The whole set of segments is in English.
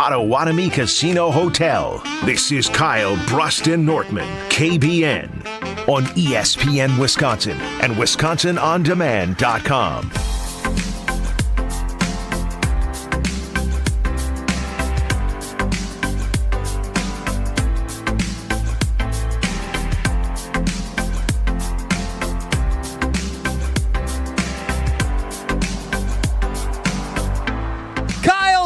Potawatomi Casino Hotel. This is Kyle, Brust, and Nortman, KBN, on ESPN Wisconsin and WisconsinOnDemand.com.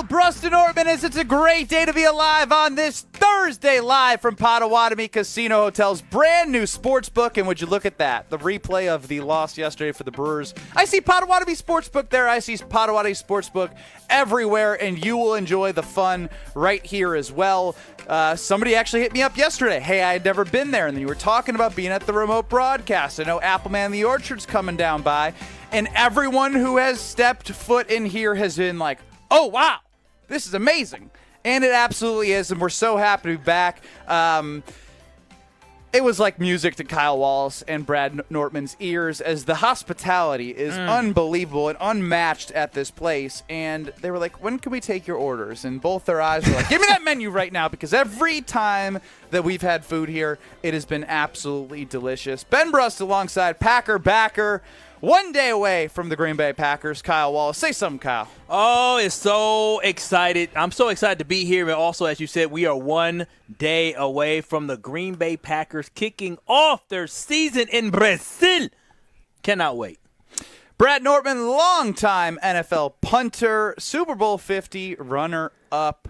Brust and Nortman, it's a great day to be alive on this Thursday, live from Potawatomi Casino Hotel's brand new Sportsbook. And would you look at that? The replay of the loss yesterday for the Brewers. I see Potawatomi Sportsbook there. I see Potawatomi Sportsbook everywhere, and you will enjoy the fun right here as well. Somebody actually hit me up yesterday. Hey, I had never been there, and then you were talking about being at the remote broadcast. I know Appleman the Orchard's coming down by, and everyone who has stepped foot in here has been like, oh, wow. This is amazing. And it absolutely is, and we're so happy to be back. It was like music to Kyle Wallace and Brad Nortman's ears, as the hospitality is unbelievable and unmatched at this place. And they were like, when can we take your orders? And both their eyes were like, give me that menu right now, because every time that we've had food here, it has been absolutely delicious. Ben Brust alongside Packer backer. 1 day away from the Green Bay Packers. Kyle Wallace. Say something, Kyle. Oh, it's so excited. I'm so excited to be here. And also, as you said, we are 1 day away from the Green Bay Packers kicking off their season in Brazil. Cannot wait. Brad Nortman, longtime NFL punter, Super Bowl 50 runner-up.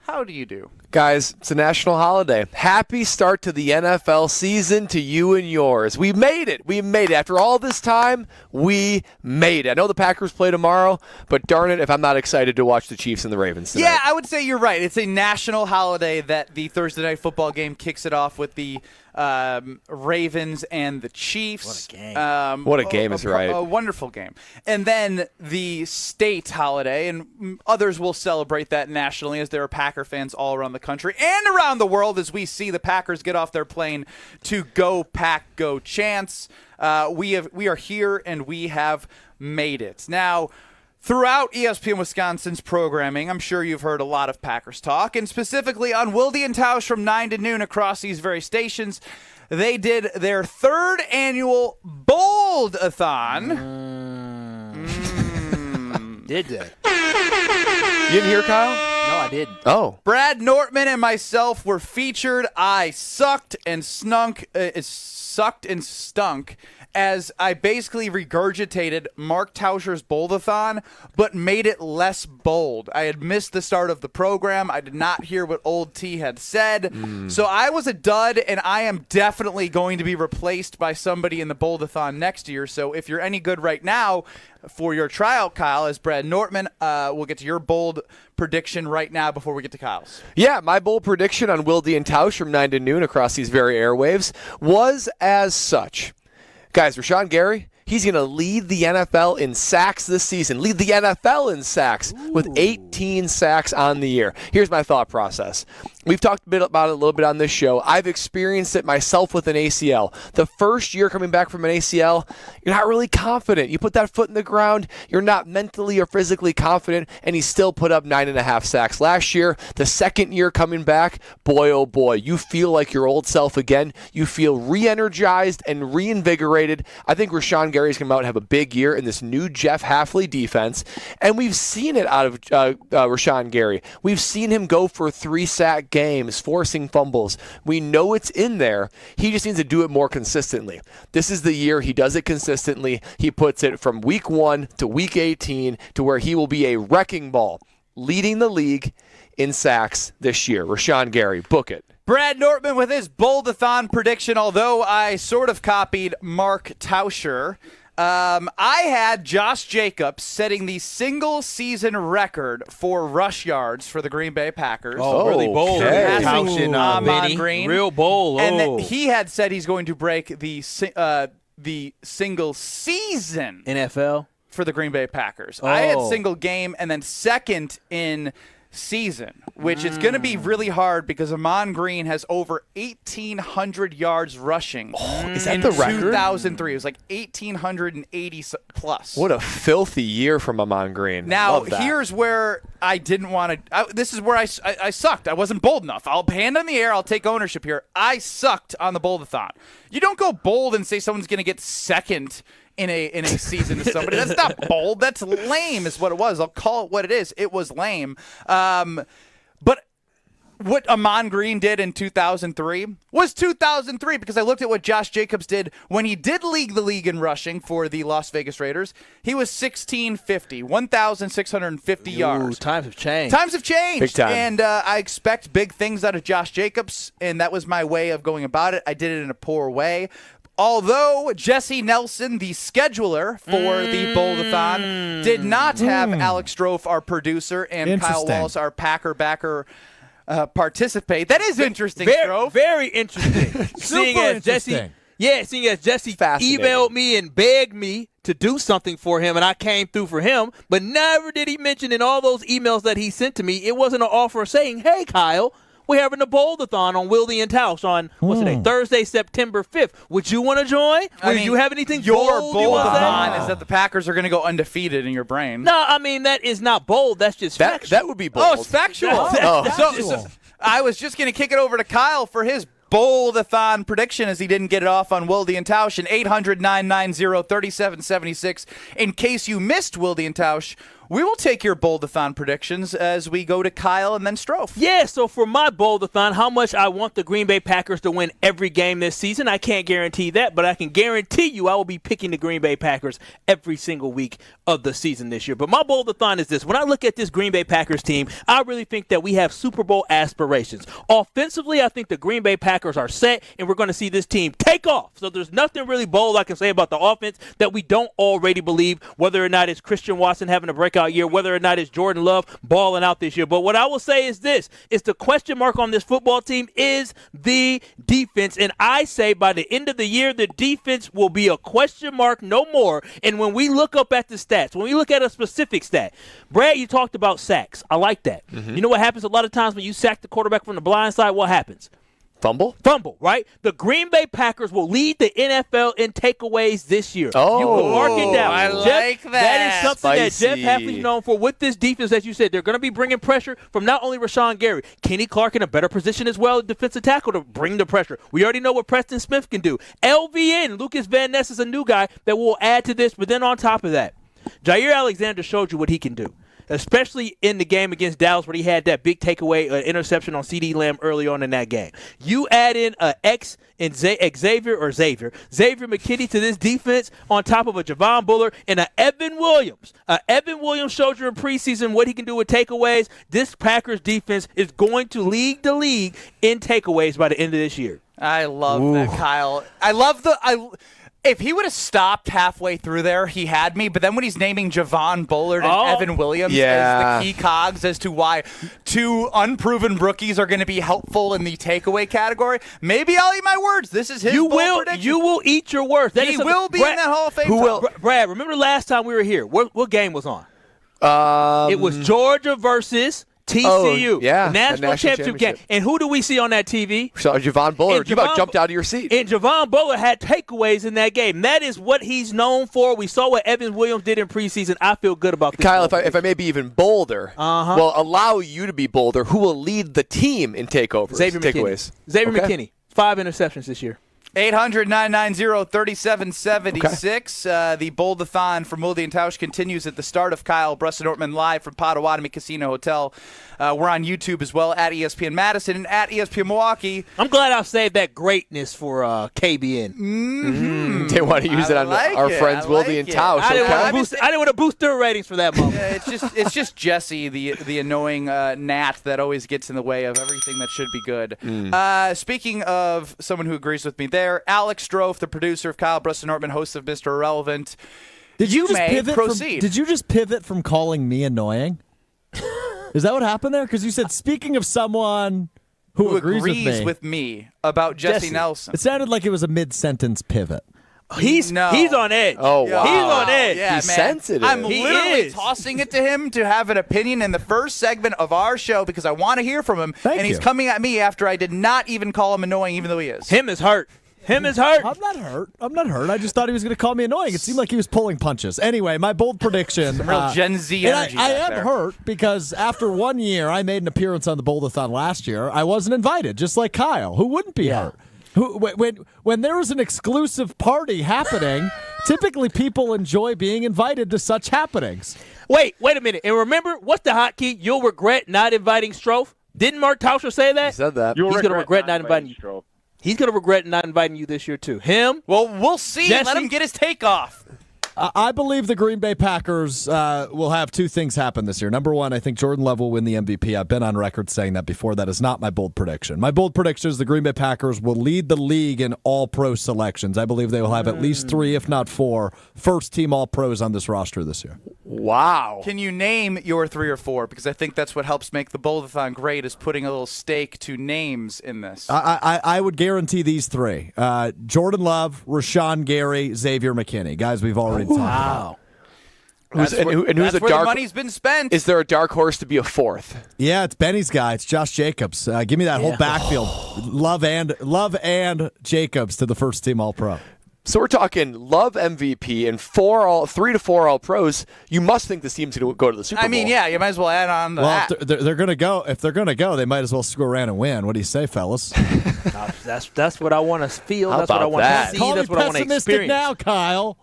How do you do? Guys, it's a national holiday. Happy start to the NFL season to you and yours. We made it. We made it. After all this time, we made it. I know the Packers play tomorrow, but darn it if I'm not excited to watch the Chiefs and the Ravens tonight. Yeah, I would say you're right. It's a national holiday that the Thursday Night Football game kicks it off with the Ravens and the Chiefs. What a game. What a game is right. A wonderful game. And then the state holiday, and others will celebrate that nationally, as there are Packer fans all around the country and around the world, as we see the Packers get off their plane to go Pack, go chants. We are here, and we have made it. Now, throughout ESPN Wisconsin's programming, I'm sure you've heard a lot of Packers talk, and specifically on Wilde and Tausch from 9 to noon across these very stations. They did their third annual Bold-a-thon. Did they? You didn't hear, Kyle? No, I didn't. Oh. Brad Nortman and myself were featured. I sucked and stunk as I basically regurgitated Mark Tauscher's Bold-a-thon, but made it less bold. I had missed the start of the program. I did not hear what Old T had said. So I was a dud, and I am definitely going to be replaced by somebody in the Bold-a-thon next year. So if you're any good right now for your tryout, Kyle, as Brad Nortman, we'll get to your bold prediction right now before we get to Kyle's. Yeah, my bold prediction on Wilde and Tausch from 9 to noon across these very airwaves was as such. Guys, Rashawn Gary, he's going to lead the NFL in sacks this season. Lead the NFL in sacks with 18 sacks on the year. Here's my thought process. We've talked about it a little bit on this show. I've experienced it myself with an ACL. The first year coming back from an ACL, you're not really confident. You put that foot in the ground, you're not mentally or physically confident, and he still put up 9.5 sacks last year. The second year coming back, boy, oh boy, you feel like your old self again. You feel re-energized and reinvigorated. I think Rashawn Gary's going to come out and have a big year in this new Jeff Hafley defense, and we've seen it out of Rashawn Gary. We've seen him go for 3-sack games, forcing fumbles. We know it's in there. He just needs to do it more consistently. This is the year he does it consistently. He puts it from week 1 to week 18 to where he will be a wrecking ball, leading the league in sacks this year. Rashawn Gary, book it. Brad Nortman with his Bold-a-thon prediction, although I sort of copied Mark Tauscher. I had Josh Jacobs setting the single-season record for rush yards for the Green Bay Packers. Oh, really bold. Okay. Tauschen, Ahman Green. Real bold. And then he had said he's going to break the single-season NFL for the Green Bay Packers. I had single game, and then second in season, which is going to be really hard because Amon Green has over 1,800 yards rushing. Is that in the record? 2003. It was like 1,880 plus. What a filthy year from Amon Green. Now, Love that. here's where I didn't want to – this is where I sucked. I wasn't bold enough. I'll hand on the air. I'll take ownership here. I sucked on the bold-a-thon. You don't go bold and say someone's going to get second in a season to somebody. That's not bold. That's lame is what it was. I'll call it what it is. It was lame. But what Amon Green did in 2003 was 2003 because I looked at what Josh Jacobs did when he did lead the league in rushing for the Las Vegas Raiders. He was 1,650 yards. Times have changed. Times have changed. Big time. And I expect big things out of Josh Jacobs, and that was my way of going about it. I did it in a poor way. Although Jesse Nelson, the scheduler for the Bowl-a-thon, did not have Alex Strofe, our producer, and Kyle Wallace, our Packer backer, participate. That is interesting, Strofe. Very interesting. seeing as Jesse emailed me and begged me to do something for him, and I came through for him, but never did he mention in all those emails that he sent to me, it wasn't an offer saying, hey, Kyle, we're having a bowl-a-thon on Wildy and Tausch on, what's today, Thursday, September 5th. Would you want to join? Would you have anything your bold bowl-a-thon is that the Packers are going to go undefeated in your brain. No, I mean, that is not bold. That's just factual. That would be bold. Oh, it's factual. So I was just going to kick it over to Kyle for his bold-a-thon prediction as he didn't get it off on Wildy and Tausch in 800-990-3776. In case you missed Wildy and Tausch, we will take your bold-a-thon predictions as we go to Kyle and then Strofe. Yeah, so for my bold-a-thon, how much I want the Green Bay Packers to win every game this season, I can't guarantee that, but I can guarantee you I will be picking the Green Bay Packers every single week of the season this year. But my bold-a-thon is this. When I look at this Green Bay Packers team, I really think that we have Super Bowl aspirations. Offensively, I think the Green Bay Packers are set, and we're going to see this team take off. So there's nothing really bold I can say about the offense that we don't already believe, whether or not it's Christian Watson having a breakout year, whether or not it's Jordan Love balling out this year. But what I will say is this, is the question mark on this football team is the defense. And I say by the end of the year, the defense will be a question mark no more. And when we look up at the stats, when we look at a specific stat, Brad, you talked about sacks. I like that. Mm-hmm. You know what happens a lot of times when you sack the quarterback from the blind side? What happens? Fumble, right? The Green Bay Packers will lead the NFL in takeaways this year. Oh, you can mark it down. I like that. That is something Spicy. that Jeff Hafley's known for with this defense. As you said, they're going to be bringing pressure from not only Rashawn Gary, Kenny Clark in a better position as well, defensive tackle to bring the pressure. We already know what Preston Smith can do. LVN, Lucas Van Ness is a new guy that will add to this, but then on top of that, Jair Alexander showed you what he can do, especially in the game against Dallas where he had that big takeaway interception on CeeDee Lamb early on in that game. You add in Xavier McKinney to this defense on top of a Javon Bullard and an Evan Williams. Evan Williams showed you in preseason what he can do with takeaways. This Packers defense is going to lead the league in takeaways by the end of this year. I love that, Kyle. If he would have stopped halfway through there, he had me. But then when he's naming Javon Bullard and Evan Williams as the key cogs as to why two unproven rookies are going to be helpful in the takeaway category, maybe I'll eat my words. This is his bold prediction. You will eat your words. He will be in that Hall of Fame. Who will? Brad, remember the last time we were here? What game was on? It was Georgia versus TCU, the national championship game. And who do we see on that TV? So Javon Bullard. You about jumped out of your seat. And Javon Bullard had takeaways in that game. That is what he's known for. We saw what Evan Williams did in preseason. I feel good about this. Kyle, if I may be even bolder, will allow you to be bolder, who will lead the team in takeovers? Takeaways. Xavier McKinney. 5 interceptions this year. 800-990-3776. The bold-a-thon from Wildy and Tausch continues at the start of Kyle, Brust, and Nortman live from Potawatomi Casino Hotel. We're on YouTube as well at ESPN Madison and at ESPN Milwaukee. I'm glad I saved that greatness for KBN. Mm-hmm. They want to use it on our friends Wildy and Tausch. I didn't want to boost their ratings for that moment. It's just Jesse, the annoying gnat that always gets in the way of everything that should be good. Speaking of someone who agrees with me there, Alex Strofe, the producer of Kyle, Brust, and Nortman, host of Mr. Irrelevant. Did you proceed. Did you just pivot from calling me annoying? Is that what happened there? Because you said, speaking of someone who agrees with me about Jesse Nelson. It sounded like it was a mid-sentence pivot. He's on edge. Oh, wow. He's on edge. Yeah, He's man. sensitive. I'm He literally is. tossing it to him to have an opinion in the first segment of our show because I want to hear from him. Thank and he's you. coming at me after I did not even call him annoying, even though he is. Him is hurt. Him is hurt. I'm not hurt. I just thought he was going to call me annoying. It seemed like he was pulling punches. Anyway, my bold prediction. Real Gen Z and energy. I back am there. hurt because after 1 year, I made an appearance on the Bold-a-thon last year. I wasn't invited, just like Kyle, who wouldn't be hurt. When there was an exclusive party happening, typically people enjoy being invited to such happenings. Wait a minute. And remember, what's the hotkey? You'll regret not inviting Strofe. Didn't Mark Tauscher say that? He said that. He's going to regret not inviting you. Strofe. He's going to regret not inviting you this year, too. Him? Well, we'll see. Jesse? Let him get his take off. I believe the Green Bay Packers will have two things happen this year. Number one, I think Jordan Love will win the MVP. I've been on record saying that before. That is not my bold prediction. My bold prediction is the Green Bay Packers will lead the league in all-pro selections. I believe they will have at least 3, if not 4, first-team all-pros on this roster this year. Wow. Can you name your 3 or 4? Because I think that's what helps make the Bold-a-thon great is putting a little stake to names in this. I would guarantee these 3. Jordan Love, Rashawn Gary, Xavier McKinney. Guys we've already talked about. That's where the money's been spent. Is there a dark horse to be a 4th? Yeah, it's Benny's guy. It's Josh Jacobs. Give me that whole backfield. Love and Jacobs to the first team All-Pro. So we're talking Love MVP and 3 to 4 All Pros. You must think this team's going to go to the Super Bowl. I mean, yeah, you might as well add on to Well, that. if they're going to go, they might as well score around and win. What do you say, fellas? That's what I want to feel. How That's what I about want that? to see. Call That's me what I want to pessimistic experience. now, Kyle.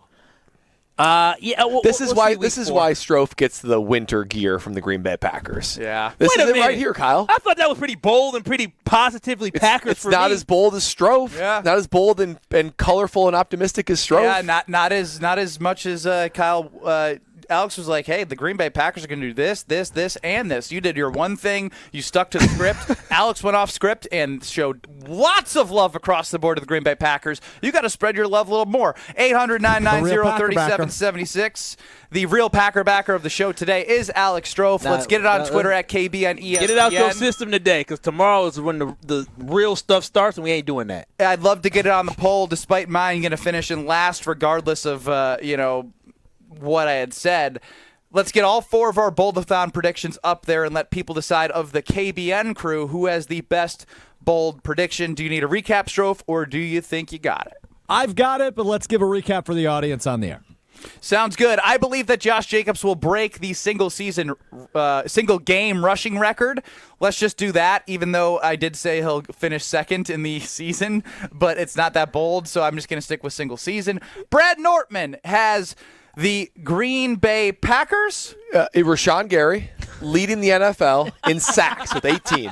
This is why Strofe gets the winter gear from the Green Bay Packers. Yeah. This Wait is a it right minute. here, Kyle. I thought that was pretty bold and pretty positively Packers It's for not me. as bold as Strofe. Yeah. Not as bold and colorful and optimistic as Strofe. Yeah, not as much as Kyle. Alex was like, hey, the Green Bay Packers are going to do this, this, this, and this. You did your one thing. You stuck to the script. Alex went off script and showed lots of love across the board to the Green Bay Packers. You got to spread your love a little more. 800-990-3776. The real Packer backer of the show today is Alex Strofe. Let's get it on Twitter at KBN ESPN. Get it out your system today, because tomorrow is when the real stuff starts, and we ain't doing that. I'd love to get it on the poll, despite mine going to finish in last, regardless of what I had said. Let's get all 4 of our Bold-a-thon predictions up there and let people decide of the KBN crew who has the best bold prediction. Do you need a recap, Strofe, or do you think you got it? I've got it, but let's give a recap for the audience on the air. Sounds good. I believe that Josh Jacobs will break the single game rushing record. Let's just do that, even though I did say he'll finish second in the season, but it's not that bold, so I'm just going to stick with single season. Brad Nortman has the Green Bay Packers. Rashawn Gary leading the NFL in sacks with 18.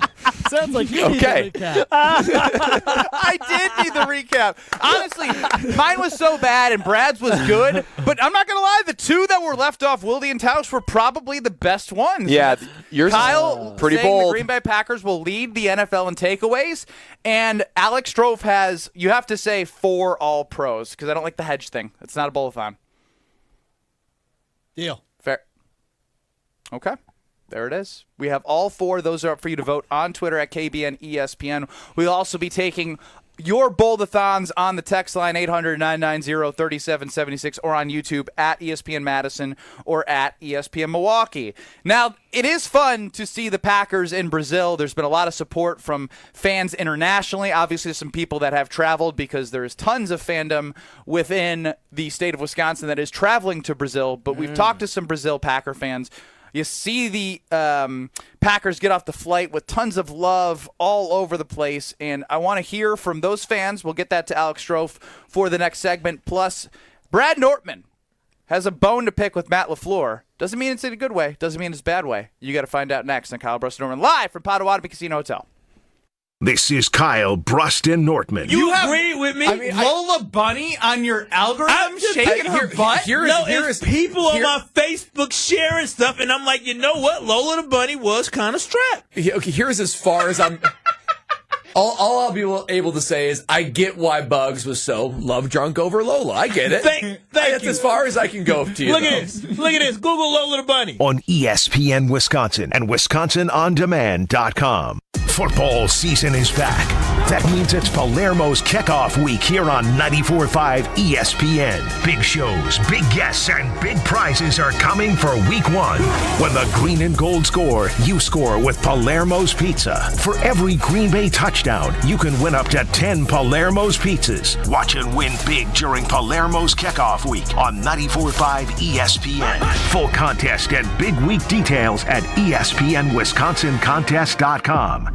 Sounds like you need Okay. a recap. I did need the recap. Honestly, mine was so bad and Brad's was good, but I'm not going to lie, the 2 that were left off, Wilde and Tausch, were probably the best ones. Yeah, yours Kyle is pretty saying bold. the Green Bay Packers will lead the NFL in takeaways, and Alex Strofe has, you have to say 4 All-Pros, because I don't like the hedge thing. It's not a bowl-a-thon. Deal. Fair. Okay. There it is. We have all 4. Those are up for you to vote on Twitter at KBN ESPN. We'll also be taking your Bold-a-thons on the text line 800-990-3776 or on YouTube at ESPN Madison or at ESPN Milwaukee. Now, it is fun to see the Packers in Brazil. There's been a lot of support from fans internationally. Obviously, some people that have traveled because there's tons of fandom within the state of Wisconsin that is traveling to Brazil. But we've talked to some Brazil Packer fans. You see the Packers get off the flight with tons of love all over the place, and I want to hear from those fans. We'll get that to Alex Strofe for the next segment. Plus, Brad Nortman has a bone to pick with Matt LaFleur. Doesn't mean it's in a good way. Doesn't mean it's a bad way. You got to find out next on Kyle Brust and Nortman, live from Potawatomi Casino Hotel. This is Kyle Brust and Nortman. You agree with me? Lola Bunny on your algorithm I'm just shaking her butt? It's people on my Facebook sharing stuff, and I'm like, you know what? Lola the Bunny was kind of strapped. Okay, here's as far as I'm. All I'll be able to say is I get why Bugs was so love drunk over Lola. I get it. Thank That's you. as far as I can go to you. Look at this. Look at this. Google Lola the Bunny. On ESPN Wisconsin and WisconsinOnDemand.com. Football season is back. That means it's Palermo's kickoff week here on 94.5 ESPN. Big shows, big guests, and big prizes are coming for week one. When the green and gold score, you score with Palermo's Pizza. For every Green Bay touchdown, you can win up to 10 Palermo's pizzas. Watch and win big during Palermo's kickoff week on 94.5 ESPN. Full contest and big week details at ESPNWisconsinContest.com.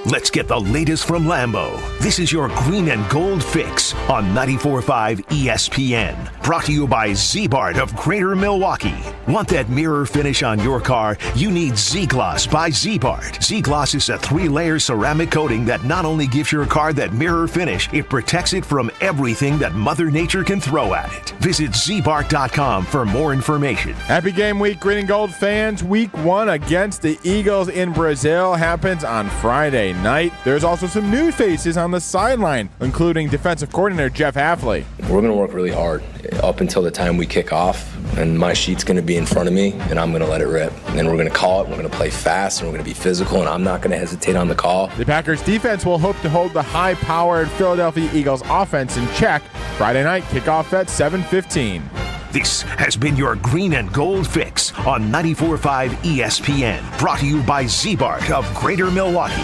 Let's get the latest from Lambeau. This is your green and gold fix on 94.5 ESPN. Brought to you by Z-Bart of Greater Milwaukee. Want that mirror finish on your car? You need Z-Gloss by Z-Bart. Z-Gloss is a 3-layer ceramic coating that not only gives your car that mirror finish, it protects it from everything that Mother Nature can throw at it. Visit zbart.com for more information. Happy game week, green and gold fans. Week 1 against the Eagles in Brazil happens on Friday night. There's also some new faces on the sideline, including defensive coordinator Jeff Hafley. We're going to work really hard up until the time we kick off, and my sheet's going to be in front of me, and I'm going to let it rip. And then we're going to call it, we're going to play fast, and we're going to be physical, and I'm not going to hesitate on the call. The Packers defense will hope to hold the high-powered Philadelphia Eagles offense in check. Friday night, kickoff at 7:15. This has been your green and gold fix on 94.5 ESPN. Brought to you by Z-Bart of Greater Milwaukee.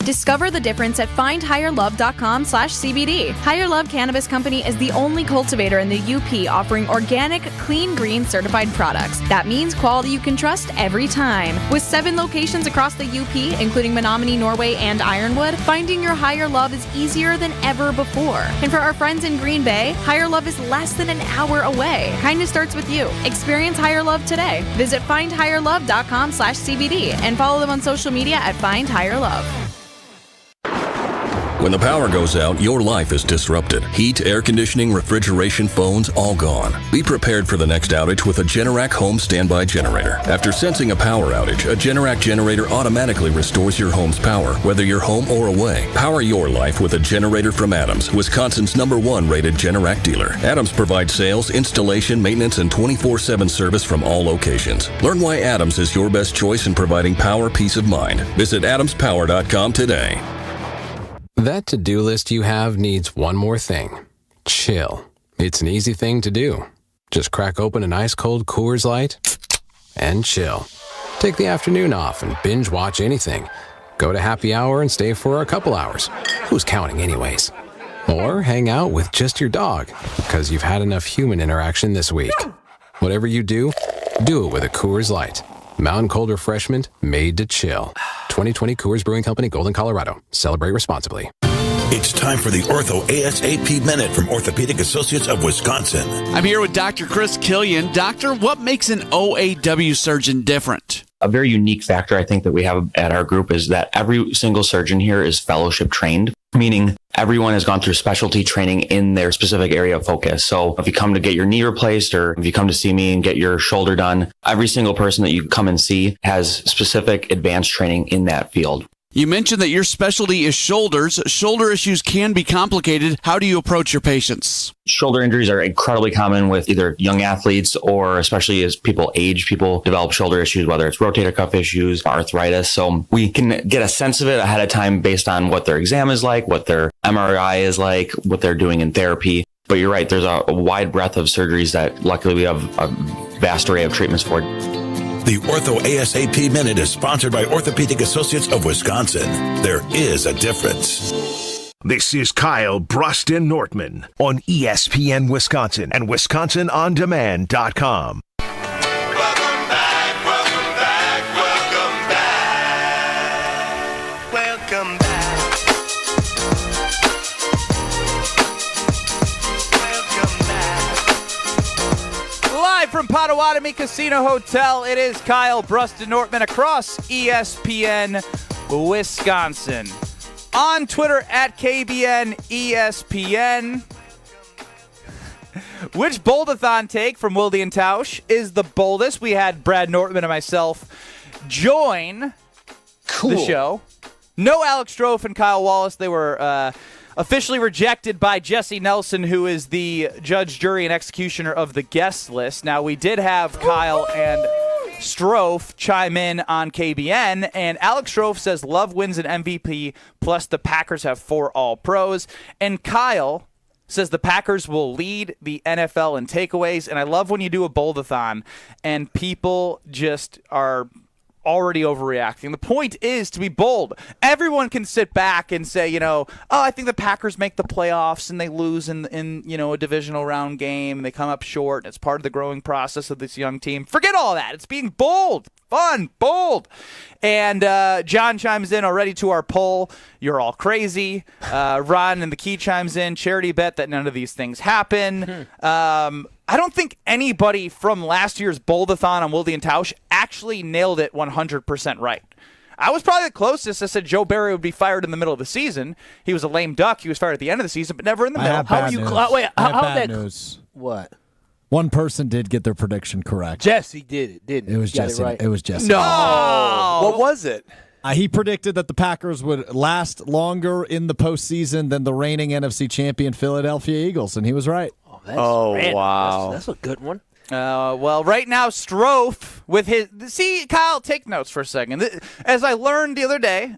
Discover the difference at findhigherlove.com/CBD. Higher Love Cannabis Company is the only cultivator in the UP offering organic, clean green certified products. That means quality you can trust every time. With 7 locations across the UP, including Menominee, Norway, and Ironwood, finding your higher love is easier than ever before. And for our friends in Green Bay, Higher Love is less than an hour away. Kindness starts with you. Experience Higher Love today. Visit findhigherlove.com/CBD and follow them on social media at Find Higher Love. When the power goes out, your life is disrupted. Heat, air conditioning, refrigeration, phones, all gone. Be prepared for the next outage with a Generac home standby generator. After sensing a power outage, a Generac generator automatically restores your home's power, whether you're home or away. Power your life with a generator from Adams, Wisconsin's #1 rated Generac dealer. Adams provides sales, installation, maintenance, and 24/7 service from all locations. Learn why Adams is your best choice in providing power peace of mind. Visit adamspower.com today. That to-do list you have needs one more thing. Chill. It's an easy thing to do. Just crack open an ice-cold Coors Light and chill. Take the afternoon off and binge watch anything. Go to happy hour and stay for a couple hours. Who's counting anyways? Or hang out with just your dog, because you've had enough human interaction this week. Whatever you do it with a Coors Light. Mountain cold refreshment made to chill. 2020 Coors Brewing Company, Golden, Colorado. Celebrate responsibly. It's time for the Ortho ASAP Minute from Orthopedic Associates of Wisconsin. I'm here with Dr. Chris Killian. Doctor, what makes an OAW surgeon different? A very unique factor I think that we have at our group is that every single surgeon here is fellowship trained, meaning everyone has gone through specialty training in their specific area of focus. So if you come to get your knee replaced, or if you come to see me and get your shoulder done, every single person that you come and see has specific advanced training in that field. You mentioned that your specialty is shoulders. Shoulder issues can be complicated. How do you approach your patients? Shoulder injuries are incredibly common with either young athletes, or especially as people age, people develop shoulder issues, whether it's rotator cuff issues, arthritis. So we can get a sense of it ahead of time based on what their exam is like, what their MRI is like, what they're doing in therapy. But you're right, there's a wide breadth of surgeries that luckily we have a vast array of treatments for. The Ortho ASAP Minute is sponsored by Orthopedic Associates of Wisconsin. There is a difference. This is Kyle, Brust, and Nortman on ESPN Wisconsin and WisconsinOnDemand.com. From Potawatomi Casino Hotel, it is Kyle, Brust, and Nortman across ESPN Wisconsin. On Twitter at KBN ESPN. Which Boldathon take from Wilde and Tausch is the boldest? We had Brad Nortman and myself join the show. No Alex Strofe and Kyle Wallace. They were officially rejected by Jesse Nelson, who is the judge, jury, and executioner of the guest list. Now, we did have Kyle and Strofe chime in on KBN, and Alex Strofe says Love wins an MVP, plus the Packers have 4 All-Pros. And Kyle says the Packers will lead the NFL in takeaways, and I love when you do a bold-a-thon, and people just are already overreacting. The point is to be bold. Everyone can sit back and say, I think the Packers make the playoffs and they lose in a divisional round game and they come up short. And it's part of the growing process of this young team. Forget all that. It's being bold, fun, bold. And John chimes in already to our poll. You're all crazy. Ron and the Key chimes in. Charity bet that none of these things happen. I don't think anybody from last year's Bold-a-thon on Wilde and Tausch actually nailed it 100% right. I was probably the closest. I said Joe Barry would be fired in the middle of the season. He was a lame duck. He was fired at the end of the season, but never in the middle. How are you? Bad news. What? One person did get their prediction correct. Jesse did it, didn't he? It was Jesse. Right. It was Jesse. No. What was it? He predicted that the Packers would last longer in the postseason than the reigning NFC champion Philadelphia Eagles, and he was right. Wow. That's a good one. Well, right now, Strofe with his... See, Kyle, take notes for a second. As I learned the other day,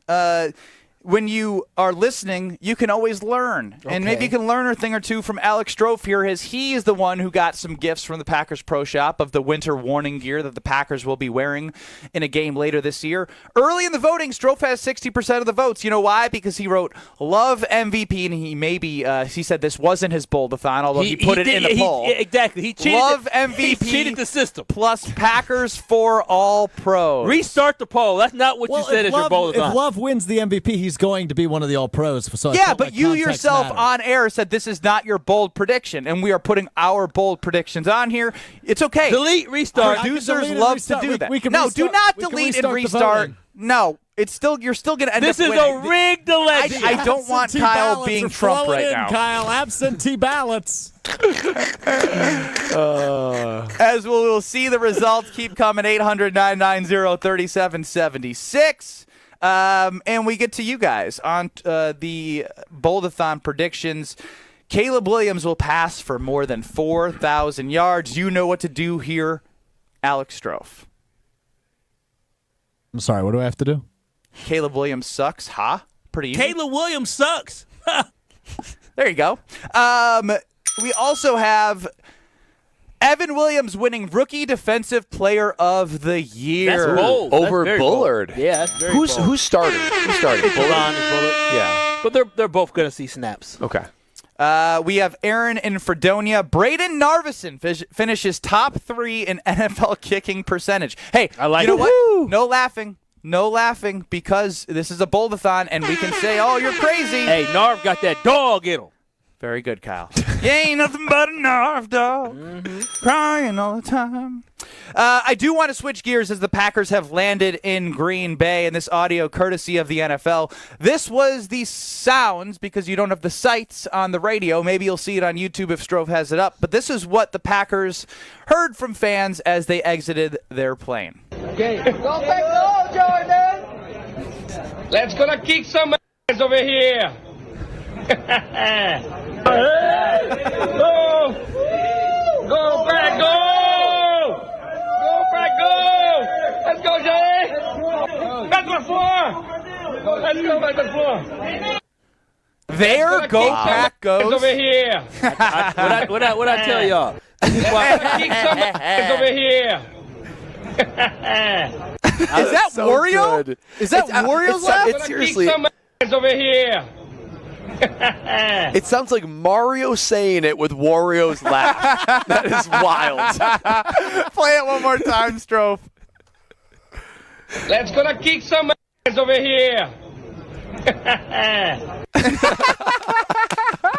when you are listening, you can always learn. Okay. And maybe you can learn a thing or two from Alex Strofe here, as he is the one who got some gifts from the Packers Pro Shop of the winter warning gear that the Packers will be wearing in a game later this year. Early in the voting, Strofe has 60% of the votes. You know why? Because he wrote Love MVP, and he said this wasn't his bold-a-thon, although he put it in the poll. Exactly. He cheated. Love MVP. He cheated the system. Plus Packers for All-Pros. Restart the poll. That's not what you said as your bold-a-thon. If Love wins the MVP, he's going to be one of the All-Pros. So yeah, but you yourself on air said this is not your bold prediction, and we are putting our bold predictions on here. It's okay. Delete, restart. Producers love to do that. Do not delete and restart. No, you're still going to end up winning. This is a rigged election. I don't want Kyle being Trump right now. Kyle, absentee ballots. As we'll see the results keep coming, 800-990-3776. And we get to you guys on the Bold-a-thon predictions. Caleb Williams will pass for more than 4,000 yards. You know what to do here, Alex Strofe. I'm sorry, what do I have to do? Caleb Williams sucks, Pretty easy. Caleb Williams sucks. There you go. We also have Evan Williams winning Rookie Defensive Player of the Year. That's bold. Over that's Bullard. Bold. Yeah, that's very bold. Who started? Bullard. Yeah. But they're both going to see snaps. Okay. We have Aaron in Fredonia. Braden Narvison finishes top 3 in NFL kicking percentage. Hey, I like you know it. what? No laughing. No laughing, because this is a Bold-a-thon, and we can say, oh, you're crazy. Hey, Narv got that dog in him. Very good, Kyle. You ain't nothing but a Narv dog, crying all the time. I do want to switch gears as the Packers have landed in Green Bay, and this audio courtesy of the NFL. This was the sounds, because you don't have the sights on the radio. Maybe you'll see it on YouTube if Strofe has it up. But this is what the Packers heard from fans as they exited their plane. Okay. Go back, go, Jordan. Let's gonna kick some ass over here. Go back, go! Go back, go! Let's go, Jay! Back to the floor! Let's go back to the floor! There go pack goes. Over here. What I tell y'all? Kick some ass over here. Is that so Wario? good. Is that Wario's laugh? It's seriously. Kick some ass over here. It sounds like Mario saying it with Wario's laugh. That is wild. Play it one more time, Strofe. Let's gonna kick some ass over here.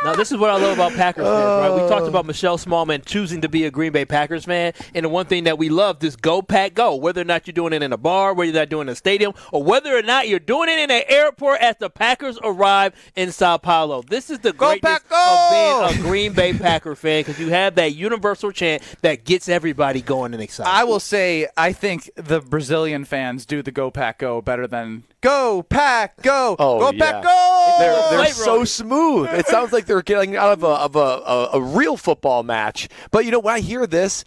Now, this is what I love about Packers fans, right? We talked about Michelle Smallman choosing to be a Green Bay Packers fan, and the one thing that we love is go, Pack, go. Whether or not you're doing it in a bar, whether you're not doing it in a stadium, or whether or not you're doing it in an airport as the Packers arrive in Sao Paulo. This is the greatness of being a Green Bay Packer fan, because you have that universal chant that gets everybody going and excited. I will say, I think the Brazilian fans do the Go Pack Go better than Go Pack Go. Oh, Go yeah. Pack Go. They're so smooth. It sounds like they're getting out of a real football match. But you know, when I hear this,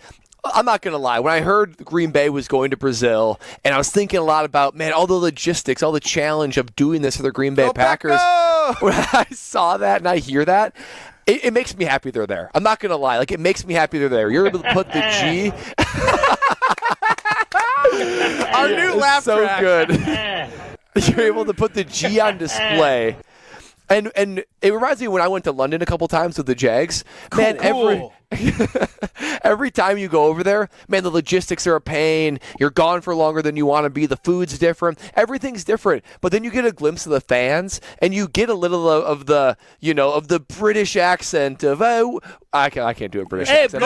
I'm not going to lie. When I heard Green Bay was going to Brazil, and I was thinking a lot about, man, all the logistics, all the challenge of doing this for the Green Bay Packers. When I saw that and I hear that, it makes me happy they're there. I'm not going to lie. Like, it makes me happy they're there. You're able to put the G. Our new laugh so track. Good. You're able to put the G on display. And it reminds me when I went to London a couple times with the Jags. Man, every time you go over there, man, the logistics are a pain. You're gone for longer than you want to be. The food's different. Everything's different. But then you get a glimpse of the fans, and you get a little of the, of the British accent of, I can't do a British accent.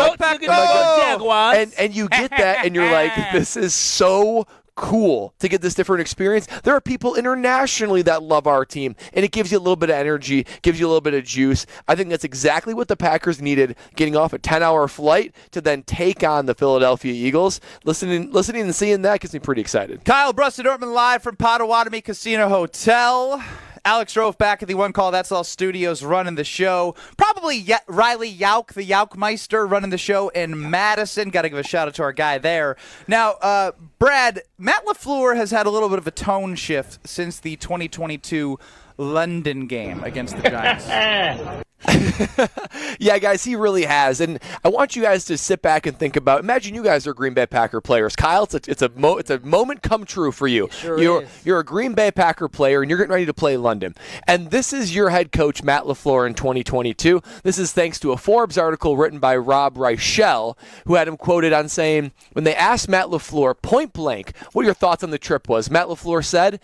And you get that, and you're like, this is so cool to get this different experience. There are people internationally that love our team, and it gives you a little bit of energy, gives you a little bit of juice. I think that's exactly what the Packers needed, getting off a 10-hour flight to then take on the Philadelphia Eagles. Listening and seeing that gets me pretty excited. Kyle, Brust, and Nortman live from Potawatomi Casino Hotel. Alex Rove back at the One Call That's All Studios running the show. Probably Riley Yauk, the Yaukmeister, running the show in Madison. Got to give a shout out to our guy there. Now, Brad, Matt LaFleur has had a little bit of a tone shift since the 2022 London game against the Giants. Yeah, guys, he really has. And I want you guys to sit back and think about, imagine you guys are Green Bay Packer players. Kyle, it's a moment come true for you. You're a Green Bay Packer player, and you're getting ready to play London. And this is your head coach, Matt LaFleur, in 2022. This is thanks to a Forbes article written by Rob Reichel, who had him quoted on saying, when they asked Matt LaFleur point blank what your thoughts on the trip was, Matt LaFleur said,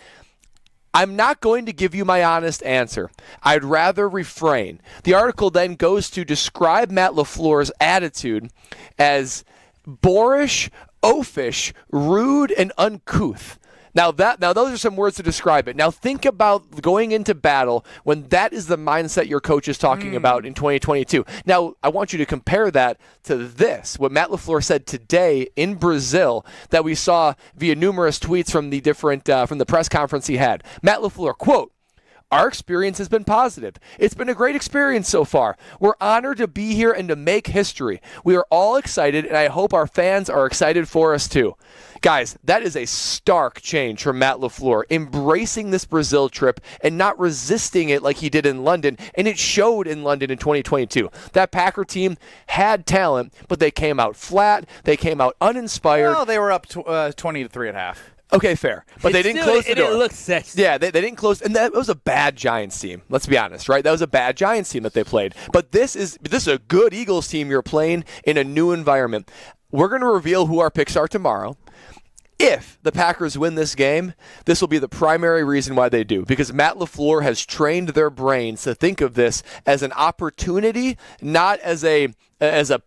I'm not going to give you my honest answer. I'd rather refrain. The article then goes to describe Matt LaFleur's attitude as boorish, oafish, rude, and uncouth. Now those are some words to describe it. Now think about going into battle when that is the mindset your coach is talking about in 2022. Now I want you to compare that to this, what Matt LaFleur said today in Brazil that we saw via numerous tweets from the different from the press conference he had. Matt LaFleur, quote, our experience has been positive. It's been a great experience so far. We're honored to be here and to make history. We are all excited, and I hope our fans are excited for us too. Guys, that is a stark change from Matt LaFleur, embracing this Brazil trip and not resisting it like he did in London, and it showed in London in 2022. That Packer team had talent, but they came out flat. They came out uninspired. Well, they were up 20 to 3.5. Okay, fair. But they didn't close the door. It didn't look sexy. Yeah, they didn't close. And that was a bad Giants team. Let's be honest, right? That was a bad Giants team that they played. But this is a good Eagles team you're playing in a new environment. We're going to reveal who our picks are tomorrow. If the Packers win this game, this will be the primary reason why they do, because Matt LaFleur has trained their brains to think of this as an opportunity, not as a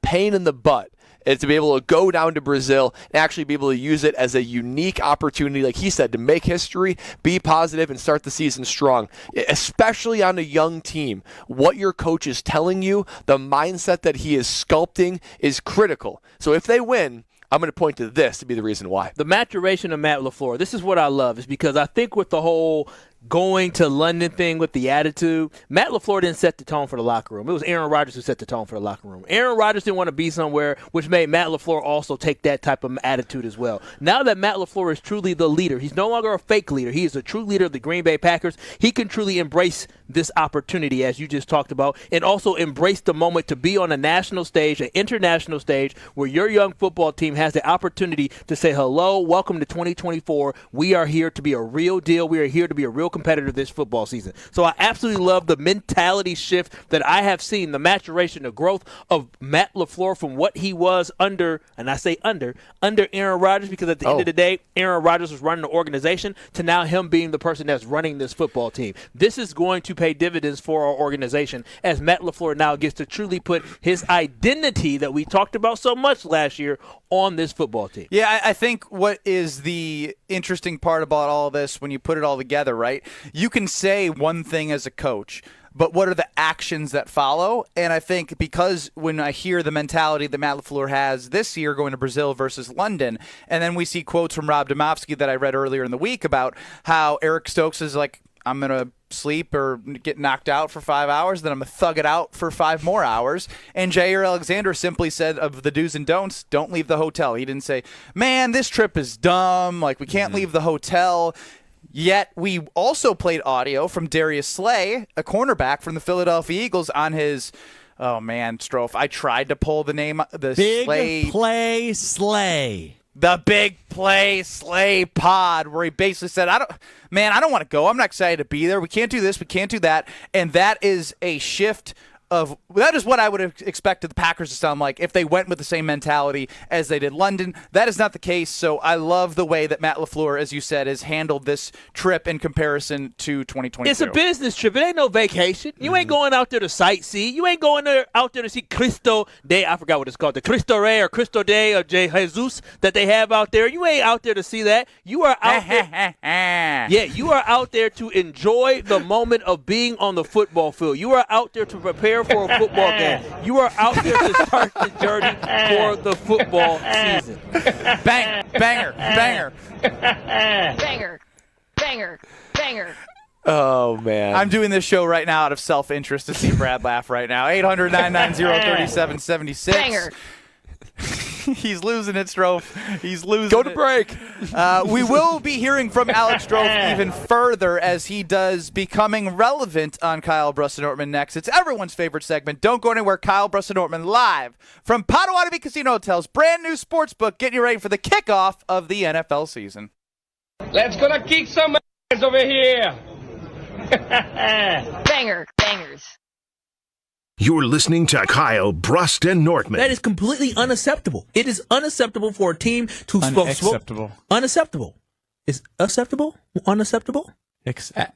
pain in the butt. And to be able to go down to Brazil and actually be able to use it as a unique opportunity, like he said, to make history, be positive, and start the season strong, especially on a young team. What your coach is telling you, the mindset that he is sculpting is critical. So if they win, I'm going to point to this to be the reason why. The maturation of Matt LaFleur, this is what I love, is because I think with the whole going to London thing with the attitude, Matt LaFleur didn't set the tone for the locker room. It was Aaron Rodgers who set the tone for the locker room. Aaron Rodgers didn't want to be somewhere, which made Matt LaFleur also take that type of attitude as well. Now that Matt LaFleur is truly the leader, he's no longer a fake leader. He is a true leader of the Green Bay Packers. He can truly embrace this opportunity, as you just talked about, and also embrace the moment to be on a national stage, an international stage, where your young football team has the opportunity to say, hello, welcome to 2024. We are here to be a real deal. We are here to be a real competitor this football season. So I absolutely love the mentality shift that I have seen, the maturation, the growth of Matt LaFleur from what he was under, and I say under Aaron Rodgers, because at the end of the day, Aaron Rodgers was running the organization, to now him being the person that's running this football team. This is going to pay dividends for our organization as Matt LaFleur now gets to truly put his identity that we talked about so much last year on this football team. Yeah, I think what is the interesting part about all this when you put it all together, right? You can say one thing as a coach, but what are the actions that follow? And I think because when I hear the mentality that Matt LaFleur has this year going to Brazil versus London, and then we see quotes from Rob Domofsky that I read earlier in the week about how Eric Stokes is like, I'm going to sleep or get knocked out for 5 hours, then I'm going to thug it out for 5 more hours. And Jair Alexander simply said of the do's and don'ts, don't leave the hotel. He didn't say, man, this trip is dumb. Like, we can't leave the hotel. Yet we also played audio from Darius Slay, a cornerback from the Philadelphia Eagles, on his oh man, Strofe. I tried to pull the name, the Big Play Slay. The Big Play Slay pod, where he basically said, I don't want to go. I'm not excited to be there. We can't do this. We can't do that. And that is a shift that is what I would have expected the Packers to sound like if they went with the same mentality as they did London. That is not the case, so I love the way that Matt LaFleur, as you said, has handled this trip in comparison to 2022. It's a business trip. It ain't no vacation. You ain't going out there to sightsee. You ain't going out there to see Cristo Day. I forgot what it's called. The Cristo Rey or Cristo Day of Jesus that they have out there. You ain't out there to see that. You are out there. Yeah, you are out there to enjoy the moment of being on the football field. You are out there to prepare for a football game. You are out there to start the journey for the football season. Banger, banger, banger. Banger, banger, banger. Oh, man. I'm doing this show right now out of self-interest to see Brad laugh right now. 800-990-3776. Banger. He's losing it, Strofe. He's losing it. Go to break. We will be hearing from Alex Strofe even further as he does Becoming Relevant on Kyle Brust and Nortman next. It's everyone's favorite segment. Don't go anywhere. Kyle Brust and Nortman live from Potawatomi Casino Hotel's brand new sportsbook, getting you ready for the kickoff of the NFL season. Let's gonna kick some ass over here. Banger, bangers. You're listening to Kyle Brust and Nortman. That is completely unacceptable. It is unacceptable for a team to Unacceptable. Unacceptable. Is acceptable? Unacceptable?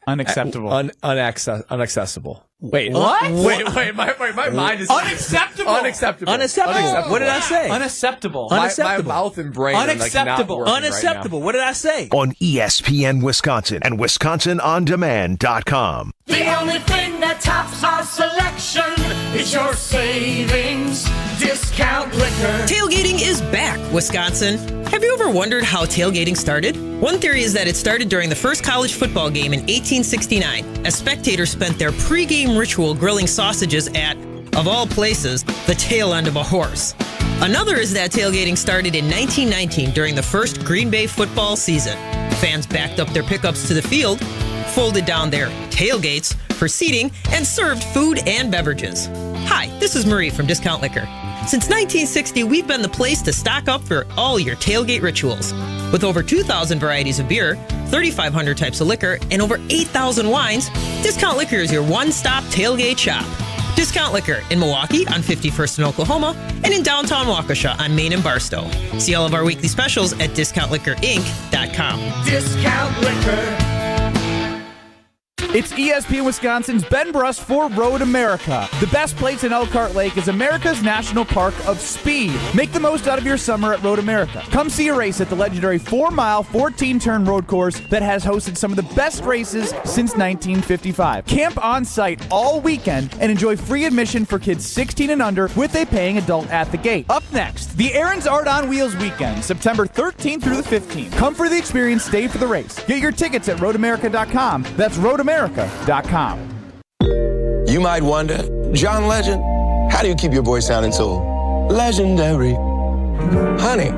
Unacceptable. Unaccessible. Wait. What? Wait. My mind is Unacceptable. Unacceptable. Unacceptable. What did I say? Unacceptable. My mouth and brain Unacceptable. are like not working Unacceptable. What did I say? On ESPN Wisconsin and WisconsinOnDemand.com. The only thing that tops our selection is your savings discount liquor. Tailgating is back, Wisconsin. Have you ever wondered how tailgating started? One theory is that it started during the first college football game in 1869, as spectators spent their pregame ritual grilling sausages at, of all places, the tail end of a horse. Another is that tailgating started in 1919 during the first Green Bay football season. Fans backed up their pickups to the field, folded down their tailgates for seating, and served food and beverages. Hi, this is Marie from Discount Liquor. Since 1960, we've been the place to stock up for all your tailgate rituals. With over 2,000 varieties of beer, 3,500 types of liquor, and over 8,000 wines, Discount Liquor is your one-stop tailgate shop. Discount Liquor in Milwaukee on 51st and Oklahoma, and in downtown Waukesha on Main and Barstow. See all of our weekly specials at DiscountLiquorInc.com. Discount Liquor. It's ESPN Wisconsin's Ben Brust for Road America. The best place in Elkhart Lake is America's National Park of Speed. Make the most out of your summer at Road America. Come see a race at the legendary 4-mile, 14-turn road course that has hosted some of the best races since 1955. Camp on site all weekend and enjoy free admission for kids 16 and under with a paying adult at the gate. Up next, the Aaron's Art on Wheels weekend, September 13th through the 15th. Come for the experience, stay for the race. Get your tickets at roadamerica.com. That's roadamerica.com. You might wonder, John Legend, how do you keep your voice sounding so legendary? Honey.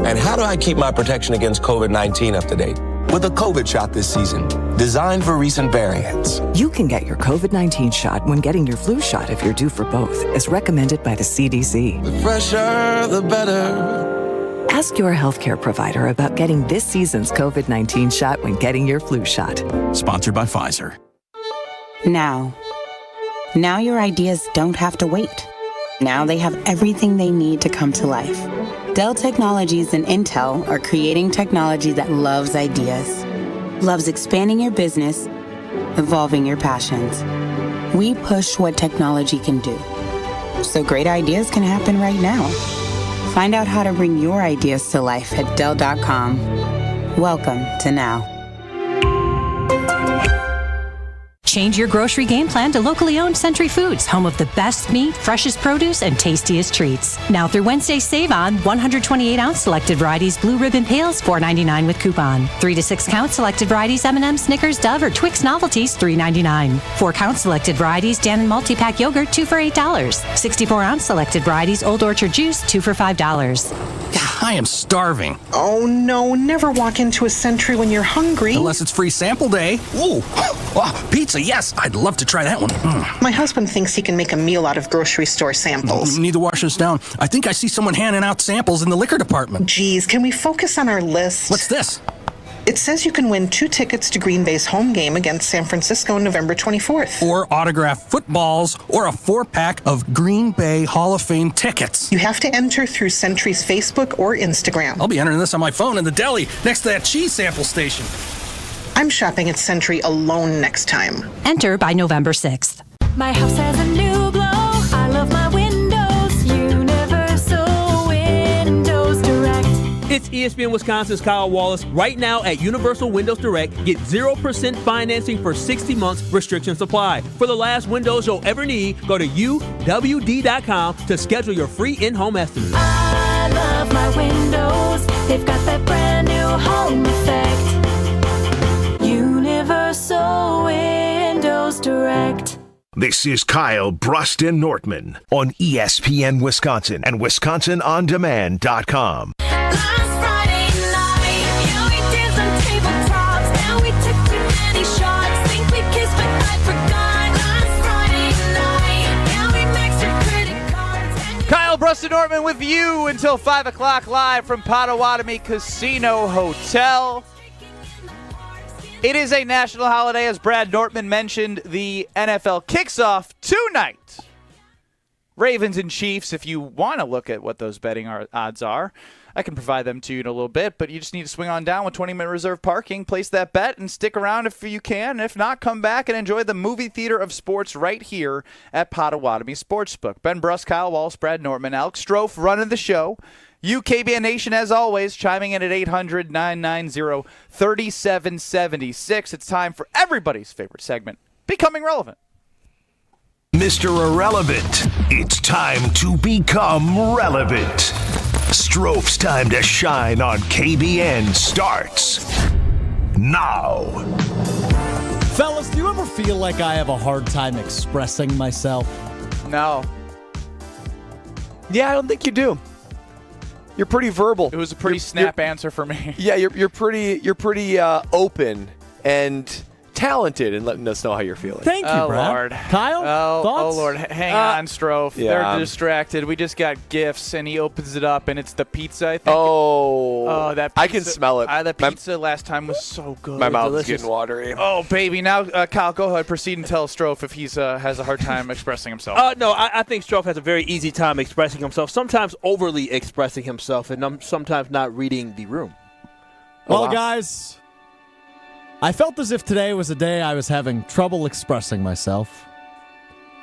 And how do I keep my protection against COVID-19 up to date? With a COVID shot this season, designed for recent variants. You can get your COVID-19 shot when getting your flu shot if you're due for both, as recommended by the CDC. The fresher, the better. Ask your healthcare provider about getting this season's COVID-19 shot when getting your flu shot. Sponsored by Pfizer. Now your ideas don't have to wait. Now they have everything they need to come to life. Dell Technologies and Intel are creating technology that loves ideas, loves expanding your business, evolving your passions. We push what technology can do, so great ideas can happen right now. Find out how to bring your ideas to life at Dell.com. Welcome to Now. Change your grocery game plan to locally owned Century Foods, home of the best meat, freshest produce, and tastiest treats. Now through Wednesday, save on 128-ounce selected varieties Blue Ribbon Pails, $4.99 with coupon. 3 to 6 count selected varieties M&M, Snickers, Dove, or Twix Novelties, $3.99. 4 count selected varieties Dannon Multi-Pack Yogurt, 2 for $8. 64-ounce selected varieties Old Orchard Juice, 2 for $5. I am starving. Oh no, never walk into a Century when you're hungry. Unless it's free sample day. Ooh, oh, pizza, yes. I'd love to try that one. My husband thinks he can make a meal out of grocery store samples. Need to wash this down. I think I see someone handing out samples in the liquor department. Geez, can we focus on our list? What's this? It says you can win 2 tickets to Green Bay's home game against San Francisco on November 24th. Or autographed footballs, or a 4-pack of Green Bay Hall of Fame tickets. You have to enter through Century's Facebook or Instagram. I'll be entering this on my phone in the deli next to that cheese sample station. I'm shopping at Century alone next time. Enter by November 6th. My house has a new glow. I love my windows. Universal Windows Direct. It's ESPN Wisconsin's Kyle Wallace. Right now at Universal Windows Direct, get 0% financing for 60 months, restrictions apply. For the last windows you'll ever need, go to uwd.com to schedule your free in-home estimate. I love my windows. They've got that brand new home effect. Universal Windows Direct. This is Kyle, Brust, and Nortman on ESPN Wisconsin and WisconsinOnDemand.com. Kyle, Brust, and Nortman with you until 5 o'clock live from Potawatomi Casino Hotel. It is a national holiday, as Brad Nortman mentioned. The NFL kicks off tonight. Ravens and Chiefs, if you want to look at what those betting odds are, I can provide them to you in a little bit, but you just need to swing on down with 20-minute reserve parking, place that bet, and stick around if you can. If not, come back and enjoy the movie theater of sports right here at Potawatomi Sportsbook. Ben Brust, Kyle Wallace, Brad Nortman, Alex Strofe running the show. You, KBN Nation, as always, chiming in at 800-990-3776. It's time for everybody's favorite segment, Becoming Relevant. Mr. Irrelevant, it's time to become relevant. Strofe's time to shine on KBN starts now. Fellas, do you ever feel like I have a hard time expressing myself? No. Yeah, I don't think you do. You're pretty verbal. It was a pretty snap answer for me. Yeah, you're pretty open and talented in letting us know how you're feeling. Thank you, Brad. Lord. Kyle, thoughts? Oh, Lord. Hang on, Strofe. Yeah. They're distracted. We just got gifts, and he opens it up, and it's the pizza, I think. Oh, that pizza. I can smell it. That pizza last time was so good. My mouth Delicious. is getting watery. Oh, baby. Now, Kyle, go ahead. Proceed and tell Strofe if he's has a hard time expressing himself. No, I think Strofe has a very easy time expressing himself, sometimes overly expressing himself, and sometimes not reading the room. Well, guys, I felt as if today was a day I was having trouble expressing myself.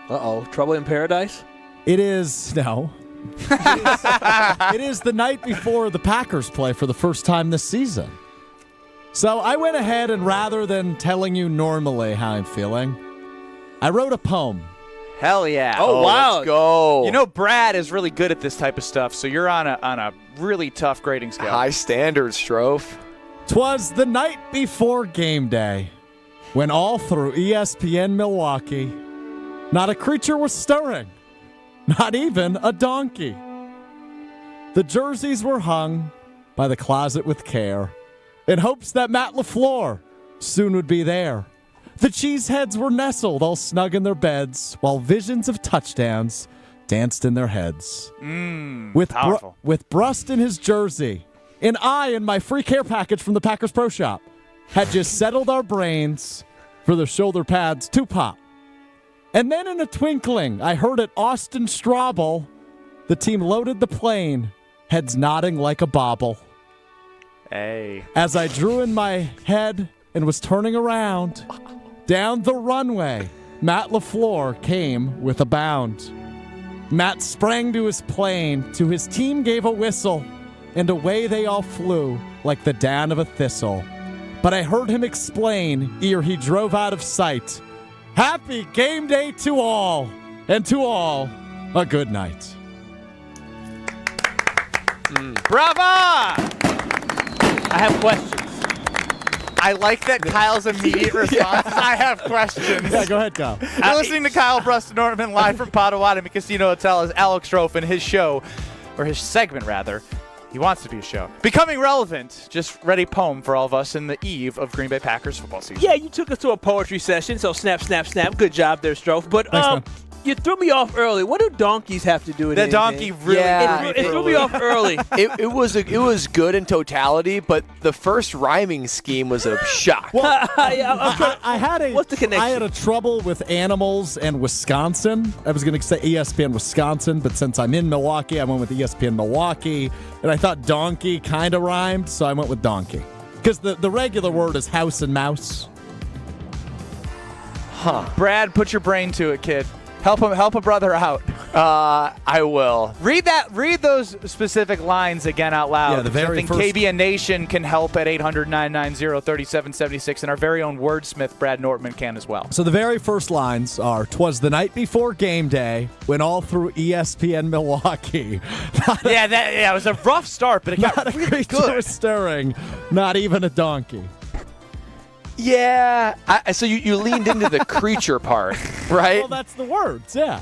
Uh-oh, trouble in paradise? It is, no. It is the night before the Packers play for the first time this season. So I went ahead and rather than telling you normally how I'm feeling, I wrote a poem. Hell yeah. Oh, wow. Let's go. You know, Brad is really good at this type of stuff, so you're on a really tough grading scale. High standards, Strofe. 'Twas the night before game day, when all through ESPN Milwaukee, not a creature was stirring, not even a donkey. The jerseys were hung by the closet with care, in hopes that Matt LaFleur soon would be there. The cheeseheads were nestled all snug in their beds, while visions of touchdowns danced in their heads. With Brust in his jersey, and I in my free care package from the Packers Pro Shop had just settled our brains for the shoulder pads to pop. And then in a twinkling, I heard at Austin Straubel, the team loaded the plane, heads nodding like a bobble. Hey. As I drew in my head and was turning around, down the runway, Matt LaFleur came with a bound. Matt sprang to his plane, to his team gave a whistle, and away they all flew like the down of a thistle. But I heard him explain, ere he drove out of sight, Happy game day to all, and to all, a good night. Brava! I have questions. I like that Kyle's immediate response is, I have questions. Yeah, go ahead, Kyle. You're listening to Kyle Brust and Nortman live from Potawatomi Casino Hotel as Alex Strofe and his show, or his segment rather, he wants to be a show, Becoming Relevant, just read a poem for all of us in the eve of Green Bay Packers football season. Yeah, you took us to a poetry session, so snap, snap, snap. Good job there, Strofe. But you threw me off early. What do donkeys have to do with the anything? donkey really it threw me off early. It was good in totality, but the first rhyming scheme was a shock. Well, I had a What's the connection? I had a trouble with animals and Wisconsin. I was going to say ESPN Wisconsin, but since I'm in Milwaukee, I went with ESPN Milwaukee, and I thought donkey kind of rhymed, so I went with donkey. Because the regular word is house and mouse. Huh. Brad, put your brain to it, kid. Help a brother out. I will. Read those specific lines again out loud. Yeah, the very I think first... KBN Nation can help at 800-990-3776, and our very own wordsmith, Brad Nortman, can as well. So the very first lines are, "'Twas the night before game day, when all through ESPN Milwaukee." It was a rough start, but it got Not a really creature good. was stirring, not even a donkey. Yeah. So you leaned into the creature part, right? Well, that's the words, yeah.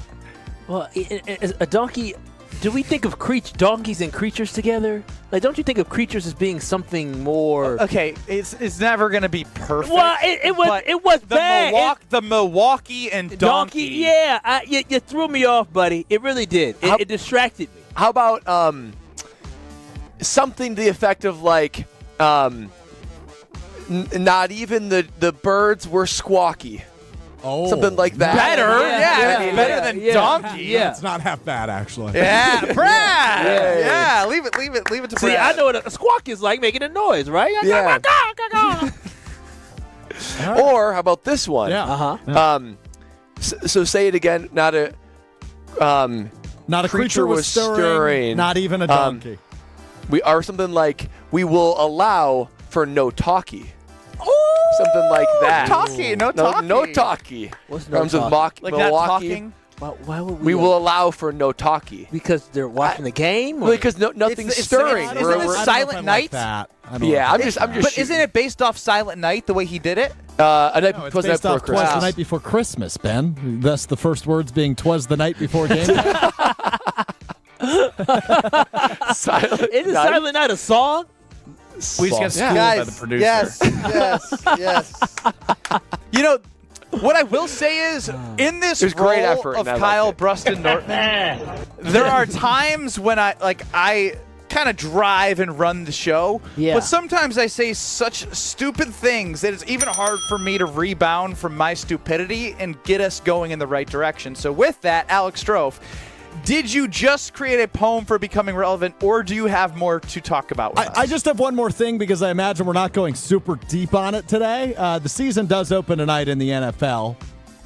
Well, a donkey. Do we think of donkeys and creatures together? Like, don't you think of creatures as being something more? Okay, it's never gonna be perfect. Well, it was bad. The Milwaukee and donkey. Yeah, you threw me off, buddy. It really did. It distracted me. How about something to the effect of like, not even the birds were squawky. Oh, something like that. Better, better than donkey. Yeah, it's not half bad actually. Yeah, Brad. Yeah, leave it to Brad. See, I know what a squawk is like, making a noise, right? Yeah. Or how about this one? Yeah. So say it again. Not a creature was stirring. Not even a donkey. We are something like, we will allow for no talkie. Something like that. No talkie. What's no Comes with talkie? Like Milwaukee. not talking? Why would We will allow for no talkie. Because they're watching the game? Well, because nothing's stirring. Isn't it Silent Night? Yeah, I'm just. But isn't it based off Silent Night, the way he did it? It's based off "'Twas the night before Christmas," Ben. Thus, the first words being "'Twas the night before game day." Isn't Silent Night a song? We just got schooled by the producer. Yes. You know, what I will say is, in this There's role great effort, of and I Kyle liked it. Brust and Nortman, there are times when I kind of drive and run the show, but sometimes I say such stupid things that it's even hard for me to rebound from my stupidity and get us going in the right direction. So with that, Alex Strofe, did you just create a poem for Becoming Relevant, or do you have more to talk about with us? I just have one more thing, because I imagine we're not going super deep on it today. The season does open tonight in the NFL.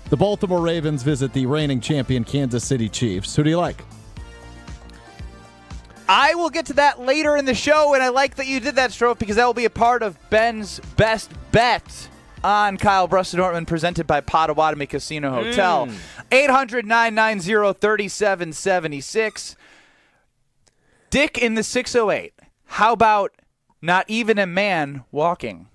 The Baltimore Ravens visit the reigning champion Kansas City Chiefs. Who do you like? I will get to that later in the show, and I like that you did that, Strofe, because that will be a part of Ben's best bet on Kyle Brust and Nortman, presented by Potawatomi Casino Hotel. 800-990-3776. Dick in the 608. How about not even a man walking?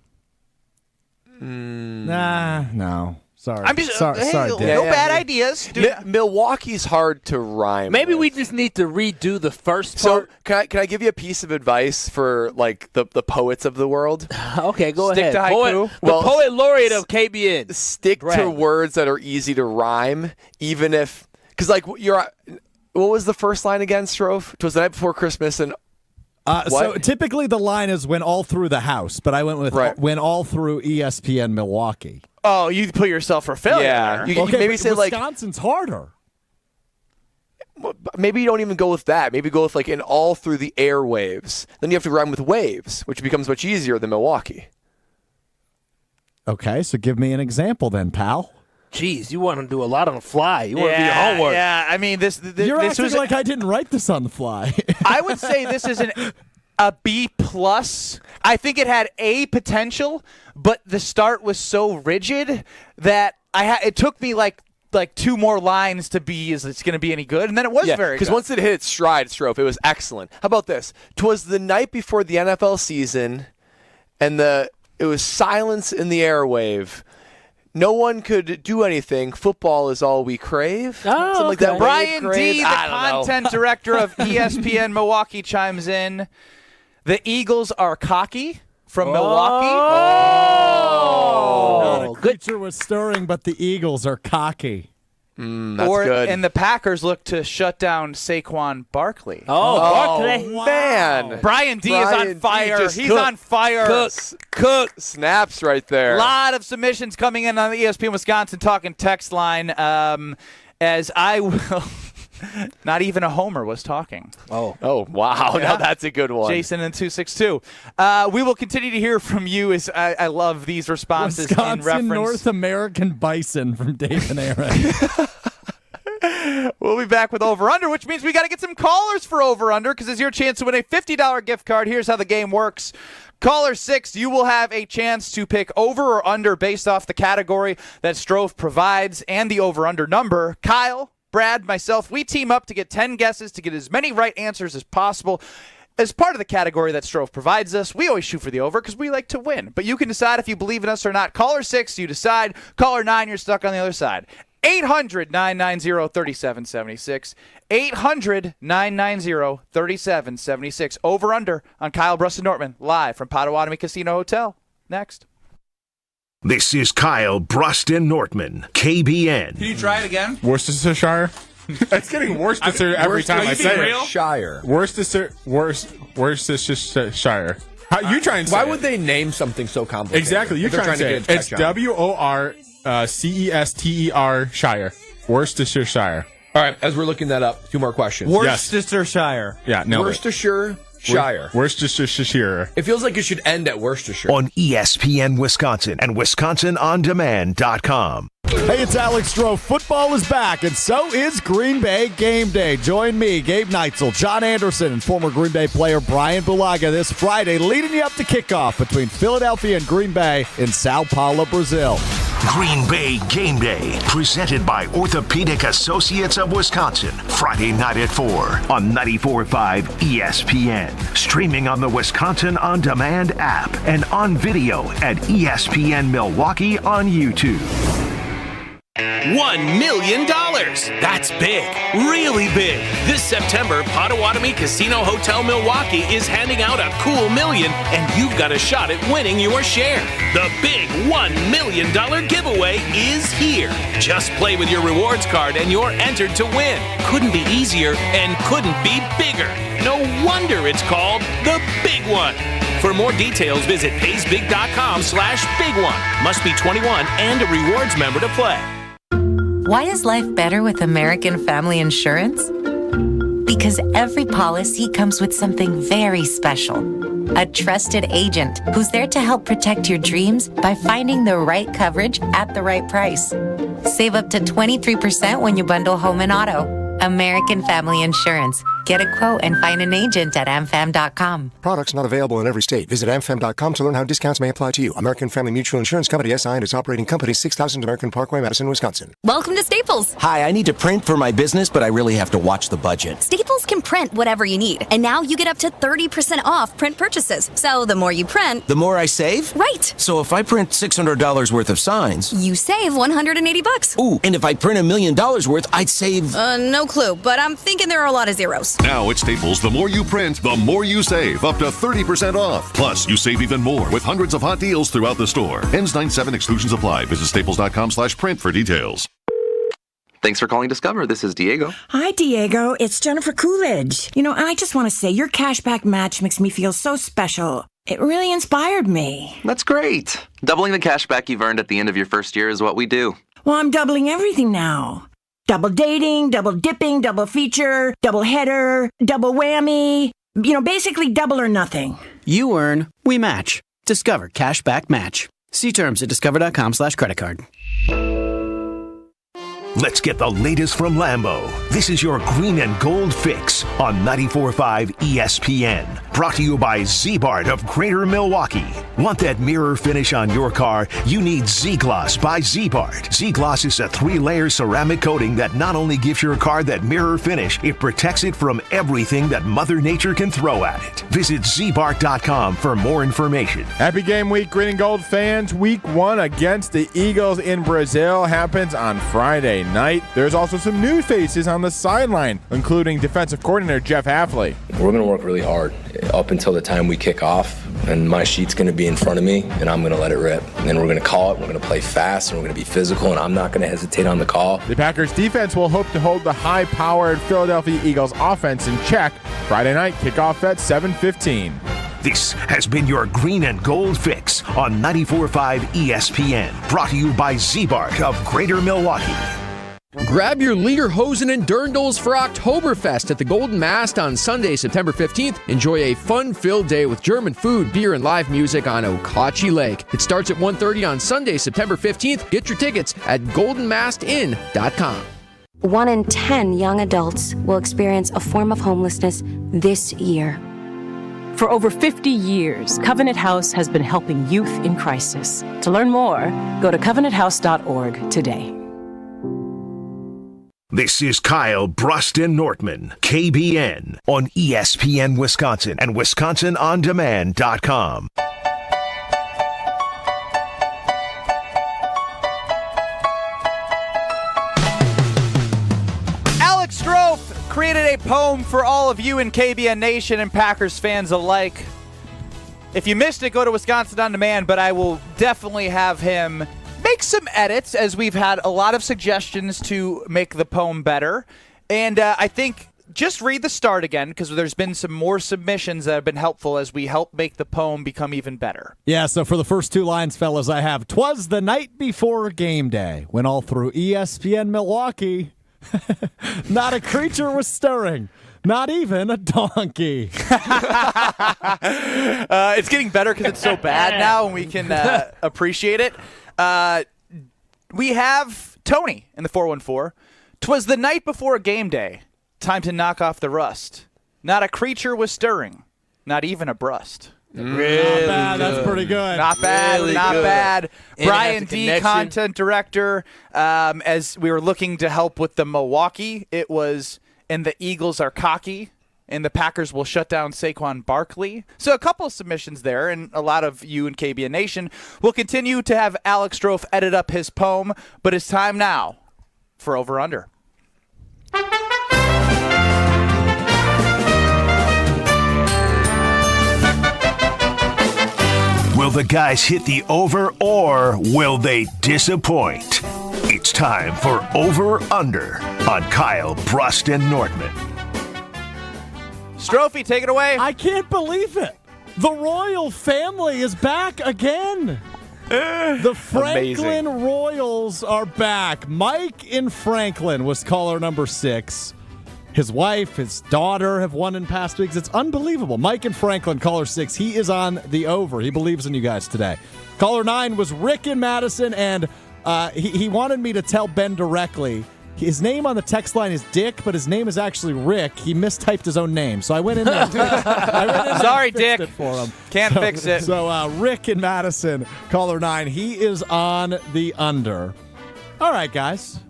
Nah, no. Sorry. I'm just sorry, Dick. no bad ideas. Milwaukee's hard to rhyme. Maybe with. we just need to redo the first So part. can I give you a piece of advice for like the poets of the world? Okay, go Stick ahead. to haiku? The poet laureate of KBN. Stick Brad. to words that are easy to rhyme, even if, because like what was the first line again, Strofe? It was the night before Christmas, and so typically the line is "when all through the house," but I went with "when all through ESPN Milwaukee." Oh, you put yourself for failure. Yeah, there. you maybe say like Wisconsin's harder. Maybe you don't even go with that. Maybe go with like "in all through the airwaves." Then you have to rhyme with waves, which becomes much easier than Milwaukee. Okay, so give me an example then, pal. Jeez, you want to do a lot on the fly. You want to do your homework. Yeah, I mean, this You're this acting was like I didn't write this on the fly. I would say this is a B+. I think it had A potential, but the start was so rigid that it took me like 2 more lines to be, is it's going to be any good? And then it was very good. Because once it hit its stride, Strofe, it was excellent. How about this? 'Twas the night before the NFL season, and it was silence in the airwave. No one could do anything. Football is all we crave. Oh, something like that. Brian D., the content director of ESPN Milwaukee, chimes in. The Eagles are cocky from Milwaukee. Not a creature was stirring, but the Eagles are cocky. That's good. And the Packers look to shut down Saquon Barkley. Barkley. Man. Brian D. is on fire. He's on fire. Cook. Snaps right there. A lot of submissions coming in on the ESPN Wisconsin Talking text line. As I will... Not even a homer was talking. Oh, wow. Yeah. Now that's a good one. Jason in 262. We will continue to hear from you. As I love these responses Wisconsin in reference. North American Bison from Dave and Aaron. We'll be back with Over Under, which means we got to get some callers for Over Under because it's your chance to win a $50 gift card. Here's how the game works. Caller 6, you will have a chance to pick over or under based off the category that Strofe provides and the over-under number. Kyle, Brad, myself, we team up to get 10 guesses to get as many right answers as possible. As part of the category that Strofe provides us, we always shoot for the over because we like to win. But you can decide if you believe in us or not. Caller 6, you decide. Caller 9, you're stuck on the other side. 800-990-3776. 800-990-3776. Over under on Kyle, Brust, and Nortman, live from Potawatomi Casino Hotel. Next. This is Kyle, Brust, and Nortman, KBN. Can you try it again? Worcestershire. It's getting Worcestershire every time I say it. Shire. Worcestershire. How you try and say Why it? would they name something so complicated? Exactly. You try and say it. It's WORCESTER Shire. Worcestershire. All right, as we're looking that up, 2 more questions. Worcestershire. Yeah, no. Worcestershire. Worcestershire. It feels like it should end at Worcestershire. On ESPN Wisconsin and WisconsinOnDemand.com. Hey, it's Alex Stroh. Football is back, and so is Green Bay Game Day. Join me, Gabe Neitzel, John Anderson, and former Green Bay player Brian Bulaga this Friday, leading you up to kickoff between Philadelphia and Green Bay in Sao Paulo, Brazil. Green Bay Game Day, presented by Orthopedic Associates of Wisconsin. Friday night at 4 on 94.5 ESPN. Streaming on the Wisconsin On Demand app and on video at ESPN Milwaukee on YouTube. $1 million. That's big. Really big. This September, Potawatomi Casino Hotel Milwaukee is handing out a cool million, and you've got a shot at winning your share. The big $1 million giveaway is here. Just play with your rewards card and you're entered to win. Couldn't be easier and couldn't be bigger. No wonder it's called the Big One. For more details, visit paysbig.com/big one. Must be 21 and a rewards member to play. Why is life better with American Family Insurance? Because every policy comes with something very special. A trusted agent who's there to help protect your dreams by finding the right coverage at the right price. Save up to 23% when you bundle home and auto. American Family Insurance. Get a quote and find an agent at amfam.com. Products not available in every state. Visit amfam.com to learn how discounts may apply to you. American Family Mutual Insurance Company, SI, and its operating company, 6000 American Parkway, Madison, Wisconsin. Welcome to Staples. Hi, I need to print for my business, but I really have to watch the budget. Staples can print whatever you need, and now you get up to 30% off print purchases. So the more you print, the more I save? Right. So if I print $600 worth of signs, you save $180. Ooh, and if I print $1 million worth, I'd save... No clue, but I'm thinking there are a lot of zeros. Now at Staples, the more you print, the more you save, up to 30% off. Plus, you save even more with hundreds of hot deals throughout the store. Ends 9/7, exclusions apply. Visit staples.com/print for details. Thanks for calling Discover. This is Diego. Hi, Diego. It's Jennifer Coolidge. You know, I just want to say your cashback match makes me feel so special. It really inspired me. That's great. Doubling the cashback you've earned at the end of your first year is what we do. Well, I'm doubling everything now. Double dating, double dipping, double feature, double header, double whammy. You know, basically double or nothing. You earn, we match. Discover Cashback Match. See terms at discover.com/credit card. Let's get the latest from Lambeau. This is your green and gold fix on 94.5 ESPN. Brought to you by Z-Bart of Greater Milwaukee. Want that mirror finish on your car? You need Z-Gloss by Z-Bart. Z-Gloss is a 3-layer ceramic coating that not only gives your car that mirror finish, it protects it from everything that Mother Nature can throw at it. Visit zbart.com for more information. Happy game week, green and gold fans. Week 1 against the Eagles in Brazil happens on Friday night. There's also some new faces on the sideline, including defensive coordinator Jeff Hafley. We're going to work really hard up until the time we kick off, and my sheet's going to be in front of me, and I'm going to let it rip. And then we're going to call it, we're going to play fast, and we're going to be physical, and I'm not going to hesitate on the call. The Packers defense will hope to hold the high-powered Philadelphia Eagles offense in check. Friday night, kickoff at 7:15. This has been your green and gold fix on 94.5 ESPN. Brought to you by Z-Bart of Greater Milwaukee. Grab your Lederhosen and dirndls for Oktoberfest at the Golden Mast on Sunday, September 15th. Enjoy a fun-filled day with German food, beer, and live music on Okauchee Lake. It starts at 1:30 on Sunday, September 15th. Get your tickets at goldenmastin.com. 1 in 10 young adults will experience a form of homelessness this year. For over 50 years, Covenant House has been helping youth in crisis. To learn more, go to covenanthouse.org today. This is Kyle, Brust, and Nortman, KBN, on ESPN Wisconsin and WisconsinOnDemand.com. Alex Strofe created a poem for all of you in KBN Nation and Packers fans alike. If you missed it, go to Wisconsin On Demand, but I will definitely have him make some edits, as we've had a lot of suggestions to make the poem better. And I think just read the start again, because there's been some more submissions that have been helpful as we help make the poem become even better. Yeah, so for the first 2 lines, fellas, I have, "'Twas the night before game day, when all through ESPN Milwaukee, not a creature was stirring. Not even a donkey." It's getting better because it's so bad now, and we can appreciate it. We have Tony in the 414. "'Twas the night before game day. Time to knock off the rust. Not a creature was stirring. Not even a Brust." Really? Not bad. That's pretty good. Not bad. Really not good. bad. And Brian it has the D., connection. content director. As we were looking to help with the Milwaukee, it was, "And the Eagles are cocky, and the Packers will shut down Saquon Barkley." So a couple of submissions there, and a lot of you in KBN Nation. We'll continue to have Alex Strofe edit up his poem, but it's time now for Over Under. Will the guys hit the over, or will they disappoint? It's time for Over Under on Kyle, Brust, and Nortman. Strophe, take it away. I can't believe it. The royal family is back again. The Franklin Royals are back. Mike in Franklin was caller number 6. His wife, his daughter have won in past weeks. It's unbelievable. Mike in Franklin, caller 6. He is on the over. He believes in you guys today. Caller 9 was Rick in Madison, and he wanted me to tell Ben directly. His name on the text line is Dick, but his name is actually Rick. He mistyped his own name, so I went in there. Sorry, Dick. It for him. Can't fix it. So Rick in Madison, caller 9, he is on the under. All right, guys.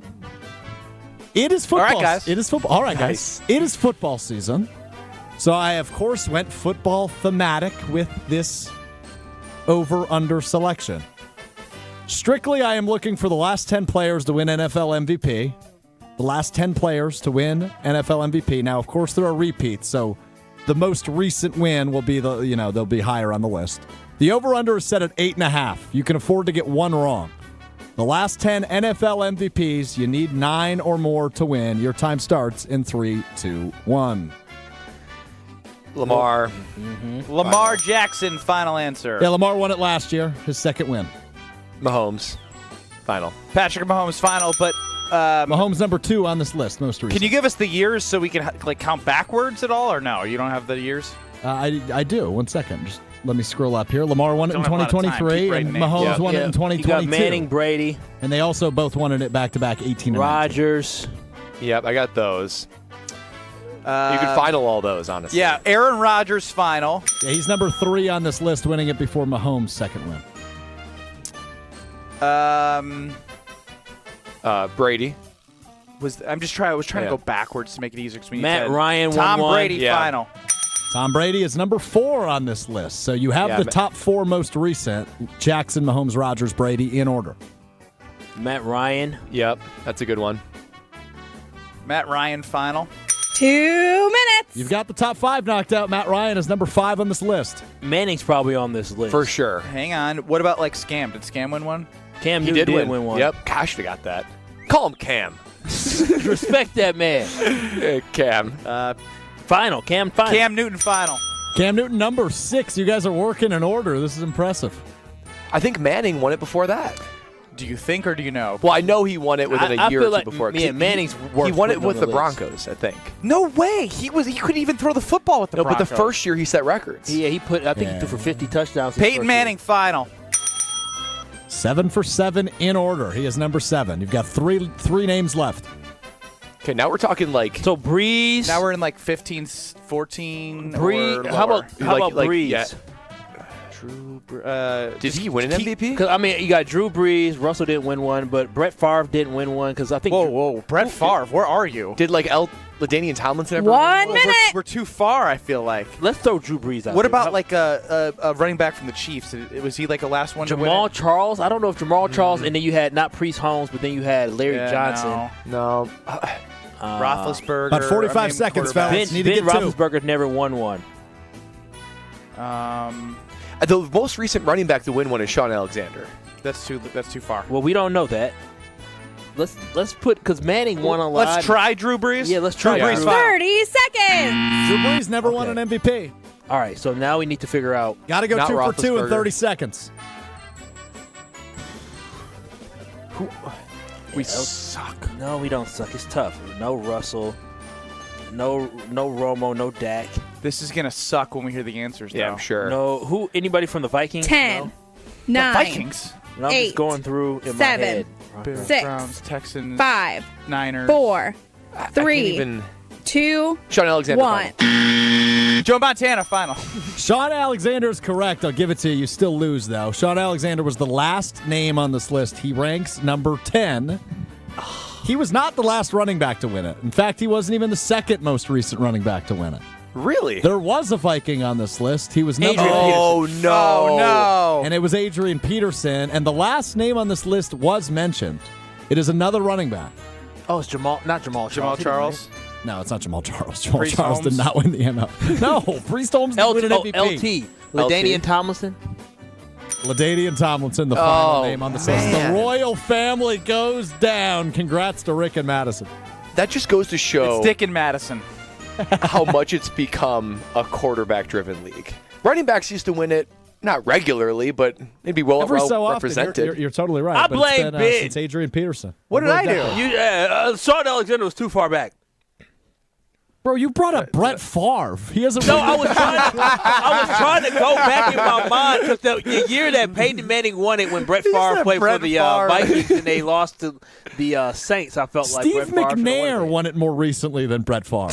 It is football. All right, guys. It is football. All right, guys. It is football season. So I, of course, went football thematic with this over-under selection. Strictly, I am looking for the last 10 players to win NFL MVP. The last 10 players to win NFL MVP. Now, of course, there are repeats, so the most recent win will be they'll be higher on the list. The over-under is set at 8.5. You can afford to get one wrong. The last 10 NFL MVPs, you need 9 or more to win. Your time starts in 3, 2, 1. Lamar. Lamar Jackson, final answer. Yeah, Lamar won it last year. His second win. Mahomes. Final. Patrick Mahomes, final, but Mahomes number 2 on this list, most recent. Can you give us the years so we can count backwards at all, or no? You don't have the years? I do. 1 second. Just Let me scroll up here. Lamar won it in Don't have a lot of time. 2023, Keep and writing names. Mahomes won it in 2022. You got Manning, Brady. And they also both won it back-to-back 18 and 19. Rodgers. Yep, I got those. You could final all those, honestly. Yeah, Aaron Rodgers final. Yeah, he's number 3 on this list, winning it before Mahomes' second win. Brady. I was trying to go backwards to make it easier. Matt Ryan won Tom one. Brady final. Tom Brady is number 4 on this list. So you have the top 4 most recent: Jackson, Mahomes, Rodgers, Brady, in order. Matt Ryan. Yep, that's a good one. Matt Ryan final. 2 minutes. You've got the top 5 knocked out. Matt Ryan is number 5 on this list. Manning's probably on this list. For sure. Hang on. What about Scam? Did Scam win one? Cam He Newton did win one. Yep, Cash got that. Call him Cam. Respect that man. Cam. Final. Cam final. Cam Newton final. Cam Newton, number 6. You guys are working in order. This is impressive. I think Manning won it before that. Do you think or do you know? Well, I know he won it within a year or two before. Yeah, Manning's he won it with the list. Broncos, I think. No way. He couldn't even throw the football with the Broncos. But the first year he set records. Yeah, he threw for 50 touchdowns. Peyton Manning final. 7 for 7 in order. He is number 7. You've got three names left. Okay, now we're talking So Breeze. Now we're in 15, 14. Breeze. Or How lower. about Breeze? Yeah. Drew. Did he win an MVP? Because you got Drew Brees. Russell didn't win one, but Brett Favre didn't win one because I think. Whoa, Brett Favre. Where are you? Did LaDainian Tomlinson ever 1 minute. We're too far. I feel like. Let's throw Drew Brees out. What there. about a running back from the Chiefs? Was he a last one? Jamal to Charles? I don't know if Jamal Charles, and then you had not Priest Holmes, but then you had Larry Johnson. No. Roethlisberger. About 45 seconds, fellas. Ben Roethlisberger never won one. The most recent running back to win one is Sean Alexander. That's too far. Well, we don't know that. Let's put because Manning won a lot. Let's try Drew Brees. Yeah, let's try Drew Brees. 30 seconds. Drew Brees never won an MVP. All right, so now we need to figure out. Got to go 2 for 2 in 30 seconds. We suck. No, we don't suck. It's tough. No Russell. No Romo. No Dak. This is gonna suck when we hear the answers. Yeah, though. I'm sure. No, anybody from the Vikings? 10, The 9, Vikings. No, I'm 8, just going through in 7, my head. Bears, 6, Browns, Texans, 5, Niners, 4, I can't 3, even... 2, Sean Alexander. 1. Joe Montana final. Sean Alexander is correct. I'll give it to you. You still lose, though. Sean Alexander was the last name on this list. He ranks number 10. He was not the last running back to win it. In fact, he wasn't even the second most recent running back to win it. Really? There was a Viking on this list. He was number Adrian Peterson. No. And it was Adrian Peterson. And the last name on this list was mentioned. It is another running back. Oh, it's not Jamal Charles. Jamal Charles. No, it's not Jamal Charles. Jamal Priest Charles Holmes? did not win the ML. No, Priest Holmes didn't win an MVP. LT. LaDainian Tomlinson. LaDainian Tomlinson, the final name on the list. The royal family goes down. Congrats to Rick and Madison. That just goes to show It's Dick and Madison. how much it's become a quarterback-driven league. Running backs used to win it, not regularly, but it'd be well Every so often, represented. you're totally right. I but blame it's been, Ben. since Adrian Peterson. What did I do? Sean Alexander was too far back. Bro, you brought up Brett Favre. He hasn't. No, I was trying to go back in my mind because the year that Peyton Manning won it when Brett Favre played for the Vikings and they lost to the Saints, I felt like Steve Brett Favre McNair won it more recently than Brett Favre.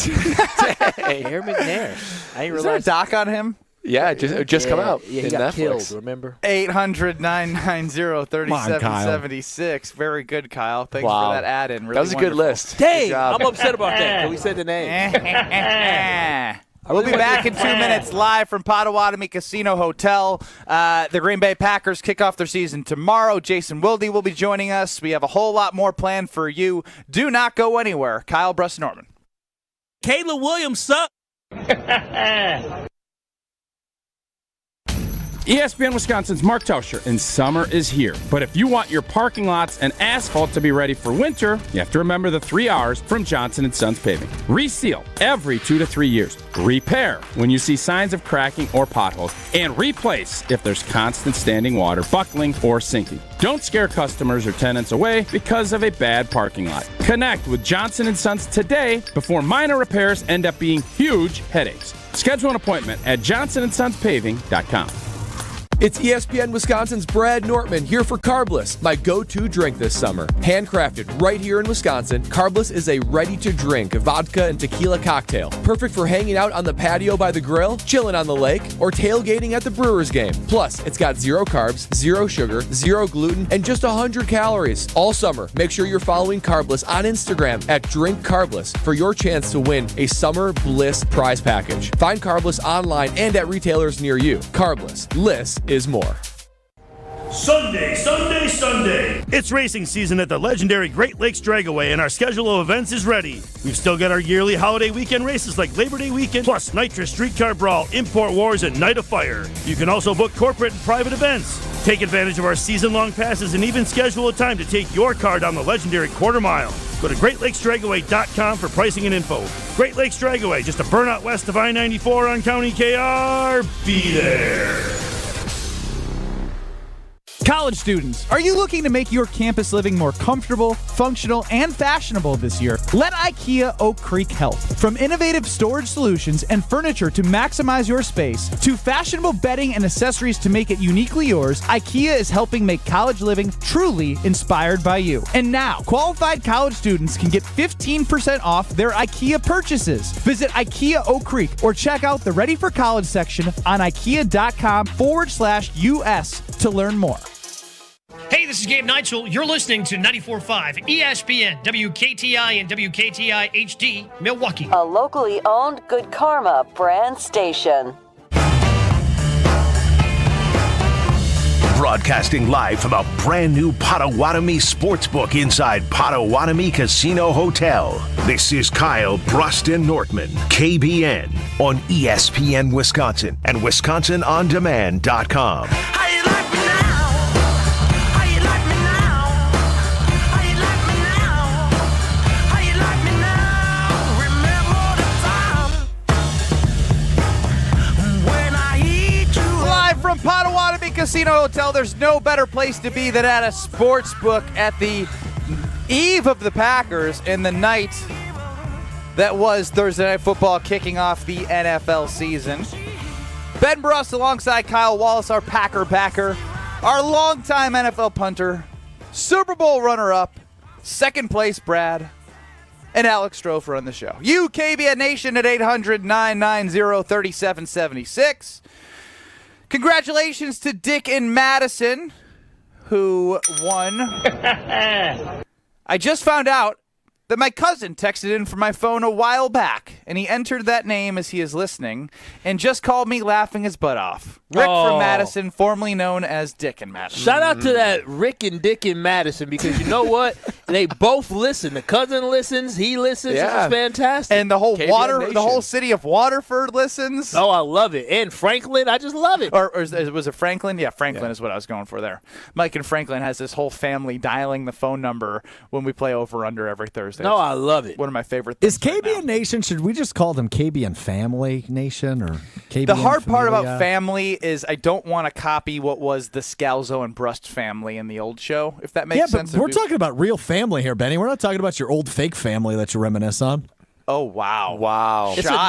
Hey, Aaron McNair. I didn't Is there a realize. doc on him? Yeah, it just come out. Yeah, he in got Netflix. killed. Remember? 800-990-3776. Very good, Kyle. Thanks Wow. for that add-in. Really That was a good wonderful. list. Dang, job. I'm upset about that. Can we say the name? We'll be back in 2 minutes live from Potawatomi Casino Hotel. The Green Bay Packers kick off their season tomorrow. Jason Wilde will be joining us. We have a whole lot more planned for you. Do not go anywhere. Kyle, Brust, Nortman. Caleb Williams sucked. ESPN Wisconsin's Mark Tauscher, and summer is here. But if you want your parking lots and asphalt to be ready for winter, you have to remember the 3 R's from Johnson & Sons Paving. Reseal every 2 to 3 years. Repair when you see signs of cracking or potholes. And replace if there's constant standing water, buckling, or sinking. Don't scare customers or tenants away because of a bad parking lot. Connect with Johnson & Sons today before minor repairs end up being huge headaches. Schedule an appointment at johnsonsonspaving.com. It's ESPN Wisconsin's Brad Nortman here for Carbless, my go-to drink this summer. Handcrafted right here in Wisconsin, Carbless is a ready-to-drink vodka and tequila cocktail. Perfect for hanging out on the patio by the grill, chilling on the lake, or tailgating at the Brewers game. Plus, it's got 0 carbs, 0 sugar, 0 gluten, and just 100 calories. All summer, make sure you're following Carbless on Instagram at Drink Carbless for your chance to win a Summer Bliss prize package. Find Carbless online and at retailers near you. Carbless. Liss is more. Sunday. It's racing season at the legendary Great Lakes Dragaway, and our schedule of events is ready. We've still got our yearly holiday weekend races like Labor Day weekend, plus Nitrous Streetcar Brawl, Import Wars, and Night of Fire. You can also book corporate and private events. Take advantage of our season-long passes and even schedule a time to take your car down the legendary quarter mile. Go to GreatLakesDragaway.com for pricing and info. Great Lakes Dragaway, just a burnout west of I-94 on County KR. Be there. College students, are you looking to make your campus living more comfortable, functional, and fashionable this year? Let IKEA Oak Creek help. From innovative storage solutions and furniture to maximize your space, to fashionable bedding and accessories to make it uniquely yours, IKEA is helping make college living truly inspired by you. And now, qualified college students can get 15% off their IKEA purchases. Visit IKEA Oak Creek or check out the Ready for College section on IKEA.com/US to learn more. Hey, this is Gabe Neitzel. You're listening to 94.5 ESPN, WKTI and WKTI HD, Milwaukee. A locally owned Good Karma brand station. Broadcasting live from a brand new Potawatomi Sportsbook inside Potawatomi Casino Hotel. This is Kyle, Brust, and Nortman, KBN, on ESPN Wisconsin and WisconsinOnDemand.com. From Potawatomi Casino Hotel, there's no better place to be than at a sports book at the eve of the Packers in the night that was Thursday Night Football, kicking off the NFL season. Ben Brust alongside Kyle Wallace, our Packer backer, our longtime NFL punter, Super Bowl runner-up, second place Brad, and Alex Strofer on the show. You, KBN Nation, at 800-990-3776. Congratulations to Dick in Madison, who won. I just found out that my cousin texted in from my phone a while back, and he entered that name as he is listening, and just called me laughing his butt off. Rick from Madison, formerly known as Dick in Madison. Shout out to that Rick and Dick in Madison, because you know what? They both listen. The cousin listens. He listens. Yeah. It's fantastic. And the whole the whole city of Waterford listens. Oh, I love it. And Franklin, I just love it. Or was it Franklin? Yeah, Franklin is what I was going for there. Mike and Franklin has this whole family dialing the phone number when we play over-under every Thursday. No, I love it. One of my favorite things. Is KBN Nation, should we just call them KBN Family Nation or KBN The hard part Familia? about family is I don't want to copy what was the Scalzo and Brust family in the old show, if that makes sense. Yeah, but we're talking about real family here, Benny. We're not talking about your old fake family that you reminisce on. Oh, wow. Wow. It's a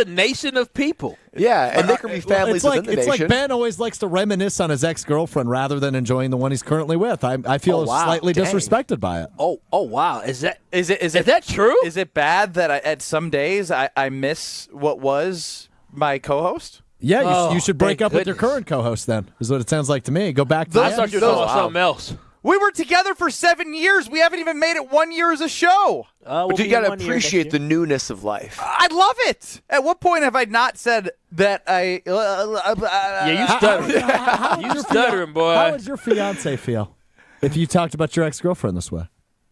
nation of people. Yeah, and they can be families within the it's nation. like Ben always likes to reminisce on his ex-girlfriend rather than enjoying the one he's currently with. I feel slightly disrespected by it. Oh, wow. Is that true? Is it bad that at some days I miss what was my co-host? Yeah, you should break up with your current co-host then, is what it sounds like to me. Go back to I thought you were talking about something else. We were together for 7 years. We haven't even made it 1 year as a show. But you got to appreciate the newness of life. I love it. At what point have I not said that I... yeah, you stuttering. You stuttering, boy. How would your fiance feel if you talked about your ex-girlfriend this way?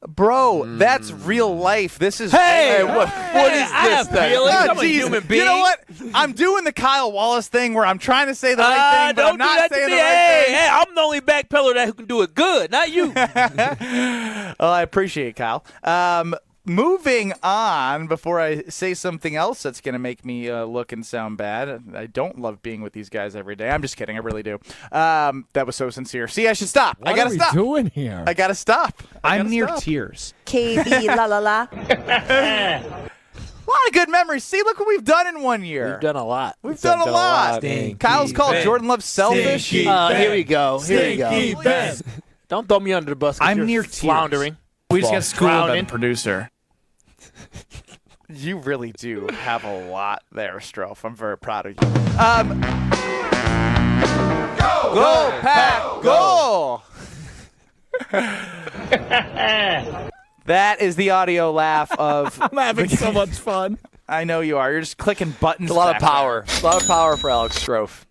Bro, that's real life. This is... Hey, what is this then? I'm a human being. You know what? I'm doing the Kyle Wallace thing where I'm trying to say the right thing, but I'm not saying the right thing. Hey, I'm the only backpedaler that who can do it good, not you. Well, I appreciate it, Kyle. Moving on, before I say something else that's going to make me look and sound bad. I don't love being with these guys every day. I'm just kidding. I really do. That was so sincere. See, I should stop. I got to stop. What are we doing here? I got to stop. I'm near tears. KB la la la. lot of good memories. See, look what we've done in 1 year. We've done a lot. We've done a lot. Kyle's called Jordan Love selfish. Here we go. Stinky Ben. Don't throw me under the bus. I'm you're near floundering. We just got schooled by the Drowning. producer. You really do have a lot there, Strofe. I'm very proud of you. Go, Pack, go! That is the audio laugh of. I'm having so much fun. I know you are. You're just clicking buttons. A lot of back power. A lot of power for Alex Strofe.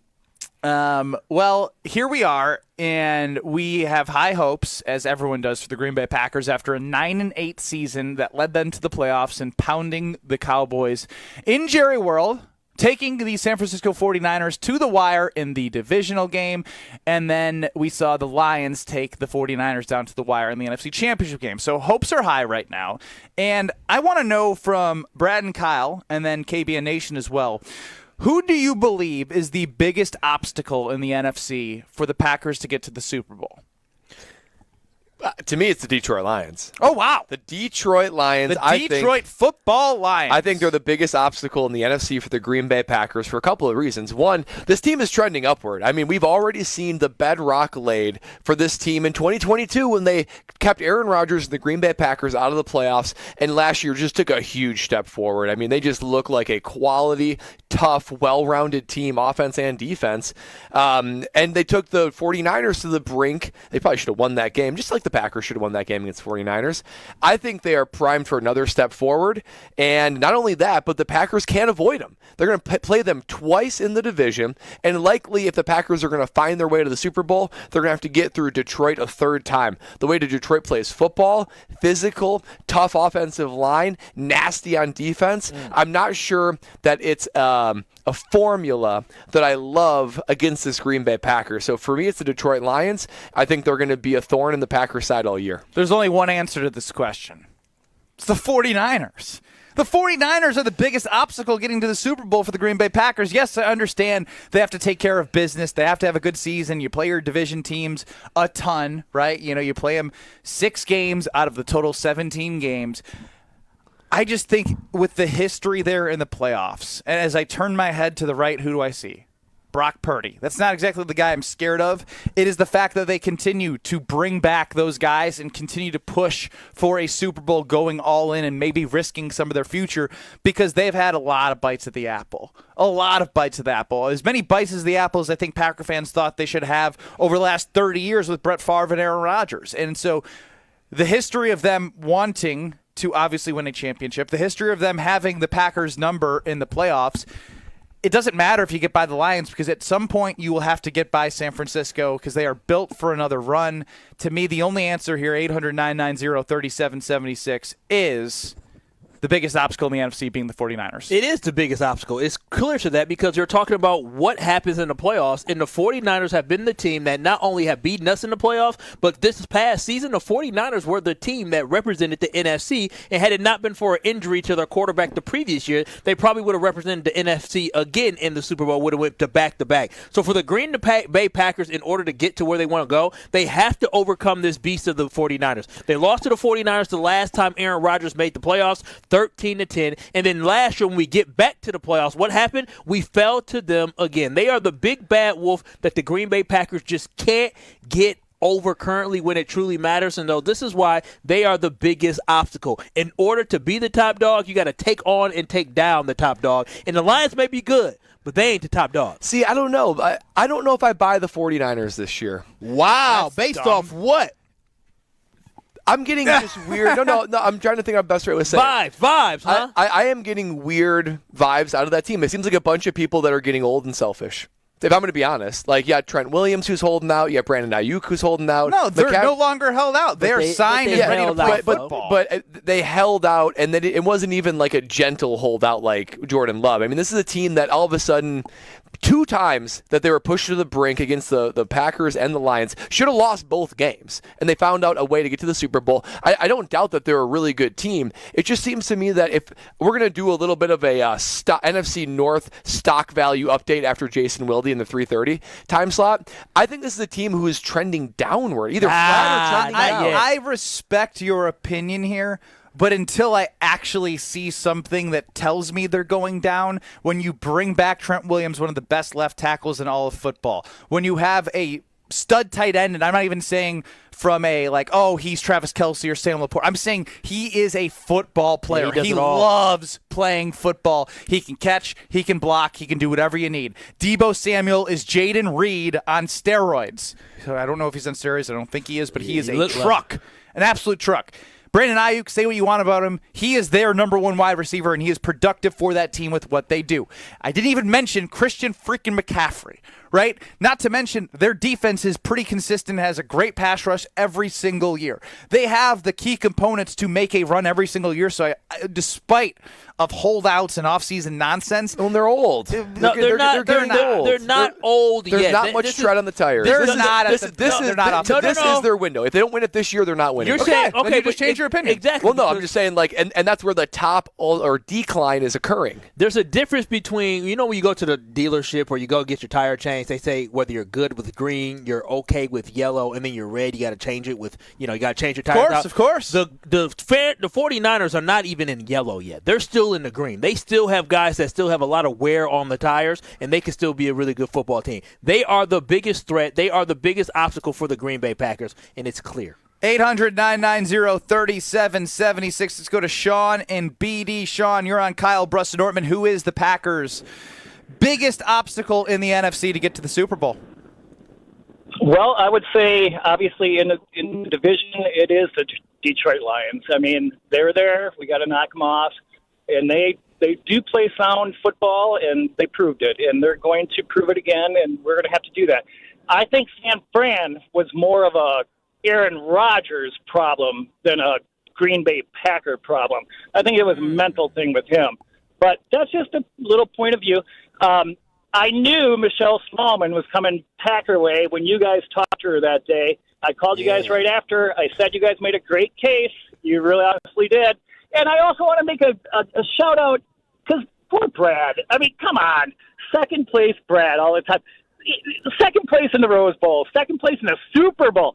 Well, here we are, and we have high hopes, as everyone does, for the Green Bay Packers after a 9-8 season that led them to the playoffs and pounding the Cowboys in Jerry World, taking the San Francisco 49ers to the wire in the divisional game, and then we saw the Lions take the 49ers down to the wire in the NFC Championship game. So hopes are high right now, and I want to know from Brad and Kyle, and then KBN Nation as well, who do you believe is the biggest obstacle in the NFC for the Packers to get to the Super Bowl? To me, it's the Detroit Lions. Oh, wow. The Detroit Lions. The Detroit football Lions. I think they're the biggest obstacle in the NFC for the Green Bay Packers for a couple of reasons. One, this team is trending upward. I mean, we've already seen the bedrock laid for this team in 2022 when they kept Aaron Rodgers and the Green Bay Packers out of the playoffs, and last year just took a huge step forward. I mean, they just look like a quality, tough, well-rounded team, offense and defense. And they took the 49ers to the brink. They probably should have won that game, just like the Packers should have won that game against the 49ers. I think they are primed for another step forward. And not only that, but the Packers can't avoid them. They're going to play them twice in the division. And likely, if the Packers are going to find their way to the Super Bowl, they're going to have to get through Detroit a third time. The way Detroit plays football, physical, tough offensive line, nasty on defense. I'm not sure that it's a formula that I love against this Green Bay Packers. So for me, it's the Detroit Lions. I think they're going to be a thorn in the Packers side all year. There's only one answer to this question. It's the 49ers. The 49ers are the biggest obstacle getting to the Super Bowl for the Green Bay Packers. Yes, I understand they have to take care of business. They have to have a good season. You play your division teams a ton, right? You know, you play them 6 games out of the total 17 games. I just think with the history there in the playoffs, and as I turn my head to the right, who do I see? Brock Purdy. That's not exactly the guy I'm scared of. It is the fact that they continue to bring back those guys and continue to push for a Super Bowl, going all in and maybe risking some of their future, because they've had a lot of bites at the apple. A lot of bites of the apple. As many bites as the apple as I think Packer fans thought they should have over the last 30 years with Brett Favre and Aaron Rodgers. And so the history of them wanting to obviously win a championship, the history of them having the Packers number in the playoffs, it doesn't matter if you get by the Lions, because at some point you will have to get by San Francisco because they are built for another run. To me, the only answer here, 800-990-3776, is the biggest obstacle in the NFC being the 49ers. It is the biggest obstacle. It's clear to that because you're talking about what happens in the playoffs, and the 49ers have been the team that not only have beaten us in the playoffs, but this past season, the 49ers were the team that represented the NFC, and had it not been for an injury to their quarterback the previous year, they probably would have represented the NFC again in the Super Bowl, would have went to back-to-back. So for the Green Bay Packers, in order to get to where they want to go, they have to overcome this beast of the 49ers. They lost to the 49ers the last time Aaron Rodgers made the playoffs, 13-10, and then last year when we get back to the playoffs, what happened? We fell to them again. They are the big bad wolf that the Green Bay Packers just can't get over currently when it truly matters, and though this is why they are the biggest obstacle. In order to be the top dog, you got to take on and take down the top dog, and the Lions may be good, but they ain't the top dog. See, I don't know. I don't know if I buy the 49ers this year. Wow. Based off what? I'm getting just weird. No, I'm trying to think of the best way to say it. Vibes, huh? I am getting weird vibes out of that team. It seems like a bunch of people that are getting old and selfish. If I'm going to be honest, like, yeah, Trent Williams who's holding out, yeah, Brandon Ayuk who's holding out. No, they're no longer held out. They are signed and ready to play football. But they held out, and then it wasn't even like a gentle holdout like Jordan Love. I mean, this is a team that all of a sudden, 2 times that they were pushed to the brink against the Packers and the Lions, should have lost both games, and they found out a way to get to the Super Bowl. I don't doubt that they're a really good team. It just seems to me that if we're going to do a little bit of a NFC North stock value update after Jason Wilde in the 3:30 time slot, I think this is a team who is trending downward, either flat or trending down. I respect your opinion here, But until I actually see something that tells me they're going down, when you bring back Trent Williams, one of the best left tackles in all of football, when you have a stud tight end, and I'm not even saying from a he's Travis Kelce or Sam Laporte. I'm saying he is a football player. Yeah, he loves playing football. He can catch, he can block, he can do whatever you need. Deebo Samuel is Jaden Reed on steroids. So I don't know if he's on steroids. I don't think he is, but he is a truck, an absolute truck. Brandon Ayuk, say what you want about him. He is their number one wide receiver, and he is productive for that team with what they do. I didn't even mention Christian freaking McCaffrey, right? Not to mention their defense is pretty consistent, has a great pass rush every single year. They have the key components to make a run every single year, so despite of holdouts and offseason nonsense. Well, they're old. They're not old yet. There's not much tread on the tires. This is their window. If they don't win it this year, they're not winning. You're saying, then you just change your opinion. Exactly. Well, no, I'm just saying, and that's where the top or decline is occurring. There's a difference between, when you go to the dealership or you go get your tire changed, they say whether you're good with green, you're okay with yellow, and then you're red, you got to change it with, you got to change your tires out. Of course. The 49ers are not even in yellow yet. They're still in the green. They still have guys that still have a lot of wear on the tires, and they can still be a really good football team. They are the biggest threat. They are the biggest obstacle for the Green Bay Packers, and it's clear. 800-990-3776. Let's go to Sean and BD. Sean, you're on Kyle, Brust, and Nortman. Who is the Packers' biggest obstacle in the NFC to get to the Super Bowl? Well, I would say, obviously, in the division, it is the Detroit Lions. I mean, they're there. We got to knock them off. And they do play sound football, and they proved it. And they're going to prove it again, and we're going to have to do that. I think San Fran was more of a Aaron Rodgers problem than a Green Bay Packer problem. I think it was a mental thing with him. But that's just a little point of view. I knew Michelle Smallman was coming Packer way when you guys talked to her that day. I called you guys right after. I said you guys made a great case. You really honestly did. And I also want to make a shout-out because poor Brad. I mean, come on. Second place Brad all the time. Second place in the Rose Bowl. Second place in the Super Bowl.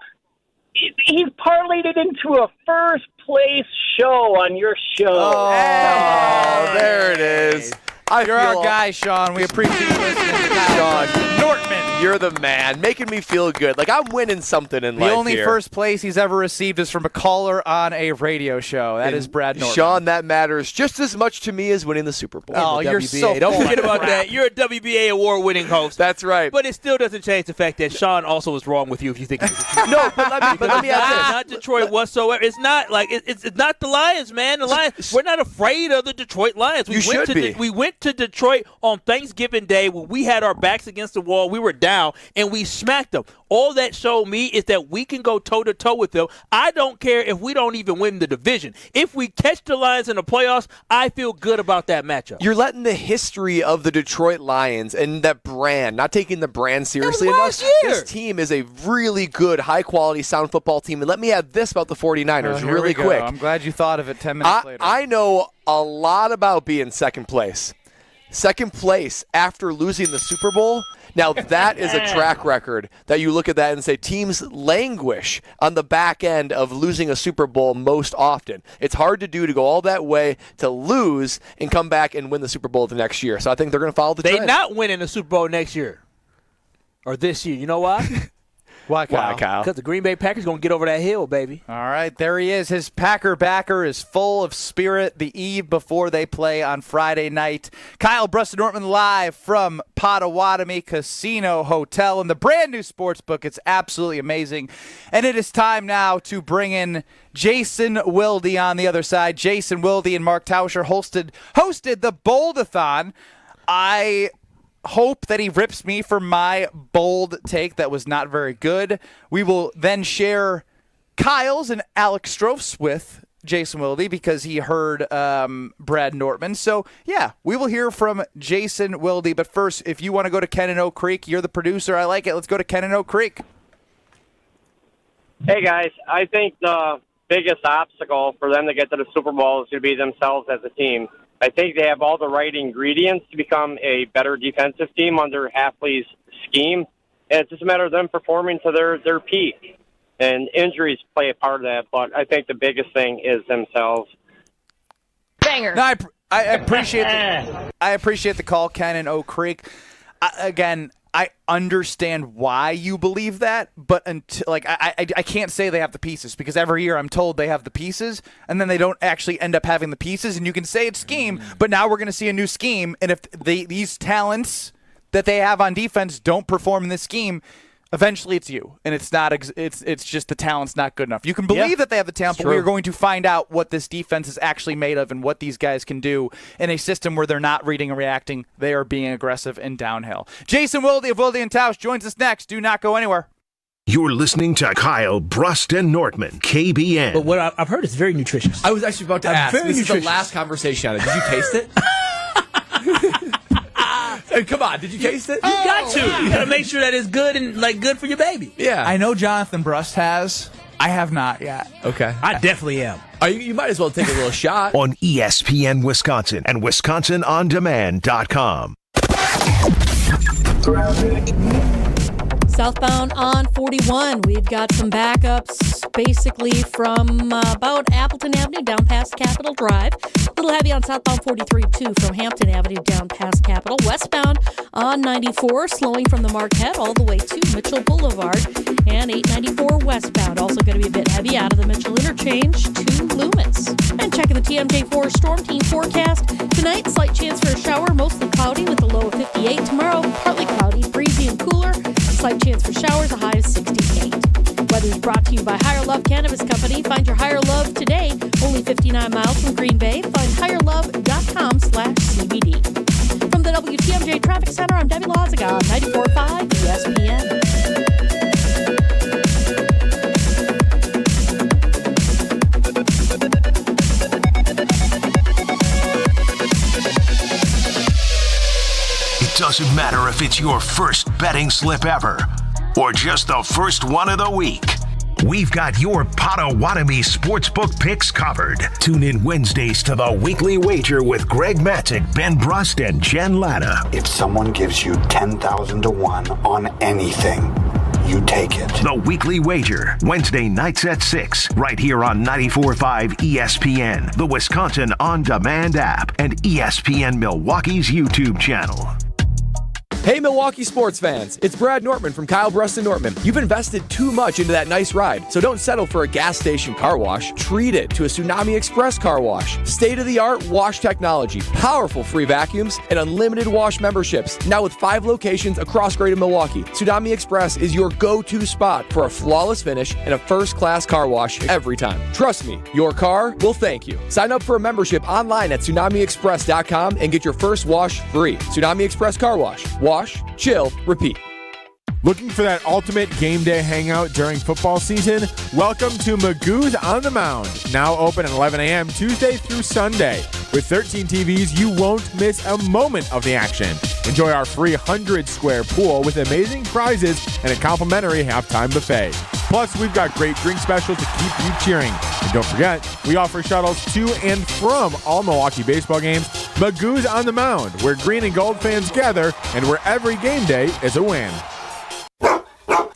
He's parlayed it into a first-place show on your show. Oh, there it is. You're our guy, Sean. We appreciate you listening to Sean Nortman. You're the man, making me feel good. Like I'm winning something in life. The only here. first place he's ever received is from a caller on a radio show. That is Brad Nortman. Sean, that matters just as much to me as winning the Super Bowl. Oh, you're so Don't forget about that. You're a WBA award-winning host. That's right. But it still doesn't change the fact that Sean also was wrong with you if you think it's No, but let me ask this. Not Detroit whatsoever. It's not like it's not the Lions, man. The Lions. We're not afraid of the Detroit Lions. We went to Detroit on Thanksgiving Day when we had our backs against the wall. We were down and we smacked them. All that showed me is that we can go toe-to-toe with them. I don't care if we don't even win the division. If we catch the Lions in the playoffs, I feel good about that matchup. You're letting the history of the Detroit Lions and that brand, not taking the brand seriously enough. This team is a really good, high-quality, sound football team. And let me add this about the 49ers really quick. I'm glad you thought of it 10 minutes later. I know a lot about being second place. Second place after losing the Super Bowl. Now, that is a track record that you look at that and say teams languish on the back end of losing a Super Bowl most often. It's hard to do to go all that way to lose and come back and win the Super Bowl the next year. So I think they're going to follow the trend. They're not winning the Super Bowl next year or this year. You know why? Why, Kyle? Because the Green Bay Packers going to get over that hill, baby. All right, there he is. His Packer backer is full of spirit the eve before they play on Friday night. Kyle, Brust, and Nortman live from Potawatomi Casino Hotel in the brand new Sportsbook. It's absolutely amazing. And it is time now to bring in Jason Wilde on the other side. Jason Wilde and Mark Tauscher hosted the Bold-a-thon. I hope that he rips me for my bold take that was not very good. We will then share Kyle's and Alex Strouf's with Jason Wilde because he heard Brad Nortman. So, yeah, we will hear from Jason Wilde. But first, if you want to go to Ken and Oak Creek, you're the producer. I like it. Let's go to Ken and Oak Creek. Hey, guys. I think the biggest obstacle for them to get to the Super Bowl is to be themselves as a team. I think they have all the right ingredients to become a better defensive team under Hafley's scheme. And it's just a matter of them performing to their peak. And injuries play a part of that, but I think the biggest thing is themselves. banger. No, I appreciate the call, Ken in Oak Creek. Again, I understand why you believe that, but until I can't say they have the pieces, because every year I'm told they have the pieces, and then they don't actually end up having the pieces. And you can say it's scheme, but now we're going to see a new scheme, and if these talents that they have on defense don't perform in this scheme, eventually it's you, and it's not. It's just the talent's not good enough. You can believe that they have the talent, but we're going to find out what this defense is actually made of and what these guys can do in a system where they're not reading and reacting. They are being aggressive and downhill. Jason Wilde of Wilde and Tausch joins us next. Do not go anywhere. You're listening to Kyle, Brust, and Nortman, KBN. But what I've heard is very nutritious. I was actually about to ask. This is the last conversation on it. Did you taste it? Come on, did you taste it? You got to. You got to make sure that it's good and good for your baby. Yeah. I know Jonathan Brust has. I have not yet. Okay. I definitely am. You might as well take a little shot. On ESPN Wisconsin and WisconsinOnDemand.com. Southbound on 41, we've got some backups basically from about Appleton Avenue down past Capitol Drive. A little heavy on southbound 43, too, from Hampton Avenue down past Capitol. Westbound on 94, slowing from the Marquette all the way to Mitchell Boulevard. And 894 westbound, also going to be a bit heavy out of the Mitchell Interchange to Loomis. And checking the TMJ4 Storm Team forecast. Tonight, slight chance for a shower, mostly cloudy with a low of 58. Tomorrow, partly cloudy, breezy and cooler. Slight chance for showers, a high of 68. Weather is brought to you by Higher Love Cannabis Company. Find your Higher Love today, only 59 miles from Green Bay. Find higherlove.com/CBD. From the WTMJ Traffic Center, I'm Debbie Loziga on 94.5 ESPN. It doesn't matter if it's your first betting slip ever or just the first one of the week. We've got your Potawatomi Sportsbook picks covered. Tune in Wednesdays to the Weekly Wager with Greg Matzik, Ben Brust, and Jen Latta. If someone gives you 10,000 to 1 on anything, you take it. The Weekly Wager, Wednesday nights at 6, right here on 94.5 ESPN, the Wisconsin On Demand app, and ESPN Milwaukee's YouTube channel. Hey, Milwaukee sports fans. It's Brad Nortman from Kyle, Brust, and Nortman. You've invested too much into that nice ride, so don't settle for a gas station car wash. Treat it to a Tsunami Express car wash. State-of-the-art wash technology, powerful free vacuums, and unlimited wash memberships. Now with 5 locations across Greater Milwaukee, Tsunami Express is your go-to spot for a flawless finish and a first-class car wash every time. Trust me, your car will thank you. Sign up for a membership online at TsunamiExpress.com and get your first wash free. Tsunami Express Car Wash. Wash, chill, repeat. Looking for that ultimate game day hangout during football season? Welcome to Magoo's on the Mound. Now open at 11 a.m. Tuesday through Sunday. With 13 TVs, you won't miss a moment of the action. Enjoy our free 100-square pool with amazing prizes and a complimentary halftime buffet. Plus, we've got great drink specials to keep you cheering. And don't forget, we offer shuttles to and from all Milwaukee baseball games. Magoo's on the Mound, where green and gold fans gather and where every game day is a win.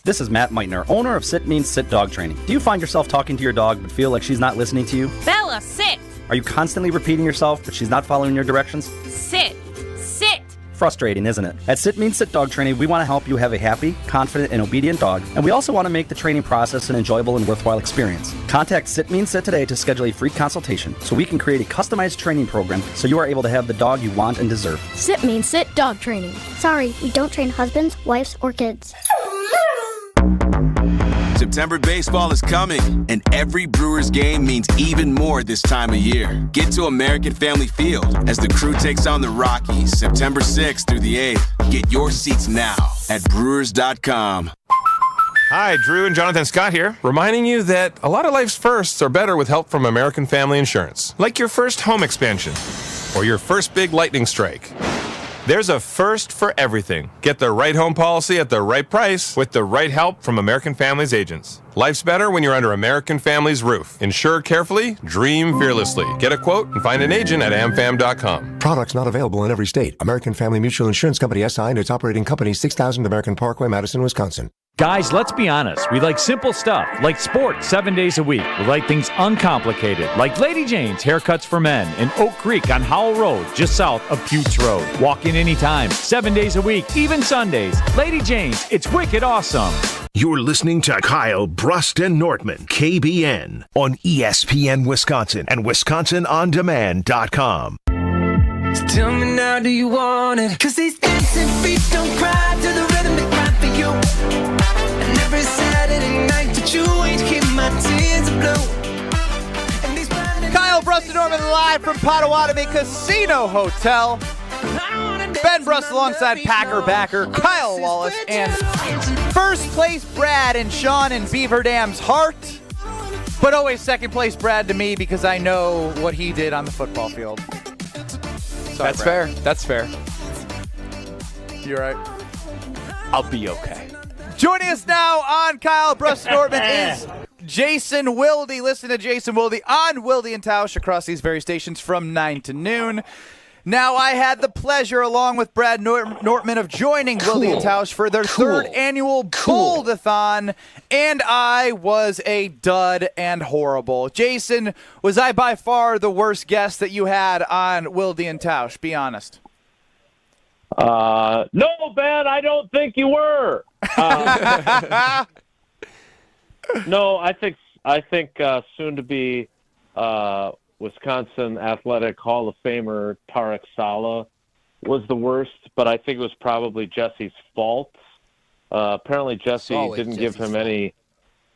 This is Matt Meitner, owner of Sit Means Sit Dog Training. Do you find yourself talking to your dog but feel like she's not listening to you? Bella, sit. Are you constantly repeating yourself but she's not following your directions? Sit. Sit. Frustrating, isn't it? At Sit Means Sit Dog Training, we want to help you have a happy, confident, and obedient dog, and we also want to make the training process an enjoyable and worthwhile experience. Contact Sit Means Sit today to schedule a free consultation so we can create a customized training program so you are able to have the dog you want and deserve. Sit Means Sit Dog Training. Sorry, we don't train husbands, wives, or kids. September baseball is coming, and every Brewers game means even more this time of year. Get to American Family Field as the crew takes on the Rockies September 6th through the 8th. Get your seats now at Brewers.com. Hi, Drew and Jonathan Scott here, reminding you that a lot of life's firsts are better with help from American Family Insurance. Like your first home expansion or your first big lightning strike. There's a first for everything. Get the right home policy at the right price with the right help from American Family's agents. Life's better when you're under American Family's roof. Insure carefully, dream fearlessly. Get a quote and find an agent at amfam.com. Products not available in every state. American Family Mutual Insurance Company SI and its operating company 6000 American Parkway, Madison, Wisconsin. Guys, let's be honest. We like simple stuff, like sports 7 days a week. We like things uncomplicated, like Lady Jane's Haircuts for Men in Oak Creek on Howell Road, just south of Buttes Road. Walk in anytime, 7 days a week, even Sundays. Lady Jane's, it's wicked awesome. You're listening to Kyle, Brust, and Nortman, KBN, on ESPN Wisconsin and WisconsinOnDemand.com. So tell me now, do you want it? 'Cause these dancing feet don't cry to the rhythm they cry for you. And every Saturday night that you ain't hear my tears are blue. Kyle, Brust, and Norman live from Potawatomi Casino Hotel. Ben Brust alongside Packer backer Kyle Wallace and first place Brad and Sean in Beaver Dam's heart. But always second place Brad to me because I know what he did on the football field. Sorry, That's Brad. fair. That's fair. You all right? I'll be okay. Joining us now on Kyle, Brust, and Norman is Jason Wilde. Listen to Jason Wilde on Wilde and Tausch across these very stations from 9 to noon. Now, I had the pleasure, along with Brad Nortman, of joining Wilde and Tausch for their third annual Bold-a-thon, and I was a dud and horrible. Jason, was I by far the worst guest that you had on Wilde and Tausch? Be honest. No, Ben, I don't think you were. No, I think soon to be Wisconsin Athletic Hall of Famer Tarek Saleh was the worst, but I think it was probably Jesse's fault. Apparently Jesse didn't give him any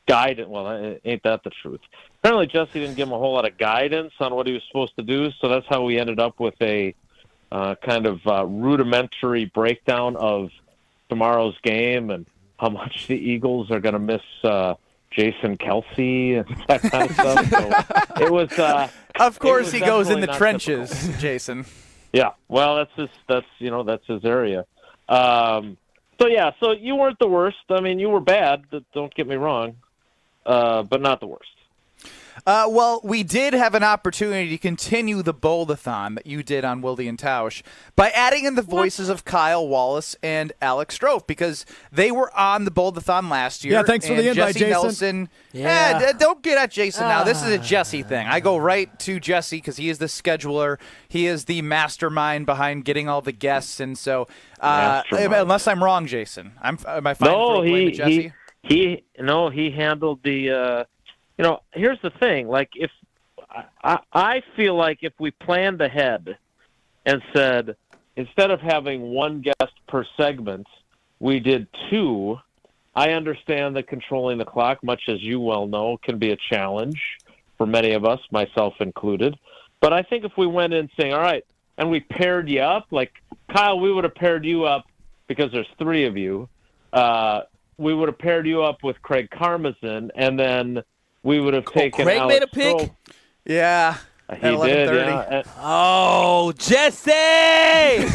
guidance. Well, ain't that the truth? Apparently Jesse didn't give him a whole lot of guidance on what he was supposed to do, so that's how we ended up with a kind of rudimentary breakdown of tomorrow's game and how much the Eagles are going to miss Jason Kelsey and that kind of stuff. So it was. Of course, he goes in the trenches, Jason. Yeah, well, that's his area. So you weren't the worst. I mean, you were bad. Don't get me wrong, but not the worst. Well, we did have an opportunity to continue the Bold-a-thon that you did on Wilde and Tausch by adding in the voices of Kyle Wallace and Alex Strofe because they were on the Bold-a-thon last year. Yeah, thanks for the invite, Jesse Jason. Nelson. Don't get at Jason now. This is a Jesse thing. I go right to Jesse because he is the scheduler. He is the mastermind behind getting all the guests, and so unless I'm wrong, Jason, am I fine for blaming Jesse? He handled the. Here's the thing. Like, if I feel like if we planned ahead and said instead of having one guest per segment, we did two. I understand that controlling the clock, much as you well know, can be a challenge for many of us, myself included. But I think if we went in saying, all right, and we paired you up, like Kyle, we would have paired you up because there's three of you. We would have paired you up with Craig Karmazin, and then we would have taken Craig Alex made a pick? Strofe. Yeah. He did, yeah. Oh, Jesse! It's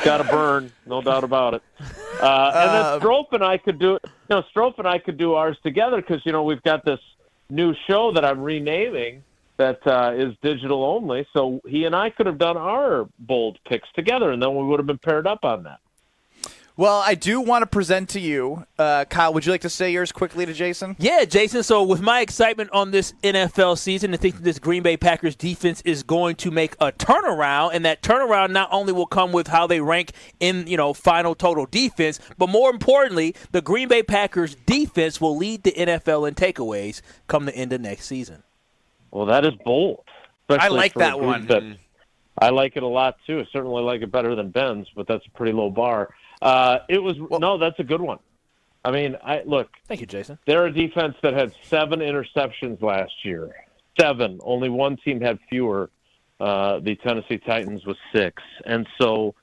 got to burn, no doubt about it. And then Strofe and I could do ours together because, we've got this new show that I'm renaming that is digital only. So he and I could have done our bold picks together, and then we would have been paired up on that. Well, I do want to present to you, Kyle, would you like to say yours quickly to Jason? Yeah, Jason. So with my excitement on this NFL season and think that this Green Bay Packers defense is going to make a turnaround, and that turnaround not only will come with how they rank in, final total defense, but more importantly, the Green Bay Packers defense will lead the NFL in takeaways come the end of next season. Well, that is bold. I like that one. I like it a lot, too. I certainly like it better than Ben's, but that's a pretty low bar. That's a good one. I mean, Thank you, Jason. They're a defense that had 7 interceptions last year. 7. Only one team had fewer. The Tennessee Titans was 6. And so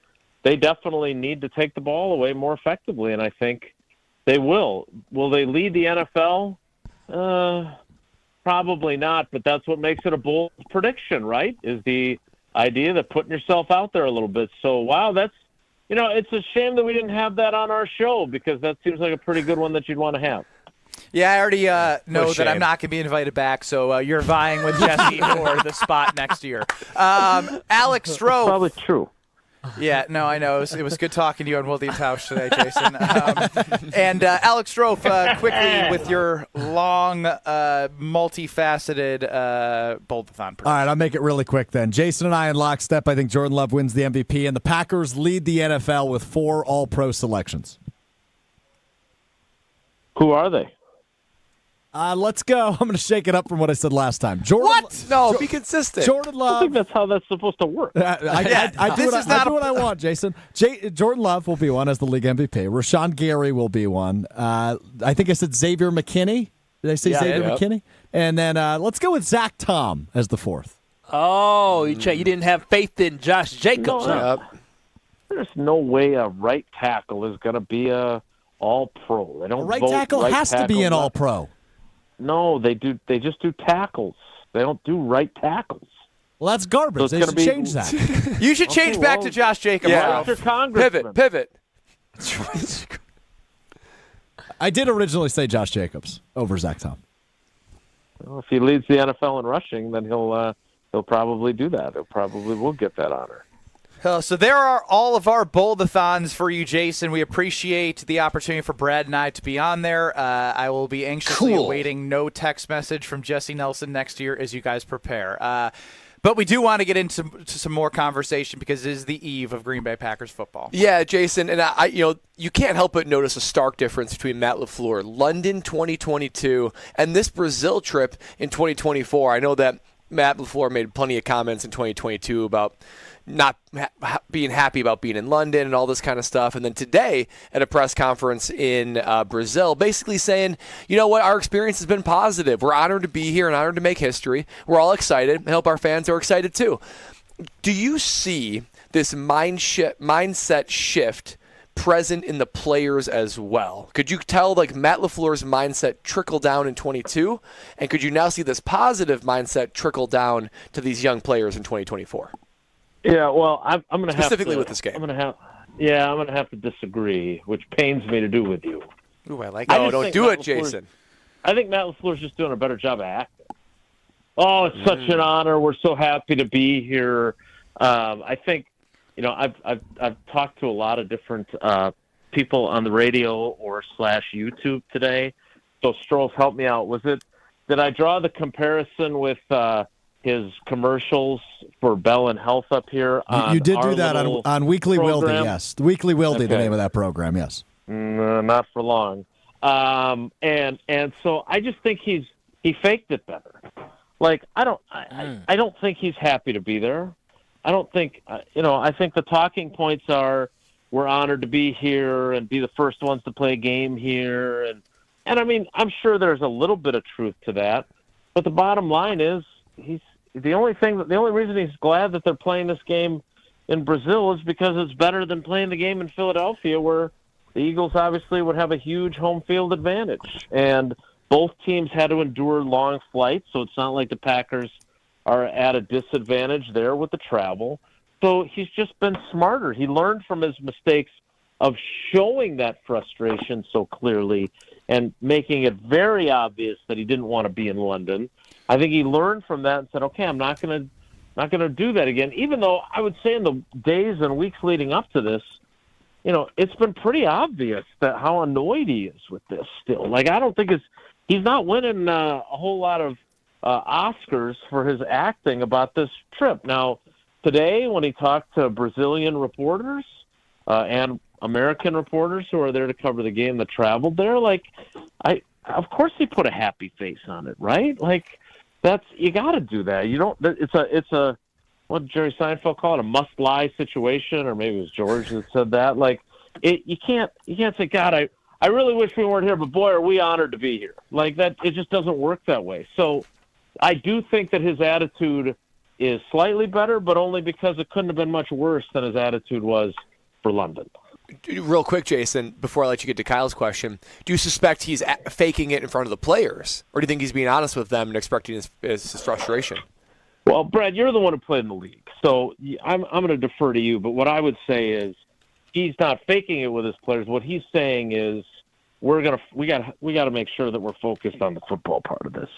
they definitely need to take the ball away more effectively, and I think they will. Will they lead the NFL? Probably not, but that's what makes it a bold prediction, right? Is the idea that putting yourself out there a little bit. So, wow, that's it's a shame that we didn't have that on our show because that seems like a pretty good one that you'd want to have. Yeah, I already know that I'm not going to be invited back, so you're vying with Jesse for the spot next year. Alex Stroh. Probably true. Yeah, no, I know. It was good talking to you on Wilde and Tausch today, Jason. And Alex Stroh, quickly with your long, multifaceted Boltathon. All right, I'll make it really quick then. Jason and I in lockstep. I think Jordan Love wins the MVP, and the Packers lead the NFL with 4 All-Pro selections. Who are they? Let's go. I'm going to shake it up from what I said last time. Jordan, What? No, be consistent. Jordan Love. I think that's how that's supposed to work. I do what I want, Jason. Jordan Love will be one as the league MVP. Rashawn Gary will be one. I think I said Xavier McKinney. Did I say Xavier McKinney? And then let's go with Zach Tom as the 4th. Oh, you didn't have faith in Josh Jacobs. There's no way a right tackle is going to be a All-Pro. They don't. Right vote tackle right has to be an All-Pro. No, they do. They just do tackles. They don't do right tackles. Well, that's garbage. So they should change that. You should change back to Josh Jacobs. Yeah. Pivot. I did originally say Josh Jacobs over Zach Tom. Well, if he leads the NFL in rushing, then he'll probably do that. He'll probably will get that honor. So there are all of our Boldathons for you, Jason. We appreciate the opportunity for Brad and I to be on there. I will be anxiously awaiting no text message from Jesse Nelson next year as you guys prepare. But we do want to get into some more conversation because it is the eve of Green Bay Packers football. Yeah, Jason, and you can't help but notice a stark difference between Matt LaFleur, London 2022, and this Brazil trip in 2024. I know that Matt LaFleur made plenty of comments in 2022 about not being happy about being in London and all this kind of stuff. And then today at a press conference in Brazil, basically saying, you know what, our experience has been positive. We're honored to be here and honored to make history. We're all excited. I hope our fans are excited too. Do you see this mindset shift present in the players as well? Could you tell Matt LaFleur's mindset trickle down in 22? And could you now see this positive mindset trickle down to these young players in 2024? Yeah, well, I'm going to have specifically with this game. I'm going to have to disagree, which pains me to do with you. Ooh, I like that. No, don't do it, Jason. I think Matt LaFleur's just doing a better job of acting. Oh, it's such an honor. We're so happy to be here. I think, I've talked to a lot of different people on the radio or /YouTube today. So Stroh's helped me out. Did I draw the comparison with his commercials for Bell and Health up here? You did do that on Weekly Wildy, yes. Weekly Wildy, the name of that program, yes. Not for long. And so I just think he faked it better. I don't think he's happy to be there. I don't think, I think the talking points are we're honored to be here and be the first ones to play a game here. And I mean, I'm sure there's a little bit of truth to that. But the bottom line is the only reason he's glad that they're playing this game in Brazil is because it's better than playing the game in Philadelphia, where the Eagles obviously would have a huge home field advantage. And both teams had to endure long flights, so it's not like the Packers are at a disadvantage there with the travel. So he's just been smarter. He learned from his mistakes of showing that frustration so clearly and making it very obvious that he didn't want to be in London. I think he learned from that and said, okay, I'm not going to do that again. Even though I would say in the days and weeks leading up to this, it's been pretty obvious that how annoyed he is with this still. I don't think he's not winning a whole lot of Oscars for his acting about this trip. Now, today when he talked to Brazilian reporters and American reporters who are there to cover the game that traveled there, of course he put a happy face on it, right? You got to do that. You don't. It's a what did Jerry Seinfeld call it, a must lie situation, or maybe it was George that said that. You can't say, God, I really wish we weren't here, but boy, are we honored to be here. That, it just doesn't work that way. So I do think that his attitude is slightly better, but only because it couldn't have been much worse than his attitude was for London. Real quick, Jason, before I let you get to Kyle's question, do you suspect he's faking it in front of the players, or do you think he's being honest with them and expressing his frustration? Well, Brad, you're the one who played in the league, so I'm going to defer to you. But what I would say is he's not faking it with his players. What he's saying is we got to make sure that we're focused on the football part of this.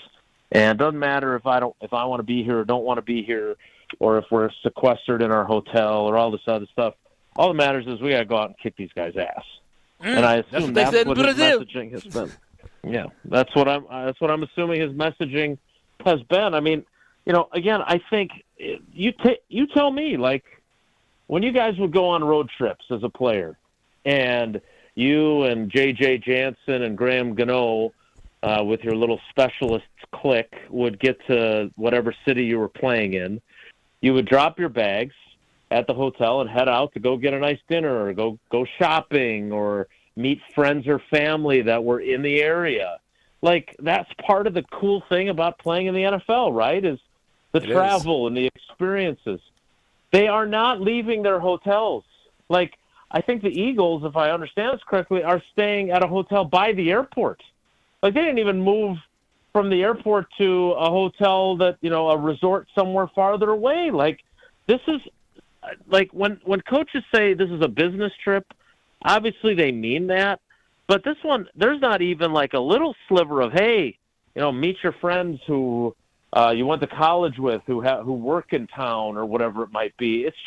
And it doesn't matter if I want to be here or don't want to be here, or if we're sequestered in our hotel or all this other stuff. All that matters is we got to go out and kick these guys' ass. And I assume that's what his messaging has been. Yeah, that's what I'm assuming his messaging has been. I mean, again, I think you tell me, like, when you guys would go on road trips as a player, and you and J.J. Jansen and Graham Gano with your little specialist clique would get to whatever city you were playing in, you would drop your bags at the hotel and head out to go get a nice dinner or go shopping or meet friends or family that were in the area. Like, that's part of the cool thing about playing in the NFL, right, is the travel and the experiences. They are not leaving their hotels. Like, I think the Eagles, if I understand this correctly, are staying at a hotel by the airport. Like, they didn't even move from the airport to a hotel that, a resort somewhere farther away. Like, this is, like, when coaches say this is a business trip, obviously they mean that. But this one, there's not even like a little sliver of, hey, meet your friends who you went to college with, who work in town or whatever it might be. It's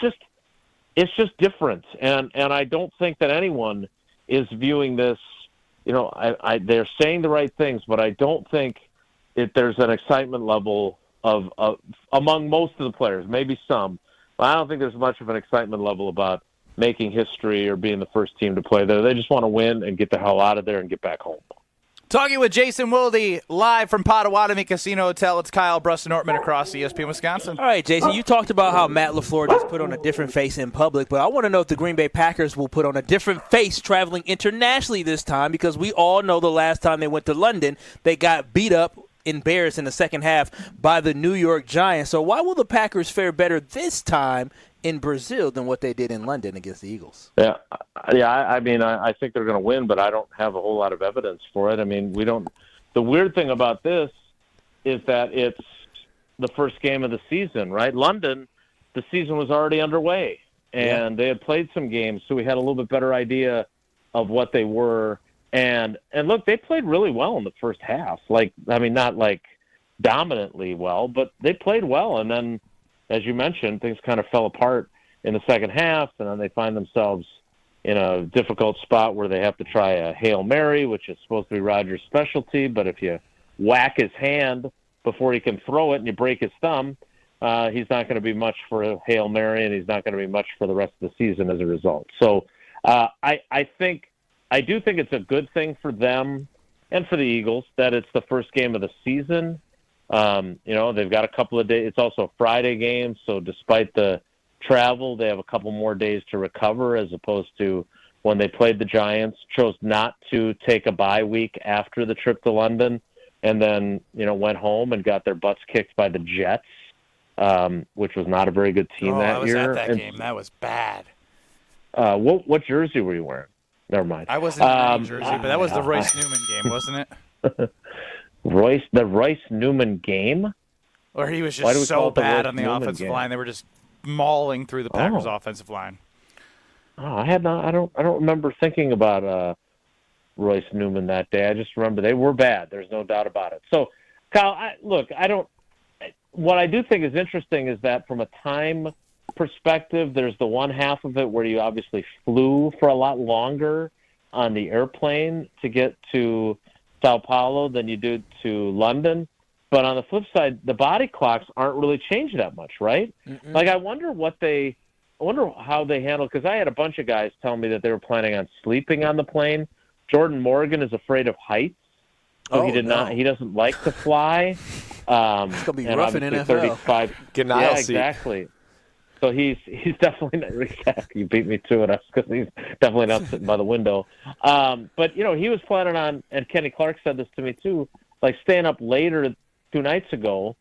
just different, and I don't think that anyone is viewing this. They're saying the right things, but I don't think there's an excitement level of among most of the players. Maybe some, but I don't think there's much of an excitement level about making history or being the first team to play there. They just want to win and get the hell out of there and get back home. Talking with Jason Wilde live from Potawatomi Casino Hotel. It's Kyle, Brust, and Nortman across ESPN Wisconsin. All right, Jason, you talked about how Matt LaFleur just put on a different face in public, but I want to know if the Green Bay Packers will put on a different face traveling internationally this time, because we all know the last time they went to London, they got beat up, embarrassed in the second half by the New York Giants. So why will the Packers fare better this time in Brazil than what they did in London against the Eagles? Yeah. I mean, I think they're going to win, but I don't have a whole lot of evidence for it. I mean, the weird thing about this is that it's the first game of the season, right? London, the season was already underway, and they had played some games, so we had a little bit better idea of what they were. And look, they played really well in the first half. Like, I mean, not like dominantly well, but they played well. And then, as you mentioned, things kind of fell apart in the second half, and then they find themselves in a difficult spot where they have to try a Hail Mary, which is supposed to be Rodgers' specialty, but if you whack his hand before he can throw it and you break his thumb, he's not going to be much for a Hail Mary, and he's not going to be much for the rest of the season as a result. So I do think it's a good thing for them and for the Eagles that it's the first game of the season. They've got a couple of days. It's also a Friday game, so despite the travel, they have a couple more days to recover, as opposed to when they played the Giants, chose not to take a bye week after the trip to London, and then went home and got their butts kicked by the Jets, which was not a very good team that year. I was at that game. That was bad. What jersey were you wearing? Never mind. I wasn't in any jersey, but that was the Royce Newman game, wasn't it? The Royce Newman game? Or he was just so bad on the offensive line. They were just mauling through the Packers' offensive line. Oh, I don't remember thinking about Royce Newman that day. I just remember they were bad. There's no doubt about it. So, Kyle, what I do think is interesting is that from a time perspective, there's the one half of it where you obviously flew for a lot longer on the airplane to get to Sao Paulo than you did to London. But on the flip side, the body clocks aren't really changed that much, right? Mm-mm. Like, I wonder how they handle, because I had a bunch of guys tell me that they were planning on sleeping on the plane. Jordan Morgan is afraid of heights, so he doesn't like to fly. It's gonna be rough in NFL. 35. Get an aisle seat. Exactly. So he's definitely not. Exactly, you beat me to it because he's definitely not sitting by the window. But he was planning on, and Kenny Clark said this to me too, like staying up later 2 nights ago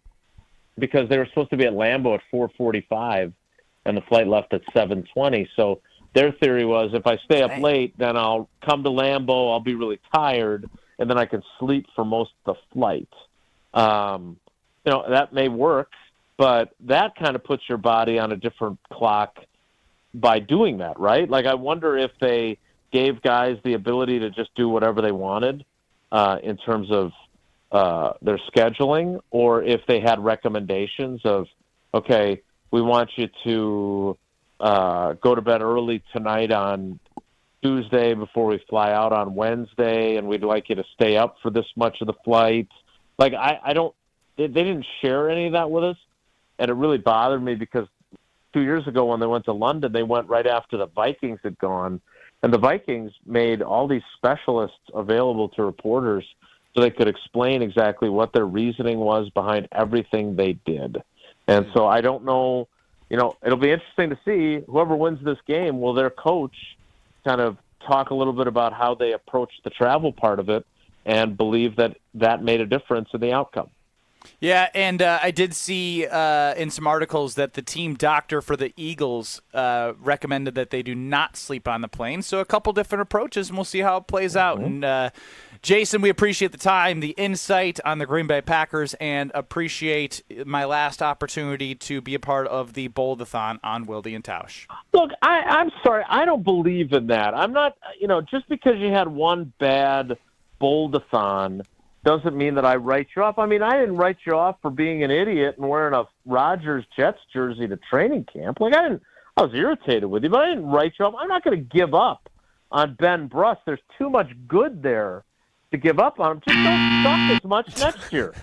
because they were supposed to be at Lambeau at 4:45, and the flight left at 7:20. So their theory was, if I stay up late, then I'll come to Lambeau, I'll be really tired, and then I can sleep for most of the flight. That may work. But that kind of puts your body on a different clock by doing that, right? Like, I wonder if they gave guys the ability to just do whatever they wanted in terms of their scheduling, or if they had recommendations of, okay, we want you to go to bed early tonight on Tuesday before we fly out on Wednesday, and we'd like you to stay up for this much of the flight. Like, they didn't share any of that with us, and it really bothered me because 2 years ago when they went to London, they went right after the Vikings had gone, and the Vikings made all these specialists available to reporters so they could explain exactly what their reasoning was behind everything they did. And so I don't know, it'll be interesting to see whoever wins this game, will their coach kind of talk a little bit about how they approached the travel part of it and believe that made a difference in the outcome. Yeah, and I did see in some articles that the team doctor for the Eagles recommended that they do not sleep on the plane. So a couple different approaches, and we'll see how it plays out. And Jason, we appreciate the time, the insight on the Green Bay Packers, and appreciate my last opportunity to be a part of the Bowl-a-thon on Wilde and Tausch. Look, I'm sorry. I don't believe in that. I'm not, just because you had one bad Bowl-a-thon doesn't mean that I write you off. I mean, I didn't write you off for being an idiot and wearing a Rodgers Jets jersey to training camp. Like, I was irritated with you, but I didn't write you off. I'm not going to give up on Ben Brust. There's too much good there to give up on him. Just don't suck as much next year.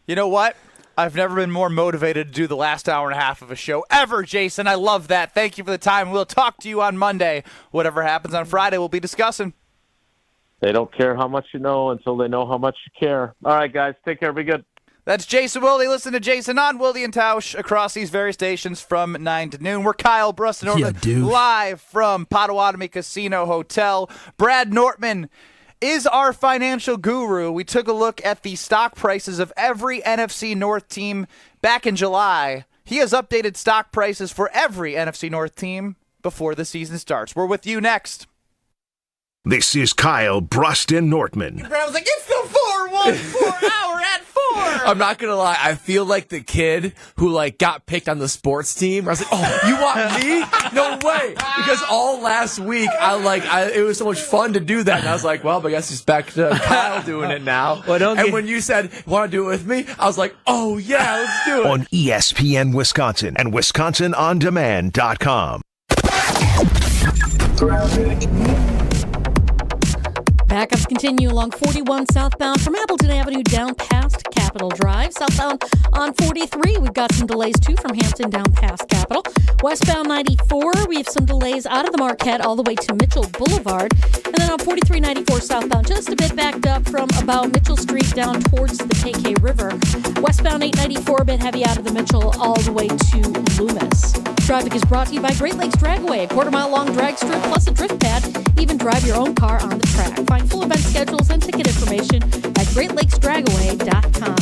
You know what? I've never been more motivated to do the last hour and a half of a show ever, Jason. I love that. Thank you for the time. We'll talk to you on Monday. Whatever happens on Friday, we'll be discussing. They don't care how much you know until they know how much you care. All right, guys. Take care. Be good. That's Jason Wilde. Listen to Jason on Wilde and Tausch across these various stations from 9 to noon. We're Kyle, Brust, and Nortman live from Potawatomi Casino Hotel. Brad Nortman is our financial guru. We took a look at the stock prices of every NFC North team back in July. He has updated stock prices for every NFC North team before the season starts. We're with you next. This is Kyle, Brust, and Nortman. I was like, it's the 4-1-4 hour at 4. I'm not gonna lie, I feel like the kid who got picked on the sports team. I was like, oh, you want me? No way. Because all last week it was so much fun to do that, and I was like, well, I guess it's back to Kyle doing it now. When you said, want to do it with me? I was like, oh yeah, let's do it. On ESPN Wisconsin and WisconsinOnDemand.com. Backups continue along 41 southbound from Appleton Avenue down past Capitol Drive. Southbound on 43, we've got some delays too from Hampton down past Capitol. Westbound 94, we have some delays out of the Marquette all the way to Mitchell Boulevard. And then on 4394 southbound, just a bit backed up from about Mitchell Street down towards the KK River. Westbound 894, a bit heavy out of the Mitchell all the way to Loomis. Traffic is brought to you by Great Lakes Dragway, a quarter-mile-long drag strip plus a drift pad. Even drive your own car on the track. Find full event schedules and ticket information at GreatLakesDragaway.com.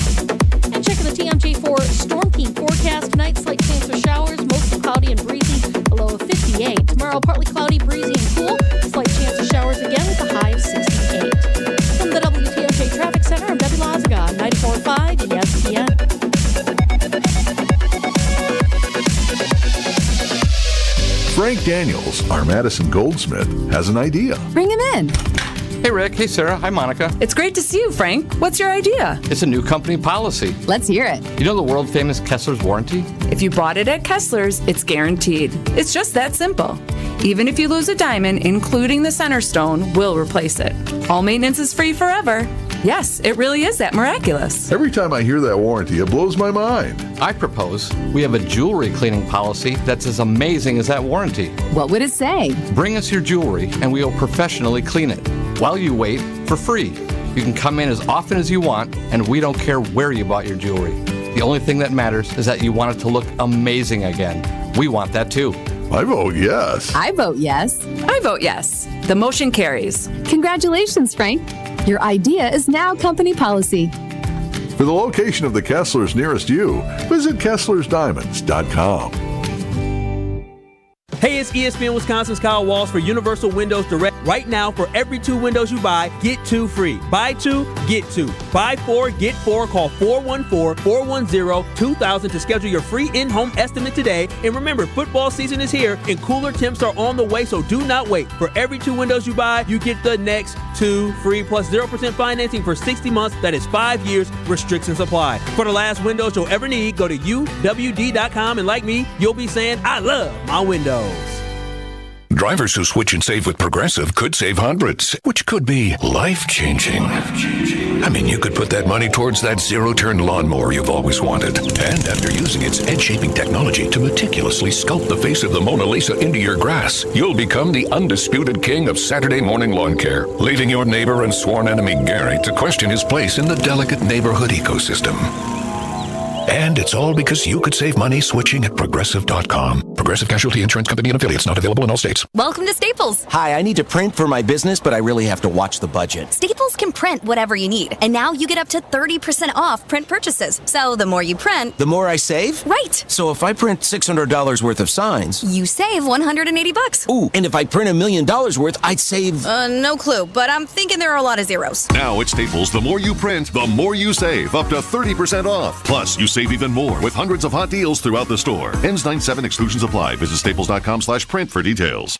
And check the TMJ for Storm Team forecast. Tonight, slight chance of showers, mostly cloudy and breezy, a low of 58. Tomorrow, partly cloudy, breezy, and cool. Slight chance of showers again with a high of 68. From the WTMJ Traffic Center, I'm Debbie Lazaga, 94.5 ESPN. Frank Daniels, our Madison Goldsmith, has an idea. Bring him in. Hey, Rick. Hey, Sarah. Hi, Monica. It's great to see you, Frank. What's your idea? It's a new company policy. Let's hear it. You know the world-famous Kessler's warranty? If you bought it at Kessler's, it's guaranteed. It's just that simple. Even if you lose a diamond, including the center stone, we'll replace it. All maintenance is free forever. Yes, it really is that miraculous. Every time I hear that warranty, it blows my mind. I propose we have a jewelry cleaning policy that's as amazing as that warranty. What would it say? Bring us your jewelry and we will professionally clean it. While you wait, for free. You can come in as often as you want, and we don't care where you bought your jewelry. The only thing that matters is that you want it to look amazing again. We want that too. I vote yes. I vote yes. I vote yes. The motion carries. Congratulations, Frank. Your idea is now company policy. For the location of the Kesslers nearest you, visit KesslersDiamonds.com. Hey, it's ESPN Wisconsin's Kyle Walsh for Universal Windows Direct. Right now, for every 2 windows you buy, get 2 free. Buy 2, get 2. Buy 4, get 4. Call 414-410-2000 to schedule your free in-home estimate today. And remember, football season is here and cooler temps are on the way, so do not wait. For every 2 windows you buy, you get the next 2 free plus 0% financing for 60 months. That is 5 years. Restrictions apply. For the last windows you'll ever need, go to uwd.com, and like me, you'll be saying, I love my windows. Drivers who switch and save with Progressive could save hundreds, which could be life-changing. I mean, you could put that money towards that zero-turn lawnmower you've always wanted. And after using its edge-shaping technology to meticulously sculpt the face of the Mona Lisa into your grass, you'll become the undisputed king of Saturday morning lawn care, leaving your neighbor and sworn enemy Gary to question his place in the delicate neighborhood ecosystem. And it's all because you could save money switching at Progressive.com. Progressive Casualty Insurance Company and affiliates, not available in all states. Welcome to Staples. Hi, I need to print for my business, but I really have to watch the budget. Staples can print whatever you need. And now you get up to 30% off print purchases. So the more you print, the more I save? Right. So if I print $600 worth of signs, you save $180. Ooh, and if I print $1 million worth, I'd save... no clue, but I'm thinking there are a lot of zeros. Now at Staples, the more you print, the more you save, up to 30% off. Plus, you save even more with hundreds of hot deals throughout the store. Ends 9/7, exclusions apply. Visit staples.com/print for details.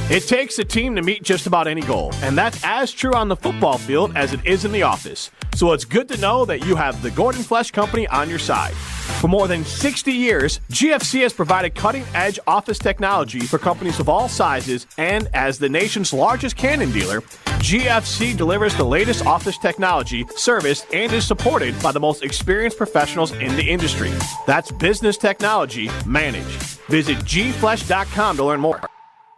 It takes a team to meet just about any goal, and that's as true on the football field as it is in the office. So it's good to know that you have the Gordon Flesh Company on your side. For more than 60 years, GFC has provided cutting-edge office technology for companies of all sizes, and as the nation's largest Canon dealer, GFC delivers the latest office technology, serviced, and is supported by the most experienced professionals in the industry. That's business technology managed. Visit gflesh.com to learn more.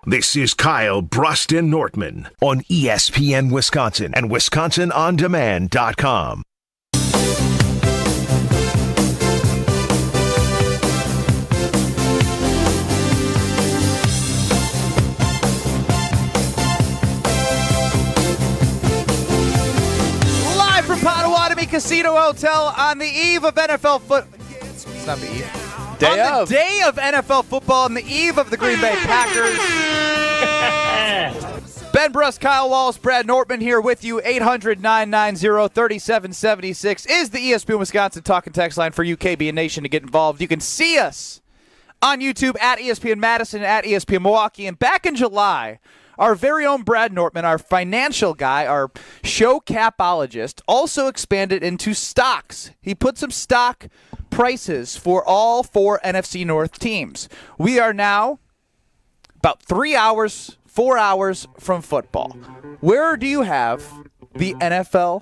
This is Kyle, Brust, and Nortman on ESPN Wisconsin and WisconsinOnDemand.com. Live from Potawatomi Casino Hotel on the eve of NFL football. It's not the eve. On the day of NFL football, on the eve of the Green Bay Packers. Ben Brust, Kyle Wallace, Brad Nortman here with you. 800-990-3776 is the ESPN Wisconsin talk and text line for you, KBN Nation, to get involved. You can see us on YouTube at ESPN Madison, at ESPN Milwaukee. And back in July, our very own Brad Nortman, our financial guy, our show capologist, also expanded into stocks. He put some stock prices for all 4 NFC North teams. We are now about 4 hours from football. Where do you have the NFL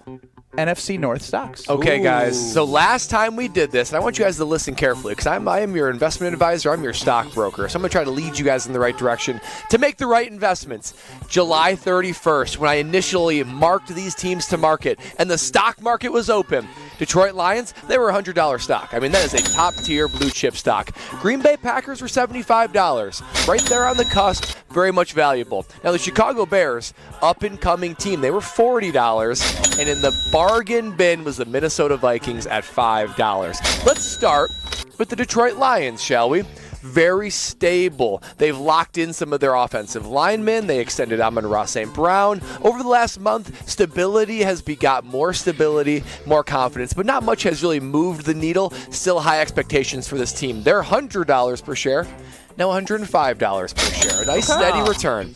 NFC North stocks? Okay, guys. So last time we did this, and I want you guys to listen carefully because I am your investment advisor. I'm your stockbroker. So I'm going to try to lead you guys in the right direction to make the right investments. July 31st, when I initially marked these teams to market and the stock market was open, Detroit Lions, they were a $100 stock. I mean, that is a top-tier blue-chip stock. Green Bay Packers were $75. Right there on the cusp, very much valuable. Now, the Chicago Bears, up-and-coming team, they were $40. And in the bargain bin was the Minnesota Vikings at $5. Let's start with the Detroit Lions, shall we? Very stable. They've locked in some of their offensive linemen. They extended Amon-Ra St. Brown. Over the last month, stability has begot more stability, more confidence, but not much has really moved the needle. Still high expectations for this team. They're $100 per share, now $105 per share. A nice steady return.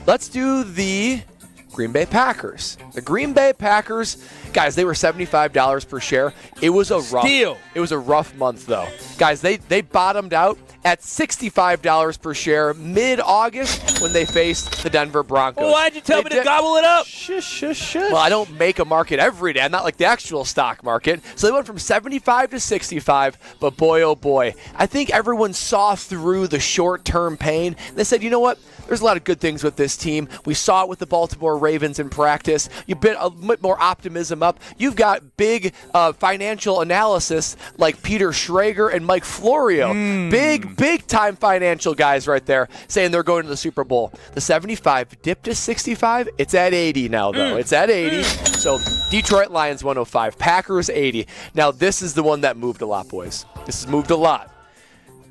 Let's do the Green Bay Packers. The Green Bay Packers, guys, they were $75 per share. It was a rough month though. Guys, they bottomed out at $65 per share mid-August when they faced the Denver Broncos. Well, why'd you tell me to gobble it up? Shush. Well, I don't make a market every day. I'm not like the actual stock market. So they went from 75 to 65, but boy, oh boy. I think everyone saw through the short-term pain. They said, you know what? There's a lot of good things with this team. We saw it with the Baltimore Ravens in practice. You bit a bit more optimism up. You've got big financial analysis like Peter Schrager and Mike Florio. Big time financial guys right there saying they're going to the Super Bowl. The 75 dipped to 65. It's at 80 now, though. It's at 80. So Detroit Lions 105, Packers 80. Now this is the one that moved a lot, boys. This has moved a lot.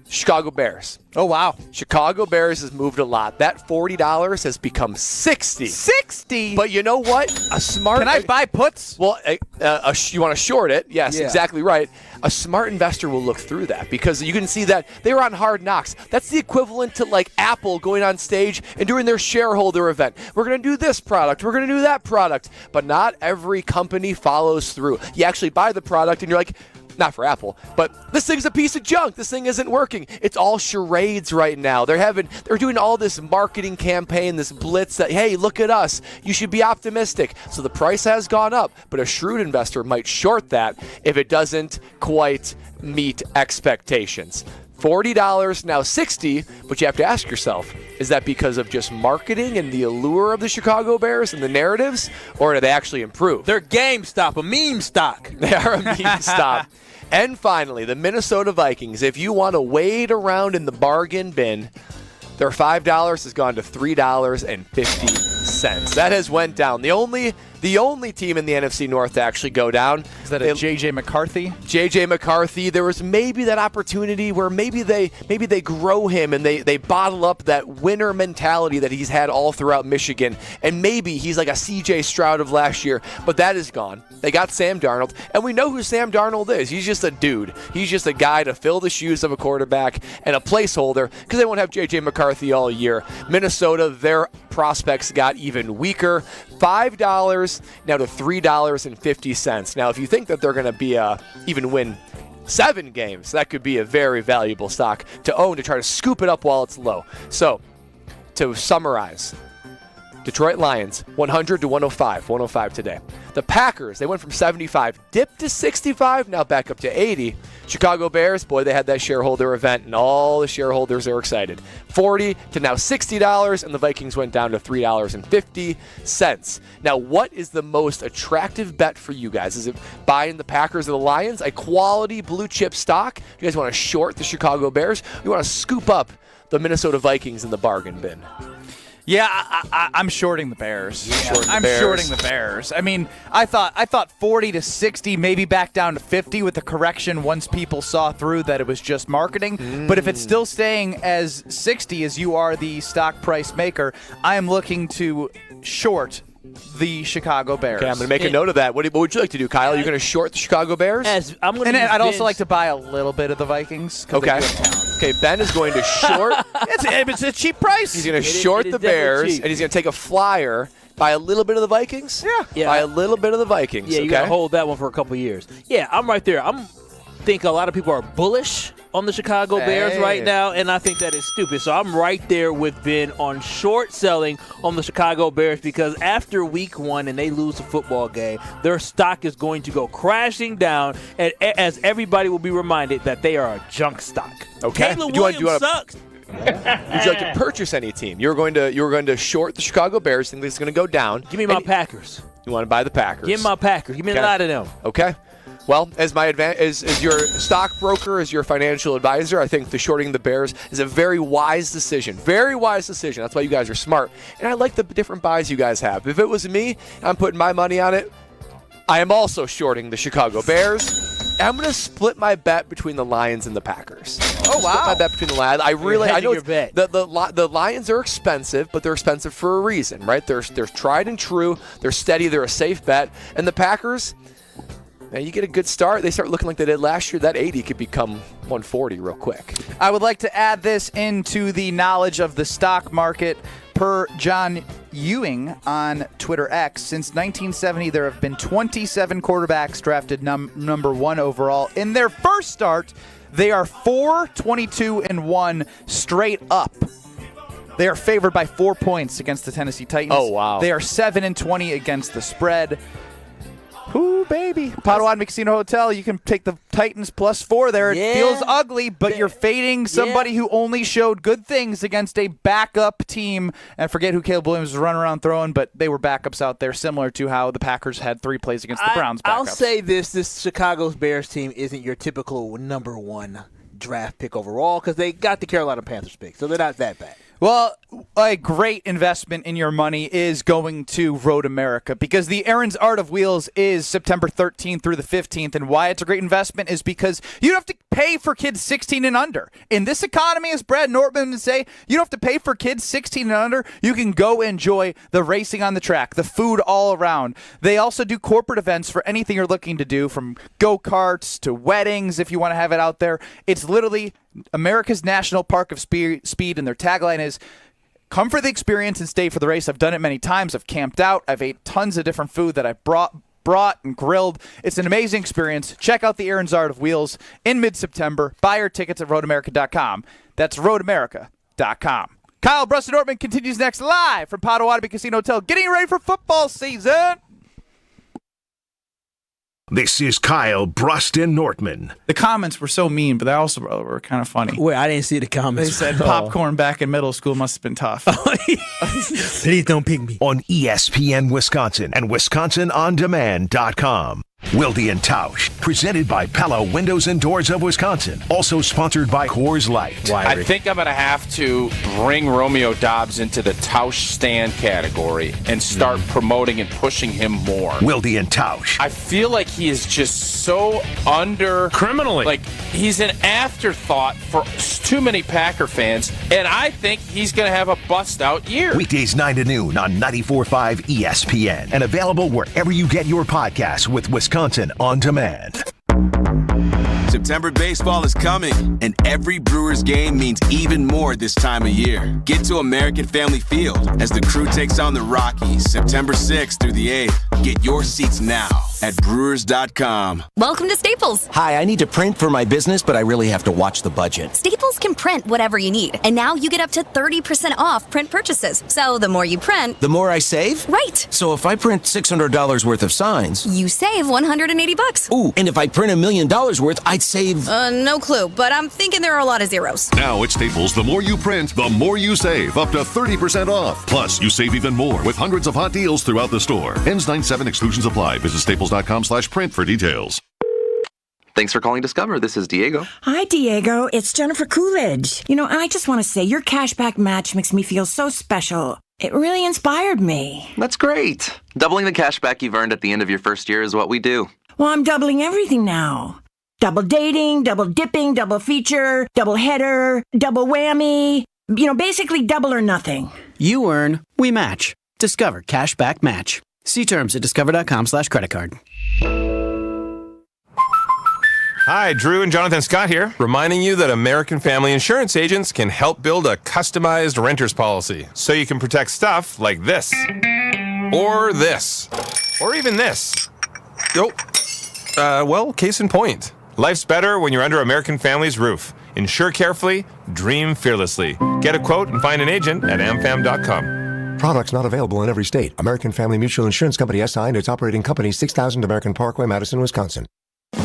Chicago Bears. Oh, wow. Chicago Bears has moved a lot. That $40 has become $60. 60? But you know what? A smart... Can I buy puts? Well, you want to short it? Yes, Yeah. exactly right. A smart investor will look through that because you can see that they were on Hard Knocks. That's the equivalent to like Apple going on stage and doing their shareholder event. We're going to do this product. We're going to do that product. But not every company follows through. You actually buy the product and you're like... Not for Apple, but this thing's a piece of junk. This thing isn't working. It's all charades right now. They're doing all this marketing campaign, this blitz that, hey, look at us. You should be optimistic. So the price has gone up, but a shrewd investor might short that if it doesn't quite meet expectations. $40, now $60, but you have to ask yourself, is that because of just marketing and the allure of the Chicago Bears and the narratives, or do they actually improve? They're GameStop, a meme stock. They are a meme stock. And finally, the Minnesota Vikings. If you want to wade around in the bargain bin, their $5 has gone to $3.50. That has went down. The only team in the NFC North to actually go down. Is that a J.J. McCarthy? J.J. McCarthy. There was maybe that opportunity where maybe they grow him and they bottle up that winner mentality that he's had all throughout Michigan. And maybe he's like a C.J. Stroud of last year. But that is gone. They got Sam Darnold. And we know who Sam Darnold is. He's just a dude. He's just a guy to fill the shoes of a quarterback and a placeholder because they won't have J.J. McCarthy all year. Minnesota, their prospects got even weaker. $5 now to $3.50. Now, if you think that they're going to be even win 7 games, that could be a very valuable stock to own to try to scoop it up while it's low. So, to summarize, Detroit Lions, 100 to 105, 105 today. The Packers, they went from 75, dipped to 65, now back up to 80. Chicago Bears, boy, they had that shareholder event, and all the shareholders are excited. 40 to now $60, and the Vikings went down to $3.50. Now, what is the most attractive bet for you guys? Is it buying the Packers or the Lions, a quality blue chip stock? You guys want to short the Chicago Bears? You want to scoop up the Minnesota Vikings in the bargain bin? Yeah, I'm shorting the Bears. I'm shorting the Bears. I mean, I thought 40 to 60, maybe back down to 50 with the correction once people saw through that it was just marketing. But if it's still staying as 60 as you are the stock price maker, I am looking to short the Chicago Bears. Okay, I'm going to make a note of that. What would you like to do, Kyle? You're going to short the Chicago Bears? I'd also like to buy a little bit of the Vikings. Okay. Okay, Ben is going to short. It's a cheap price. He's going to short the Bears, and he's going to take a flyer, buy a little bit of the Vikings. Yeah. Buy a little bit of the Vikings. Yeah, you got to hold that one for a couple of years. Yeah, I'm right there. think a lot of people are bullish on the Chicago Bears right now, and I think that is stupid. So I'm right there with Ben on short selling on the Chicago Bears because after week one and they lose a football game, their stock is going to go crashing down, and as everybody will be reminded that they are a junk stock. Okay. Caleb Williams sucks. Would you like to purchase any team? You're going to short the Chicago Bears. Think it's going to go down. Give me my Packers. You want to buy the Packers? Give me my Packers. Give me a lot of them. Okay. Well, as your stockbroker, as your financial advisor, I think the shorting the Bears is a very wise decision. Very wise decision. That's why you guys are smart. And I like the different buys you guys have. If it was me, I'm putting my money on it. I am also shorting the Chicago Bears. I'm going to split my bet between the Lions and the Packers. Oh, wow. Split my bet between the Lions. I know your bet. the Lions are expensive, but they're expensive for a reason, right? They're tried and true. They're steady. They're a safe bet. And the Packers, man, you get a good start. They start looking like they did last year. That 80 could become 140 real quick. I would like to add this into the knowledge of the stock market. Per John Ewing on Twitter X, since 1970, there have been 27 quarterbacks drafted number one overall. In their first start, they are 4-22-1 straight up. They are favored by 4 points against the Tennessee Titans. Oh, wow. They are 7-20 against the spread. Ooh, baby. Potawatomi Casino Hotel, you can take the Titans +4 there. It feels ugly, but you're fading somebody who only showed good things against a backup team. And forget who Caleb Williams was running around throwing, but they were backups out there, similar to how the Packers had 3 plays against the Browns backups. I'll say this Chicago Bears team isn't your typical number one draft pick overall because they got the Carolina Panthers pick, so they're not that bad. Well, a great investment in your money is going to Road America because the Aaron's Art of Wheels is September 13th through the 15th. And why it's a great investment is because you don't have to pay for kids 16 and under. In this economy, as Brad Nortman would say, you don't have to pay for kids 16 and under. You can go enjoy the racing on the track, the food all around. They also do corporate events for anything you're looking to do, from go-karts to weddings if you want to have it out there. It's literally America's National Park of Speed, and their tagline is, come for the experience and stay for the race. I've done it many times. I've camped out. I've ate tons of different food that I brought and grilled. It's an amazing experience. Check out the Aaron's Art of Wheels in mid-September. Buy your tickets at roadamerica.com. That's roadamerica.com. Kyle, Brust, and Nortman continues next live from Potawatomi Casino Hotel, getting ready for football season. This is Kyle, Brust, and Nortman. The comments were so mean, but they also were kind of funny. Wait, I didn't see the comments. They said popcorn back in middle school must have been tough. Please don't pick me. On ESPN Wisconsin and WisconsinOnDemand.com. Wilde and Tausch, presented by Pella Windows and Doors of Wisconsin. Also sponsored by Coors Light. I think I'm going to have to bring Romeo Dobbs into the Tausch stand category and start promoting and pushing him more. Wilde and Tausch. I feel like he is just so criminally. Like, he's an afterthought for too many Packer fans, and I think he's going to have a bust-out year. Weekdays 9 to noon on 94.5 ESPN and available wherever you get your podcasts with Wisconsin On Demand. September baseball is coming, and every Brewers game means even more this time of year. Get to American Family Field as the crew takes on the Rockies September 6th through the 8th. Get your seats now at Brewers.com. Welcome to Staples. Hi, I need to print for my business, but I really have to watch the budget. Staples can print whatever you need, and now you get up to 30% off print purchases. So the more you print, The more I save? Right. So if I print $600 worth of signs, you save $180. Ooh, and if I print $1 million worth, I'd save... No clue, but I'm thinking there are a lot of zeros. Now at Staples, the more you print, the more you save, up to 30% off. Plus, you save even more with hundreds of hot deals throughout the store. Ends 9/7, exclusions apply. Visit staples.com/print for details. Thanks for calling Discover. This is Diego. Hi, Diego. It's Jennifer Coolidge. I just want to say your cashback match makes me feel so special. It really inspired me. That's great. Doubling the cashback you've earned at the end of your first year is what we do. Well, I'm doubling everything now. Double dating, double dipping, double feature, double header, double whammy. Basically double or nothing. You earn, we match. Discover Cashback Match. See terms at discover.com/creditcard. Hi, Drew and Jonathan Scott here, reminding you that American Family Insurance agents can help build a customized renter's policy so you can protect stuff like this, or this, or even this. Case in point. Life's better when you're under American Family's roof. Insure carefully, dream fearlessly. Get a quote and find an agent at amfam.com. Products not available in every state. American Family Mutual Insurance Company SI and its operating company, 6000 American Parkway, Madison, Wisconsin.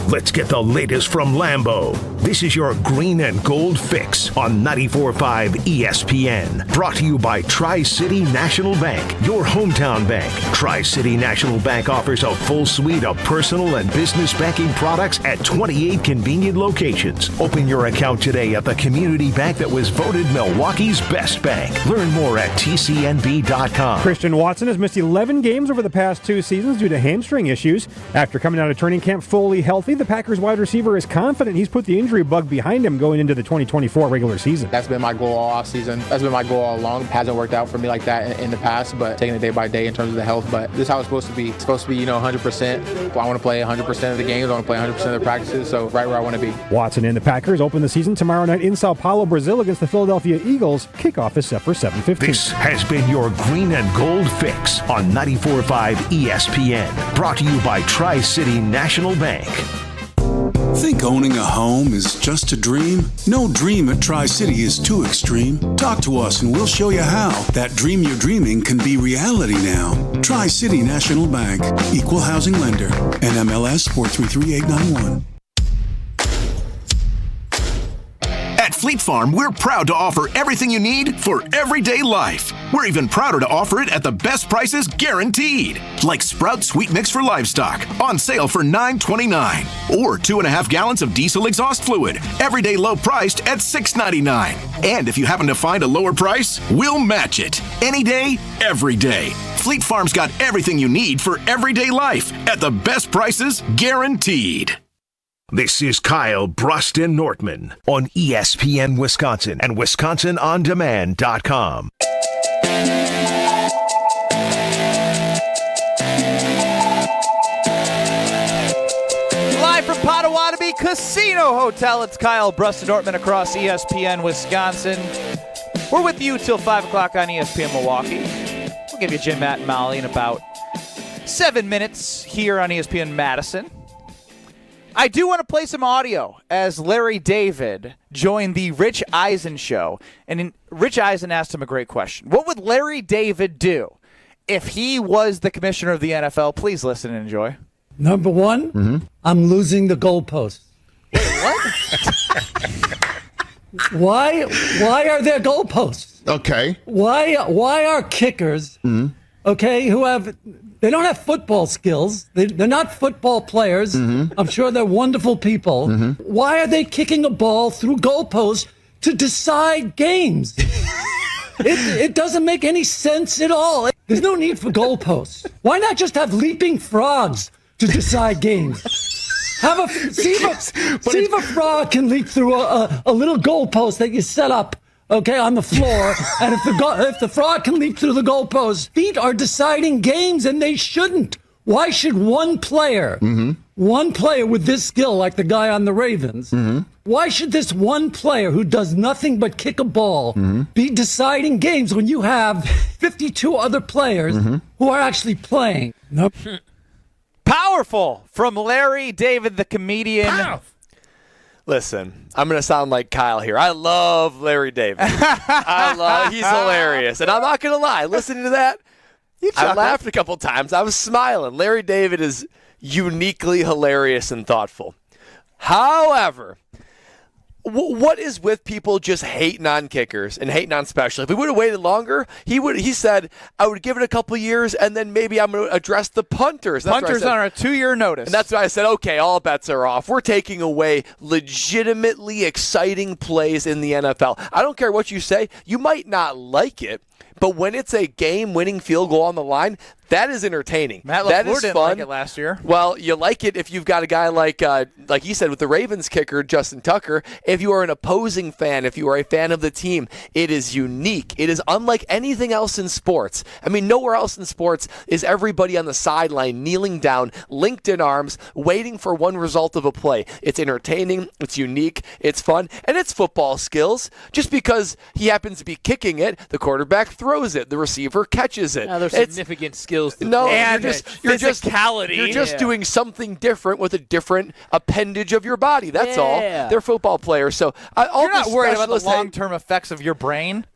Let's get the latest from Lambeau. This is your green and gold fix on 94.5 ESPN. Brought to you by Tri-City National Bank, your hometown bank. Tri-City National Bank offers a full suite of personal and business banking products at 28 convenient locations. Open your account today at the community bank that was voted Milwaukee's best bank. Learn more at tcnb.com. Christian Watson has missed 11 games over the past 2 seasons due to hamstring issues. After coming out of training camp fully healthy, the Packers wide receiver is confident he's put the injury bug behind him going into the 2024 regular season. That's been my goal all offseason. That's been my goal all along. Hasn't worked out for me like that in the past, but taking it day by day in terms of the health. But this is how it's supposed to be. It's supposed to be, 100%. I want to play 100% of the games. I want to play 100% of the practices, so right where I want to be. Watson and the Packers open the season tomorrow night in Sao Paulo, Brazil against the Philadelphia Eagles. Kickoff is set for 7:15. This has been your green and gold fix on 94.5 ESPN. Brought to you by Tri-City National Bank. Think owning a home is just a dream? No dream at Tri-City is too extreme. Talk to us and we'll show you how that dream you're dreaming can be reality now. Tri-City National Bank. Equal housing lender. NMLS 433891. At Fleet Farm, we're proud to offer everything you need for everyday life. We're even prouder to offer it at the best prices guaranteed. Like Sprout Sweet Mix for Livestock, on sale for $9.29. Or 2.5 gallons of diesel exhaust fluid, everyday low priced at $6.99. And if you happen to find a lower price, we'll match it. Any day, every day. Fleet Farm's got everything you need for everyday life at the best prices guaranteed. This is Kyle, Brust, and Nortman on ESPN Wisconsin and WisconsinOnDemand.com. Live from Potawatomi Casino Hotel, it's Kyle, Brust, and Nortman across ESPN Wisconsin. We're with you till 5 o'clock on ESPN Milwaukee. We'll give you Jim, Matt, and Molly in about 7 minutes here on ESPN Madison. I do want to play some audio as Larry David joined the Rich Eisen show. And Rich Eisen asked him a great question. What would Larry David do if he was the commissioner of the NFL? Please listen and enjoy. Number one, I'm losing the goalposts. Wait, what? Why are there goalposts? Okay. Why are kickers, okay, they don't have football skills. They're not football players. I'm sure they're wonderful people. Why are they kicking a ball through goalposts to decide games? It doesn't make any sense at all. There's no need for goalposts. Why not just have leaping frogs to decide games? See if a frog can leap through a little goalpost that you set up, okay, on the floor, and if the frog can leap through the goalpost, feet are deciding games, and they shouldn't. Why should one player with this skill, like the guy on the Ravens, why should this one player who does nothing but kick a ball be deciding games when you have 52 other players who are actually playing? Nope. Powerful from Larry David, the comedian. Listen, I'm going to sound like Kyle here. I love Larry David. He's hilarious. And I'm not going to lie, listening to that, I laughed a couple times. I was smiling. Larry David is uniquely hilarious and thoughtful. However, what is with people just hating on kickers and hating on special? If we would have waited longer, he said, I would give it a couple years, and then maybe I'm going to address the punters. Punters on a 2-year notice. And that's why I said, okay, all bets are off. We're taking away legitimately exciting plays in the NFL. I don't care what you say. You might not like it, but when it's a game-winning field goal on the line, that is entertaining. Matt that LaFleur is didn't fun. like it last year. Well, you like it if you've got a guy like you said with the Ravens kicker, Justin Tucker. If you are an opposing fan, if you are a fan of the team, it is unique. It is unlike anything else in sports. I mean, nowhere else in sports is everybody on the sideline kneeling down, linked in arms, waiting for one result of a play. It's entertaining, it's unique, it's fun, and it's football skills. Just because he happens to be kicking it, the quarterback throws it, the receiver catches it. Now, there's significant skills. No, and you're just doing something different with a different appendage of your body. That's all. They're football players, so you're not worried about the long-term effects of your brain.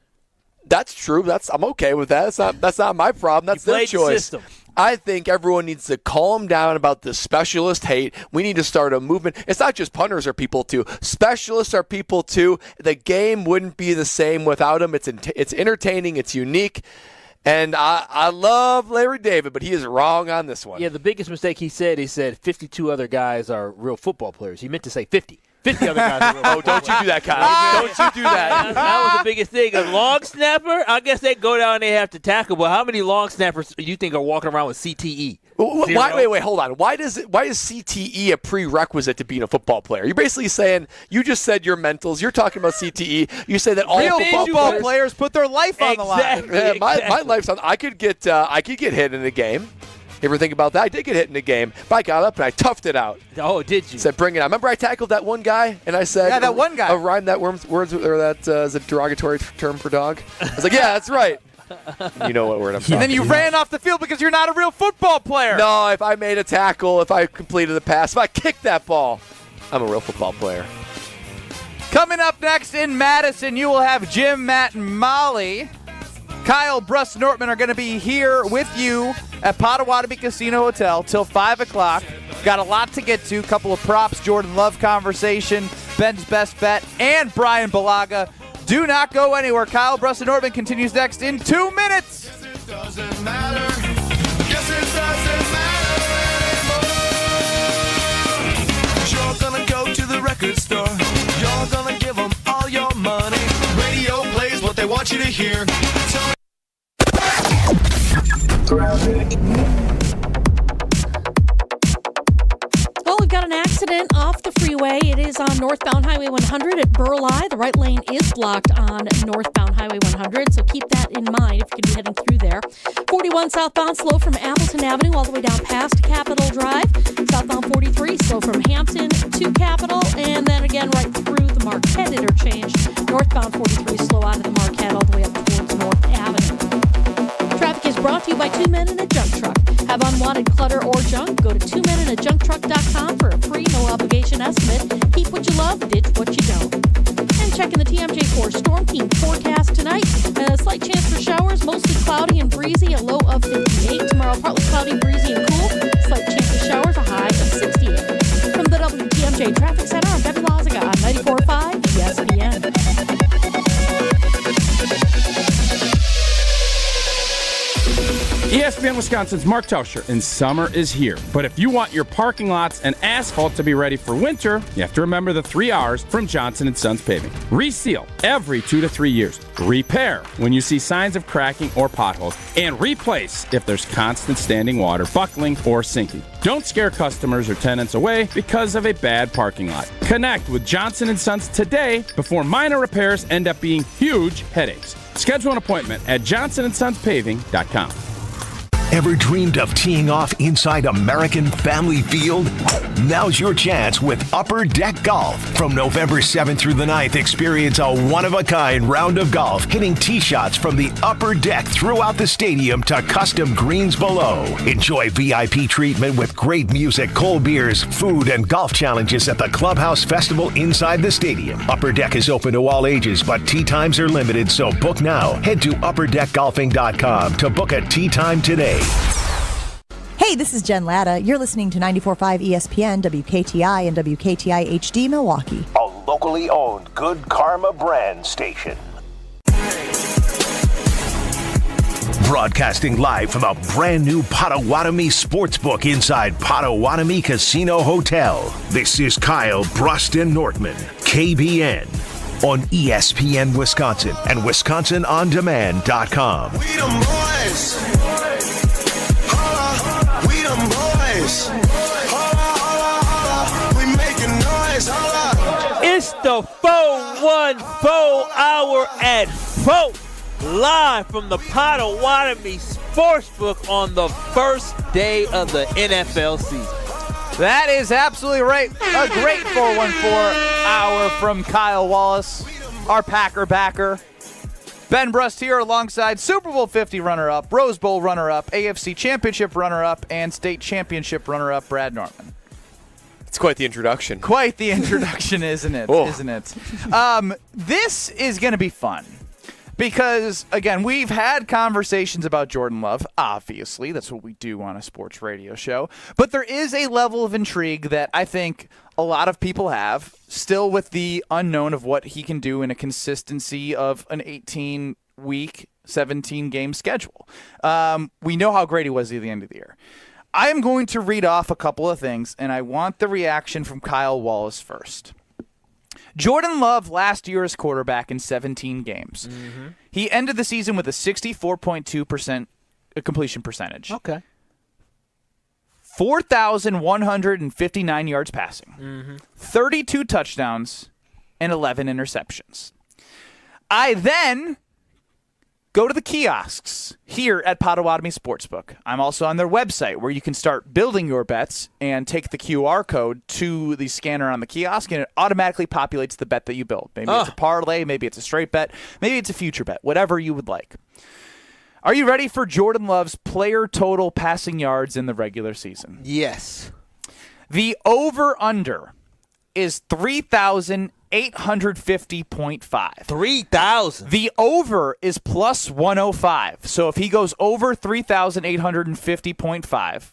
That's true. I'm okay with that. That's not my problem. That's their choice. System. I think everyone needs to calm down about the specialist hate. We need to start a movement. It's not just punters are people too. Specialists are people too. The game wouldn't be the same without them. It's entertaining. It's unique. And I love Larry David, but he is wrong on this one. Yeah, the biggest mistake he said 52 other guys are real football players. He meant to say 50. 50 other guys are real football don't you do that, Kyle. Don't you do that. That was the biggest thing. A long snapper, I guess they go down and they have to tackle. But how many long snappers do you think are walking around with CTE? Wait, hold on. Why is CTE a prerequisite to being a football player? You're basically saying, you just said your mentals. You're talking about CTE. You say that all real football players put their life on the line. Yeah, my life's on. I could get hit in a game. You ever think about that? I did get hit in a game, but I got up and I toughed it out. Oh, did you? Said, bring it on. Remember I tackled that one guy and I said, yeah, that one guy. I rhymed that words or that is a derogatory term for dog. I was like, yeah, that's right. You know what word I'm talking about. And then you ran off the field because you're not a real football player. No, if I made a tackle, if I completed the pass, if I kicked that ball, I'm a real football player. Coming up next in Madison, you will have Jim, Matt, and Molly. Kyle, Brust, Nortman are going to be here with you at Potawatomi Casino Hotel till 5 o'clock. Got a lot to get to. Couple of props, Jordan Love conversation, Ben's best bet, and Brian Balaga Do not go anywhere. Kyle, Brust, and Nortman continues next in 2 minutes. Doesn't matter. Guess it doesn't matter anymore. You're gonna go to the record store. You're gonna give them all your money. Radio plays what they want you to hear. Well, we've got an accident off the freeway. It is on northbound Highway 100 at Burleigh. The right lane is blocked on northbound Highway 100, so keep that in mind if you're going to be heading through there. 41 southbound slow from Appleton Avenue all the way down past Capitol Drive. Southbound 43 slow from Hampton to Capitol, and then again right through the Marquette interchange. Northbound 43 slow out of the Marquette all the way up towards North Avenue. Traffic is brought to you by Two Men in a Junk Truck. Have unwanted clutter or junk? Go to twomeninajunktruck.com for a free, no-obligation estimate. Keep what you love, ditch what you don't. And checking the TMJ4 Storm Team forecast tonight. A slight chance for showers, mostly cloudy and breezy, a low of 58. Tomorrow, partly cloudy, breezy, and cool. Slight chance of showers, a high of 68. From the WTMJ Traffic Center, I'm Debbie Lazaga on 94.5 ESPN. ESPN Wisconsin's Mark Tauscher, and summer is here. But if you want your parking lots and asphalt to be ready for winter, you have to remember the 3 R's from Johnson & Sons Paving. Reseal every 2 to 3 years. Repair when you see signs of cracking or potholes. And replace if there's constant standing water, buckling, or sinking. Don't scare customers or tenants away because of a bad parking lot. Connect with Johnson & Sons today before minor repairs end up being huge headaches. Schedule an appointment at johnsonsonspaving.com. Ever dreamed of teeing off inside American Family Field? Now's your chance with Upper Deck Golf. From November 7th through the 9th, experience a one-of-a-kind round of golf, hitting tee shots from the upper deck throughout the stadium to custom greens below. Enjoy VIP treatment with great music, cold beers, food, and golf challenges at the Clubhouse Festival inside the stadium. Upper Deck is open to all ages, but tee times are limited, so book now. Head to upperdeckgolfing.com to book a tee time today. Hey, this is Jen Latta. You're listening to 94.5 ESPN, WKTI, and WKTI HD Milwaukee. A locally owned Good Karma brand station. Broadcasting live from a brand new Potawatomi Sportsbook inside Potawatomi Casino Hotel. This is Kyle, Brust, and Nortman, KBN, on ESPN Wisconsin and WisconsinOnDemand.com. We them boys. We them boys. We making noise. It's the 414 hour at 4, live from the Potawatomi Sportsbook on the first day of the NFL season. That is absolutely right. A great 414 hour from Kyle Wallace, our Packer backer. Ben Brust here alongside Super Bowl 50 runner-up, Rose Bowl runner-up, AFC Championship runner-up, and State Championship runner-up Brad Nortman. It's quite the introduction. Quite the introduction, isn't it? Oh. Isn't it? This is going to be fun. Because, again, we've had conversations about Jordan Love. Obviously, that's what we do on a sports radio show. But there is a level of intrigue that I think a lot of people have, still with the unknown of what he can do in a consistency of an 18-week, 17-game schedule. We know how great he was at the end of the year. I am going to read off a couple of things, and I want the reaction from Kyle Wallace first. Jordan Love last year as quarterback in 17 games. Mm-hmm. He ended the season with a 64.2% completion percentage. Okay. 4,159 yards passing. Mm-hmm. 32 touchdowns and 11 interceptions. I then go to the kiosks here at Potawatomi Sportsbook. I'm also on their website where you can start building your bets and take the QR code to the scanner on the kiosk, and it automatically populates the bet that you build. Maybe it's a parlay, maybe it's a straight bet, maybe it's a future bet, whatever you would like. Are you ready for Jordan Love's player total passing yards in the regular season? Yes. The over-under is 3,850.5. 3,000. The over is plus 105. So if he goes over 3,850.5,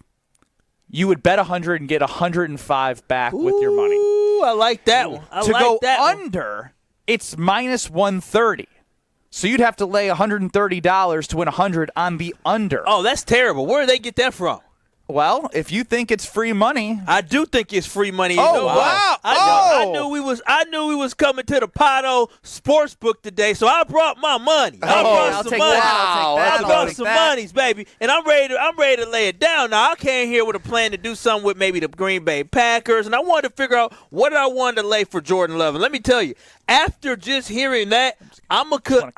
you would bet 100 and get 105 back with your money. Ooh, I like that one. To go under it's minus 130. So you'd have to lay $130 to win 100 on the under. Oh, that's terrible. Where did they get that from? Well, if you think it's free money, I do think it's free money. Oh, wow! I knew we was coming to the Potto Sportsbook today, so I brought my money. I brought some money. I brought some monies, baby, and I'm ready to lay it down. Now I came here with a plan to do something with maybe the Green Bay Packers, and I wanted to figure out what I wanted to lay for Jordan Love. And let me tell you, after just hearing that, I'm gonna put.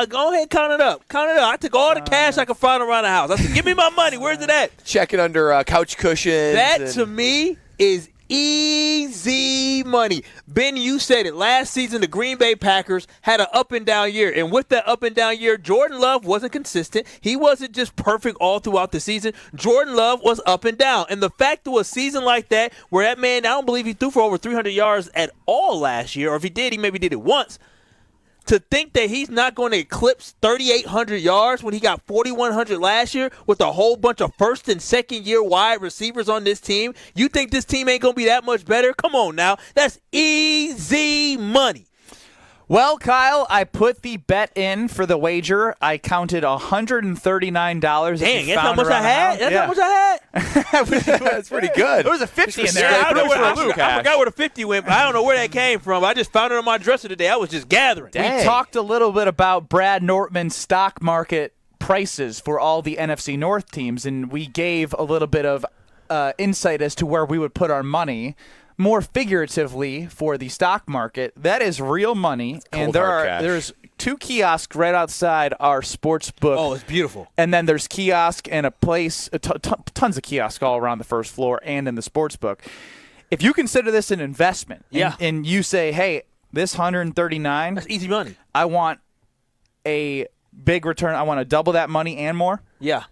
Go ahead, count it up. I took all the cash I could find around the house. I said, "Give me my money. Where's it at?" Check it under couch cushions. That to me is easy money. Ben, you said it. Last season, the Green Bay Packers had an up and down year, and with that up and down year, Jordan Love wasn't consistent. He wasn't just perfect all throughout the season. Jordan Love was up and down, and the fact that a season like that, where that man, I don't believe he threw for over 300 yards at all last year, or if he did, he maybe did it once. To think that he's not going to eclipse 3,800 yards when he got 4,100 last year with a whole bunch of first and second year wide receivers on this team, you think this team ain't going to be that much better? Come on now. That's easy money. Well, Kyle, I put the bet in for the wager. I counted $139. Dang, that's how much I had? That's how much I had? That's pretty good. There was a 50 in there. I forgot where the 50 went, but I don't know where that came from. I just found it on my dresser today. I was just gathering. We talked a little bit about Brad Nortman's stock market prices for all the NFC North teams, and we gave a little bit of insight as to where we would put our money. More figuratively for the stock market, that is real money, and there's 2 kiosks right outside our sports book. Oh, it's beautiful. And then there's kiosk and a place, tons of kiosks all around the first floor and in the sports book. If you consider this an investment, and you say, hey, this 139, that's easy money. I want a big return. I want to double that money and more. Yeah.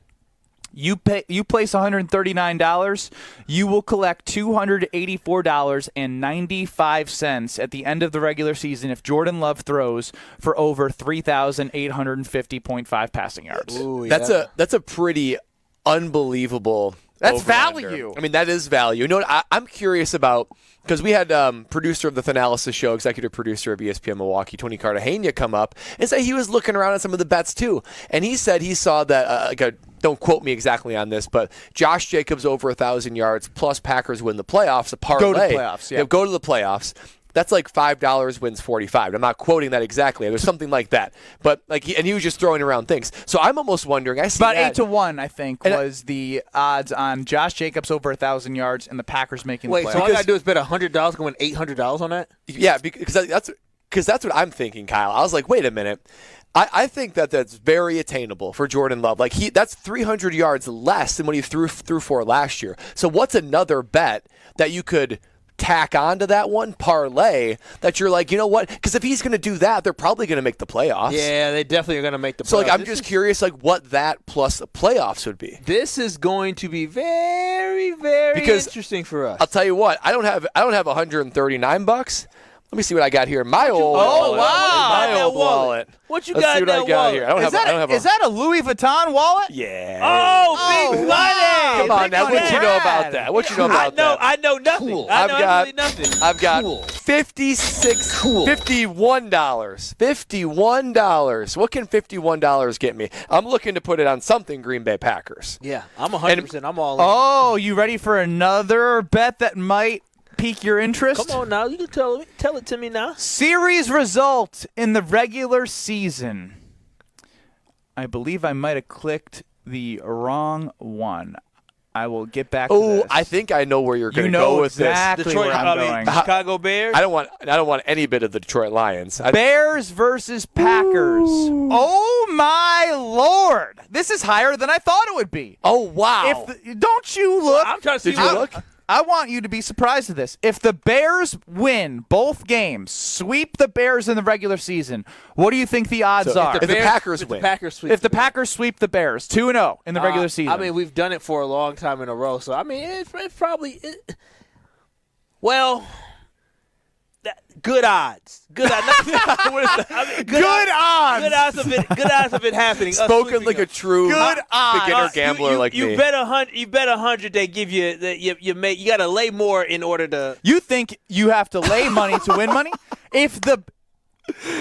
You place $139, you will collect $284.95 at the end of the regular season if Jordan Love throws for over 3,850.5 passing yards. Ooh, That's a pretty unbelievable. That's over-under. value. I mean, that is value. You know what I'm curious about, because we had producer of the Thanalysis show, executive producer of ESPN Milwaukee, Tony Cartagena, come up and say he was looking around at some of the bets too, and he said he saw that don't quote me exactly on this, but Josh Jacobs over 1,000 yards plus Packers win the playoffs. A parlay. Go to the playoffs. Yeah. Go to the playoffs. That's like $5 wins 45. I'm not quoting that exactly. There's something like that. But he was just throwing around things. So I'm almost wondering. I see about that. 8-1, I think, was the odds on Josh Jacobs over 1,000 yards and the Packers making the playoffs. Wait, so all I gotta do is bet $100, going $800 on that? Yeah, because that's what I'm thinking, Kyle. I was like, wait a minute. I think that's very attainable for Jordan Love. Like that's 300 yards less than what he threw for last year. So what's another bet that you could tack onto that one parlay that you're like, you know what? Because if he's going to do that, they're probably going to make the playoffs. Yeah, they definitely are going to make the playoffs. So I'm just curious, what that plus the playoffs would be. This is going to be very, very interesting for us. I'll tell you what, I don't have $139. Let me see what I got here in my old wallet. Wow. My old wallet. What you Let's got see in what that I got wallet? here. I don't have Is that a Louis Vuitton wallet? Yeah. Oh, big money. Come on now. What you know about that? What you know about that? I know nothing. Cool. I know absolutely nothing. I've got $51. $51. What can $51 get me? I'm looking to put it on something Green Bay Packers. Yeah, I'm 100%. I'm all in. Oh, you ready for another bet that might pique your interest? Come on now. You can tell it to me now. Series result in the regular season. I believe I might have clicked the wrong one. I will get back to this. I think I know where you're going to go with exactly this. Where I'm going. Chicago Bears? I don't want any bit of the Detroit Lions. Bears versus Packers. Ooh. Oh my Lord. This is higher than I thought it would be. Oh wow. Don't you look? I'm trying to see. Did you look? I want you to be surprised at this. If the Bears win both games, sweep the Bears in the regular season, what do you think the odds are? If the Packers win. If the Packers sweep the Bears, 2-0 in the regular season. I mean, we've done it for a long time in a row. So, I mean, it's probably well, good odds. Good odds. What is that? I mean, good odds. Good odds of it happening. Spoken like a true beginner gambler like me. You bet 100. They give you you got to lay more in order to. You think you have to lay money to win money? If the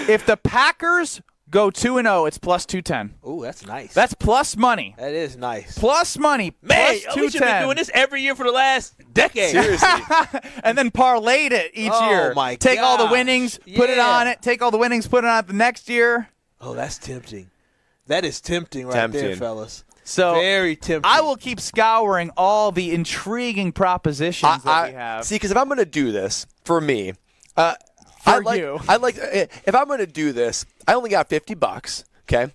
If the Packers go 2-0, it's plus 210. Ooh, that's nice. That's plus money. That is nice. Plus money. Man, plus we should have been doing this every year for the last decade. Seriously. And then parlayed it each year. Oh, my Take all the gosh. winnings, put it on it. Take all the winnings, put it on it the next year. Oh, that's tempting. That is tempting right there, fellas. So very tempting. I will keep scouring all the intriguing propositions that we have. See, because if I'm going to do this, for me, if I'm going to do this, I only got $50, okay?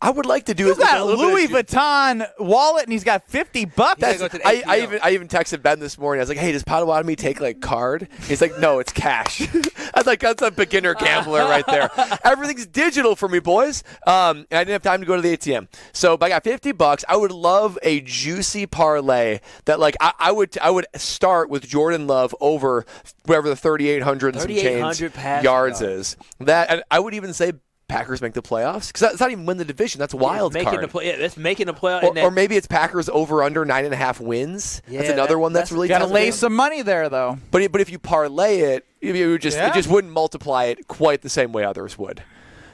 I would like to do He's it. got a Louis Vuitton wallet, and he's got $50. I even texted Ben this morning. I was like, "Hey, does Potawatomi take like card?" He's like, "No, it's cash." I was like, "That's a beginner gambler right there." Everything's digital for me, boys. And I didn't have time to go to the ATM, so but I got $50. I would love a juicy parlay that, like, I would start with Jordan Love over wherever the 3,800 and some change yards is. That, and I would even say Packers make the playoffs, because that's not even win the division. That's wild card. That's making the playoff. Or maybe it's Packers over under 9.5 wins. Yeah, that's another one that's really got to tough. lay some money there, though. But if you parlay it, it just wouldn't multiply it quite the same way others would.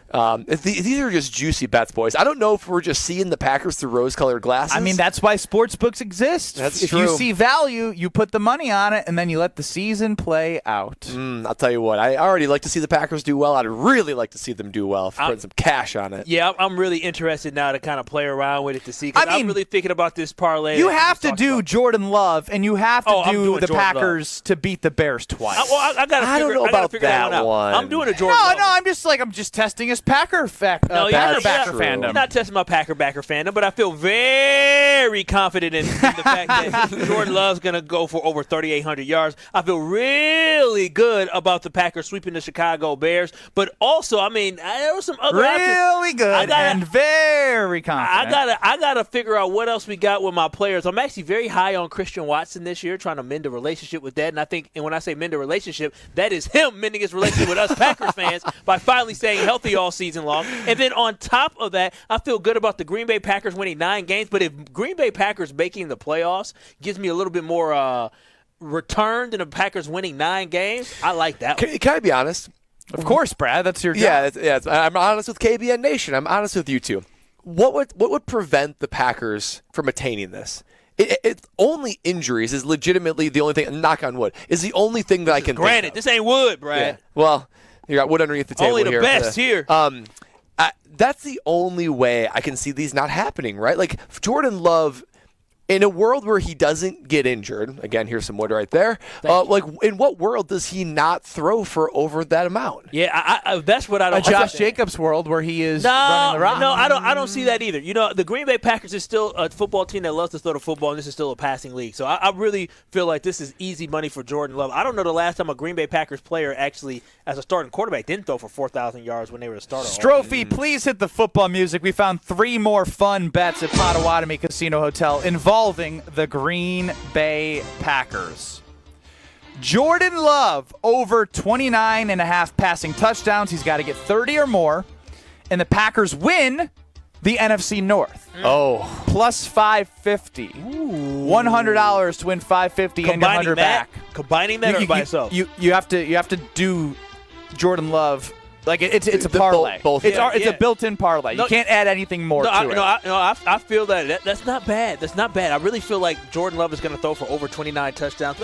These are just juicy bets, boys. I don't know if we're just seeing the Packers through rose-colored glasses. I mean, that's why sportsbooks exist. If you see value, you put the money on it, and then you let the season play out. I'll tell you what. I already like to see the Packers do well. I'd really like to see them do well if putting some cash on it. Yeah, I'm really interested now to kind of play around with it to see. I'm really thinking about this parlay. You have to do Jordan Love, and you have to do the Packers to beat the Bears twice. I don't know about that one. I'm doing a Jordan Love. No, I'm just testing his Packer fandom. I'm not testing my Packer fandom, but I feel very confident in the fact that Jordan Love's going to go for over 3,800 yards. I feel really good about the Packers sweeping the Chicago Bears, but also, I mean, there were some other options. Really good and very confident. I gotta figure out what else we got with my players. I'm actually very high on Christian Watson this year, trying to mend a relationship with that. And I think, and when I say mend a relationship, that is him mending his relationship with us Packers fans by finally staying healthy all season long. And then on top of that, I feel good about the Green Bay Packers winning 9 games. But if Green Bay Packers making the playoffs gives me a little bit more return than the Packers winning 9 games, I like that one. Can I be honest? Of course, Brad. That's your job. Yeah. I'm honest with KBN Nation. I'm honest with you too. What would prevent the Packers from attaining this? It's only injuries is legitimately the only thing. Knock on wood is the only thing that I can. Granted, think of. this ain't wood, Brad. Yeah. Well, you got wood underneath the table. Only the here best here. That's the only way I can see these not happening, right? Like Jordan Love, in a world where he doesn't get injured, again, here's some wood right there. Like, in what world does he not throw for over that amount? Yeah, that's what I don't. A Josh Jacobs world where he is running the rock. No, I don't see that either. You know, the Green Bay Packers is still a football team that loves to throw the football, and this is still a passing league. So I really feel like this is easy money for Jordan Love. I don't know the last time a Green Bay Packers player actually, as a starting quarterback, didn't throw for 4,000 yards when they were the starter. Strophe, please hit the football music. We found 3 more fun bets at Potawatomi Casino Hotel involving the Green Bay Packers. Jordan Love over 29.5 passing touchdowns. He's got to get 30 or more. And the Packers win the NFC North. Oh. Plus 550. $100 to win 550 and 100 back. Combining that or by itself? You have to do Jordan Love. Like it's a parlay. It's a built-in parlay. You can't add anything more to it. I feel that's not bad. That's not bad. I really feel like Jordan Love is going to throw for over 29 touchdowns.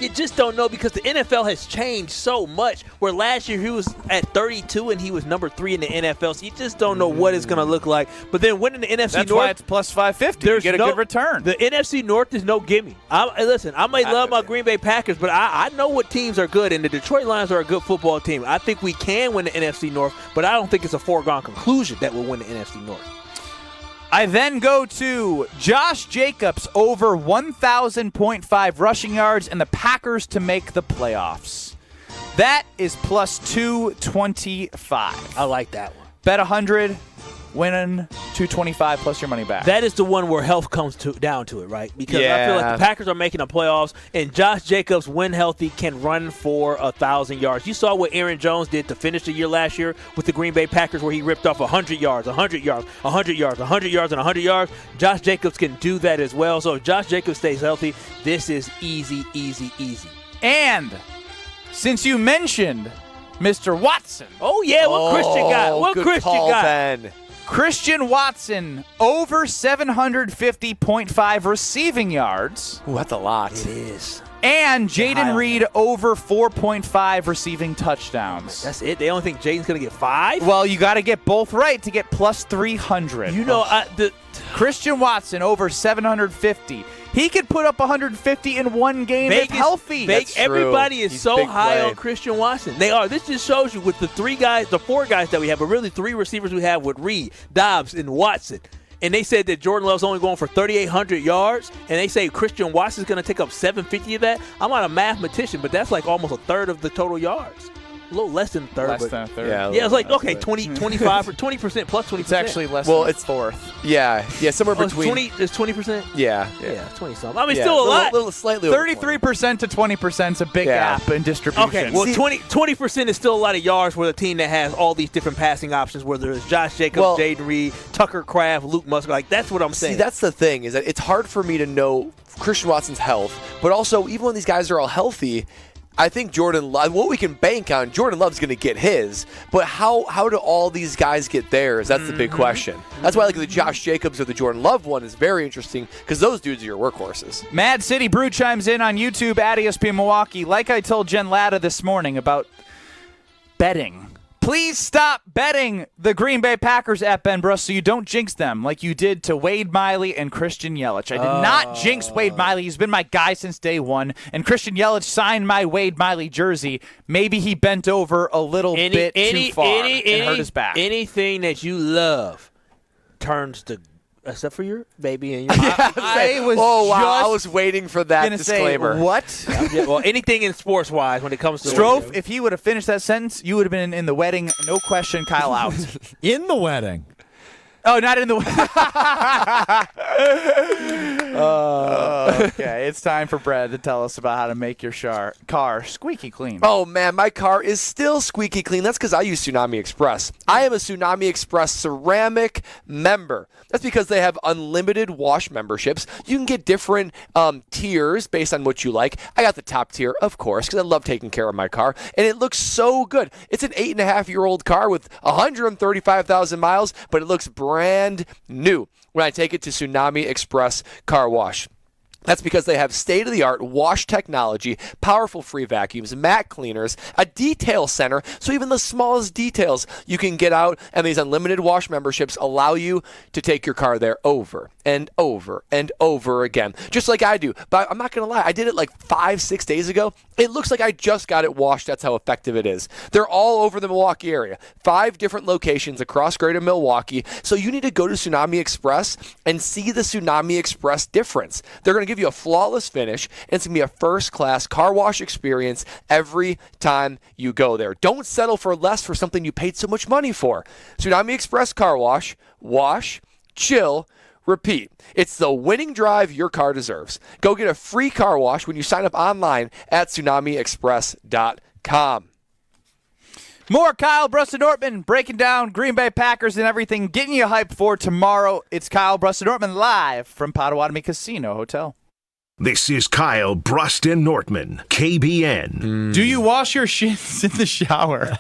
You just don't know because the NFL has changed so much. Where last year he was at 32 and he was number 3 in the NFL. So you just don't know what it's going to look like. But then winning the NFC North, that's why it's plus 550. You get a good return. The NFC North is no gimme. Listen, I may love my Green Bay Packers, but I know what teams are good, and the Detroit Lions are a good football team. I think we can win the NFC North, but I don't think it's a foregone conclusion that we'll win the NFC North. I then go to Josh Jacobs over 1,000.5 rushing yards and the Packers to make the playoffs. That is plus 225. I like that one. Bet 100, winning 225 plus your money back. That is the one where health comes down to it, right? Because I feel like the Packers are making the playoffs, and Josh Jacobs, when healthy, can run for 1,000 yards. You saw what Aaron Jones did to finish the year last year with the Green Bay Packers, where he ripped off 100 yards, 100 yards, 100 yards, 100 yards, and 100 yards. Josh Jacobs can do that as well. So if Josh Jacobs stays healthy, this is easy, easy, easy. And since you mentioned Mr. Watson. Oh, yeah, what Christian got? What good Christian call, got? Ben. Christian Watson, over 750.5 receiving yards. Ooh, that's a lot. It is. And Jaden Reed, over 4.5 receiving touchdowns. That's it? They don't think Jaden's going to get 5? Well, you got to get both right to get plus 300. You know, Christian Watson, over 750. He could put up 150 in one game if healthy. Everybody is He's so big high play. on Christian Watson. They are. This just shows you with the 4 guys that we have, but really 3 receivers we have with Reed, Dobbs, and Watson. And they said that Jordan Love's only going for 3,800 yards, and they say Christian Watson's going to take up 750 of that. I'm not a mathematician, but that's like almost a third of the total yards. A little less than a third. Less than a third. Yeah, it's like, okay, 25 or 20% plus 20%. It's actually less than a fourth. Yeah, somewhere between. It's 20%? Yeah. 20-something. I mean, still a lot. Little slightly over 33% to 20% is a big gap in distribution. Okay, well, 20% is still a lot of yards for the team that has all these different passing options, whether it's Josh Jacobs, Jaden Reed, Tucker Kraft, Luke Musgrave. Like, that's what I'm saying. See, that's the thing, is that it's hard for me to know Christian Watson's health, but also, even when these guys are all healthy, I think what we can bank on, Jordan Love's going to get his, but how do all these guys get theirs? That's the big question. That's why the Josh Jacobs or the Jordan Love one is very interesting, because those dudes are your workhorses. Mad City Brew chimes in on YouTube at ESPN Milwaukee. Like I told Jen Latta this morning about betting. Please stop betting the Green Bay Packers at Ben Brust so you don't jinx them like you did to Wade Miley and Christian Yelich. I did not jinx Wade Miley. He's been my guy since day one. And Christian Yelich signed my Wade Miley jersey. Maybe he bent over a little bit too far and hurt his back. Anything that you love turns to, except for your baby and your I was waiting for that disclaimer. Say, what? Well, anything in sports-wise when it comes to Strofe, if he would have finished that sentence, you would have been in the wedding. No question, Kyle out. In the wedding. Oh, not in the wedding. Okay, it's time for Brad to tell us about how to make your car squeaky clean. Oh, man, my car is still squeaky clean. That's because I use Tsunami Express. I am a Tsunami Express ceramic member. That's because they have unlimited wash memberships. You can get different tiers based on what you like. I got the top tier, of course, because I love taking care of my car, and it looks so good. It's an 8.5-year-old car with 135,000 miles, but it looks brand new when I take it to Tsunami Express Car Wash. That's because they have state-of-the-art wash technology, powerful free vacuums, matte cleaners, a detail center, so even the smallest details you can get out, and these unlimited wash memberships allow you to take your car there over and over and over again, just like I do. But I'm not going to lie, I did it like 5-6 days ago. It looks like I just got it washed. That's how effective it is. They're all over the Milwaukee area, 5 different locations across greater Milwaukee, so you need to go to Tsunami Express and see the Tsunami Express difference. They're going to give you a flawless finish, and it's going to be a first-class car wash experience every time you go there. Don't settle for less for something you paid so much money for. Tsunami Express Car Wash, wash, chill, repeat. It's the winning drive your car deserves. Go get a free car wash when you sign up online at tsunamiexpress.com. More Kyle, Brust, and Nortman breaking down Green Bay Packers and everything, getting you hyped for tomorrow. It's Kyle, Brust, and Nortman live from Potawatomi Casino Hotel. This is Kyle, Brust, and Nortman, KBN. Do you wash your shins in the shower?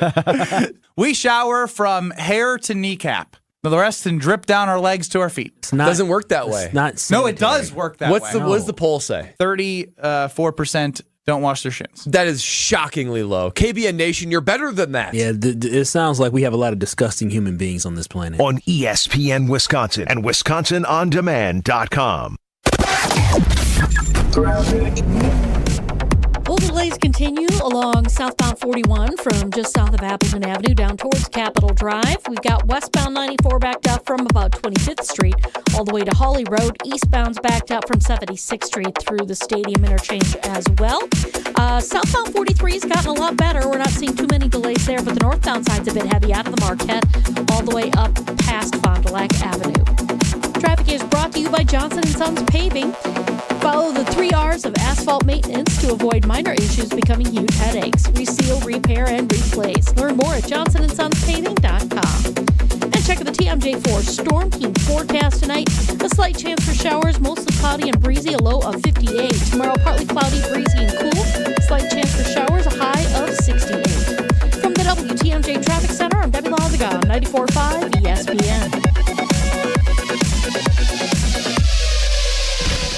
We shower from hair to kneecap. The rest can drip down our legs to our feet. It doesn't work that way. No, it does work that way. What does the poll say? 34% don't wash their shins. That is shockingly low. KBN Nation, you're better than that. Yeah, it sounds like we have a lot of disgusting human beings on this planet. On ESPN Wisconsin and WisconsinOnDemand.com. Well, delays continue along southbound 41 from just south of Appleton Avenue down towards Capitol Drive. We've got westbound 94 backed up from about 25th Street all the way to Hawley Road. Eastbound's backed up from 76th Street through the Stadium Interchange as well. Southbound 43 has gotten a lot better. We're not seeing too many delays there, but the northbound side's a bit heavy out of the Marquette all the way up past Fond du Lac Avenue. Traffic is brought to you by Johnson & Sons Paving. Follow the 3 R's of asphalt maintenance to avoid minor issues becoming huge headaches. Reseal, repair, and replace. Learn more at johnsonsonspaving.com. And check the TMJ4 Storm Team forecast tonight. A slight chance for showers, mostly cloudy and breezy, a low of 58. Tomorrow, partly cloudy, breezy, and cool. Slight chance for showers, a high of 68. From the 94.5 ESPN.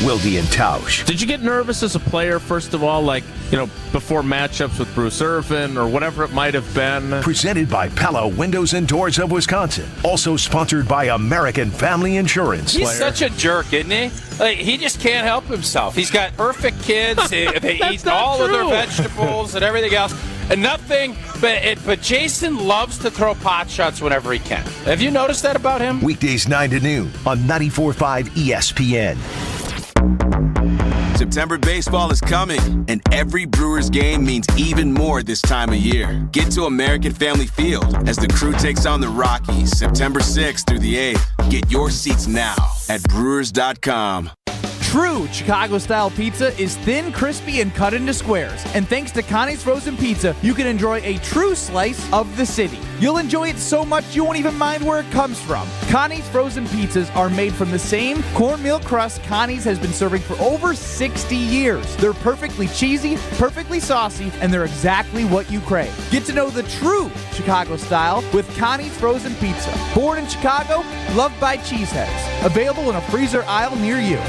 Wilde and Tausch. Did you get nervous as a player, first of all, before matchups with Bruce Irvin or whatever it might have been? Presented by Pella Windows and Doors of Wisconsin. Also sponsored by American Family Insurance. He's such a jerk, isn't he? He just can't help himself. He's got perfect kids. They eat all of their vegetables and everything else. And nothing, but Jason loves to throw pot shots whenever he can. Have you noticed that about him? Weekdays 9 to noon on 94.5 ESPN. September baseball is coming, and every Brewers game means even more this time of year. Get to American Family Field as the Crew takes on the Rockies September 6th through the 8th. Get your seats now at Brewers.com. True Chicago-style pizza is thin, crispy, and cut into squares. And thanks to Connie's Frozen Pizza, you can enjoy a true slice of the city. You'll enjoy it so much you won't even mind where it comes from. Connie's Frozen Pizzas are made from the same cornmeal crust Connie's has been serving for over 60 years. They're perfectly cheesy, perfectly saucy, and they're exactly what you crave. Get to know the true Chicago style with Connie's Frozen Pizza. Born in Chicago, loved by cheeseheads. Available in a freezer aisle near you.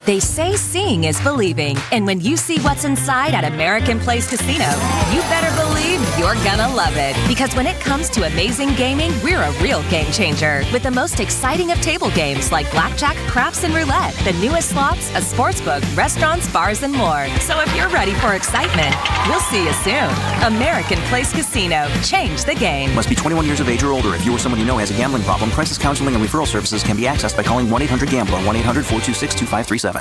They say seeing is believing, and when you see what's inside at American Place Casino, you better believe you're gonna love it. Because when it comes to amazing gaming, we're a real game changer. With the most exciting of table games like blackjack, craps, and roulette, the newest slots, a sportsbook, restaurants, bars, and more. So if you're ready for excitement, we'll see you soon. American Place Casino. Change the game. Must be 21 years of age or older. If you or someone you know has a gambling problem, crisis counseling and referral services can be accessed by calling 1-800-GAMBLER, 1-800-426-2537.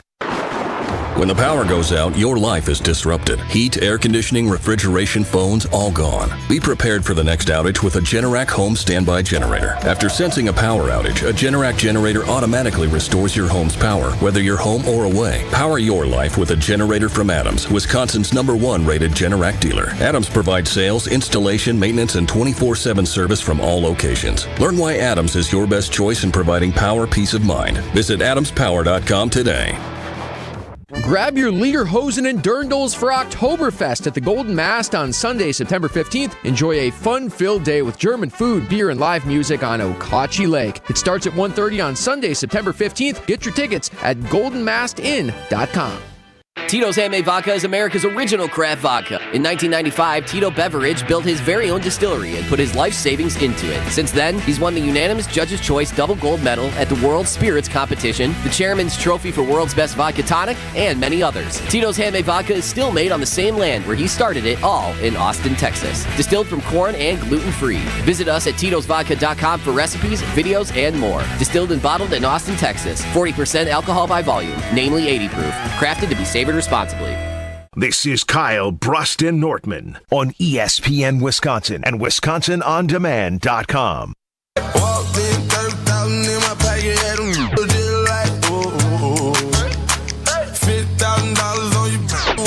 When the power goes out, your life is disrupted. Heat, air conditioning, refrigeration, phones, all gone. Be prepared for the next outage with a Generac home standby generator. After sensing a power outage, a Generac generator automatically restores your home's power, whether you're home or away. Power your life with a generator from Adams, Wisconsin's #1 rated Generac dealer. Adams provides sales, installation, maintenance, and 24/7 service from all locations. Learn why Adams is your best choice in providing power peace of mind. Visit adamspower.com today. Grab your Lederhosen and Dirndls for Oktoberfest at the Golden Mast on Sunday, September 15th. Enjoy a fun-filled day with German food, beer, and live music on Okachi Lake. It starts at 1:30 on Sunday, September 15th. Get your tickets at goldenmastin.com. Tito's Handmade Vodka is America's original craft vodka. In 1995, Tito Beveridge built his very own distillery and put his life savings into it. Since then, he's won the unanimous Judge's Choice double gold medal at the World Spirits Competition, the Chairman's Trophy for World's Best Vodka Tonic, and many others. Tito's Handmade Vodka is still made on the same land where he started it, all in Austin, Texas. Distilled from corn and gluten-free. Visit us at titosvodka.com for recipes, videos, and more. Distilled and bottled in Austin, Texas. 40% alcohol by volume, namely 80 proof. Crafted to be savored responsibly. This is Kyle, Brust, and Nortman on ESPN Wisconsin and WisconsinOnDemand.com. Walked in, 30,000 in my pocket, had them just like, $50,000 on you,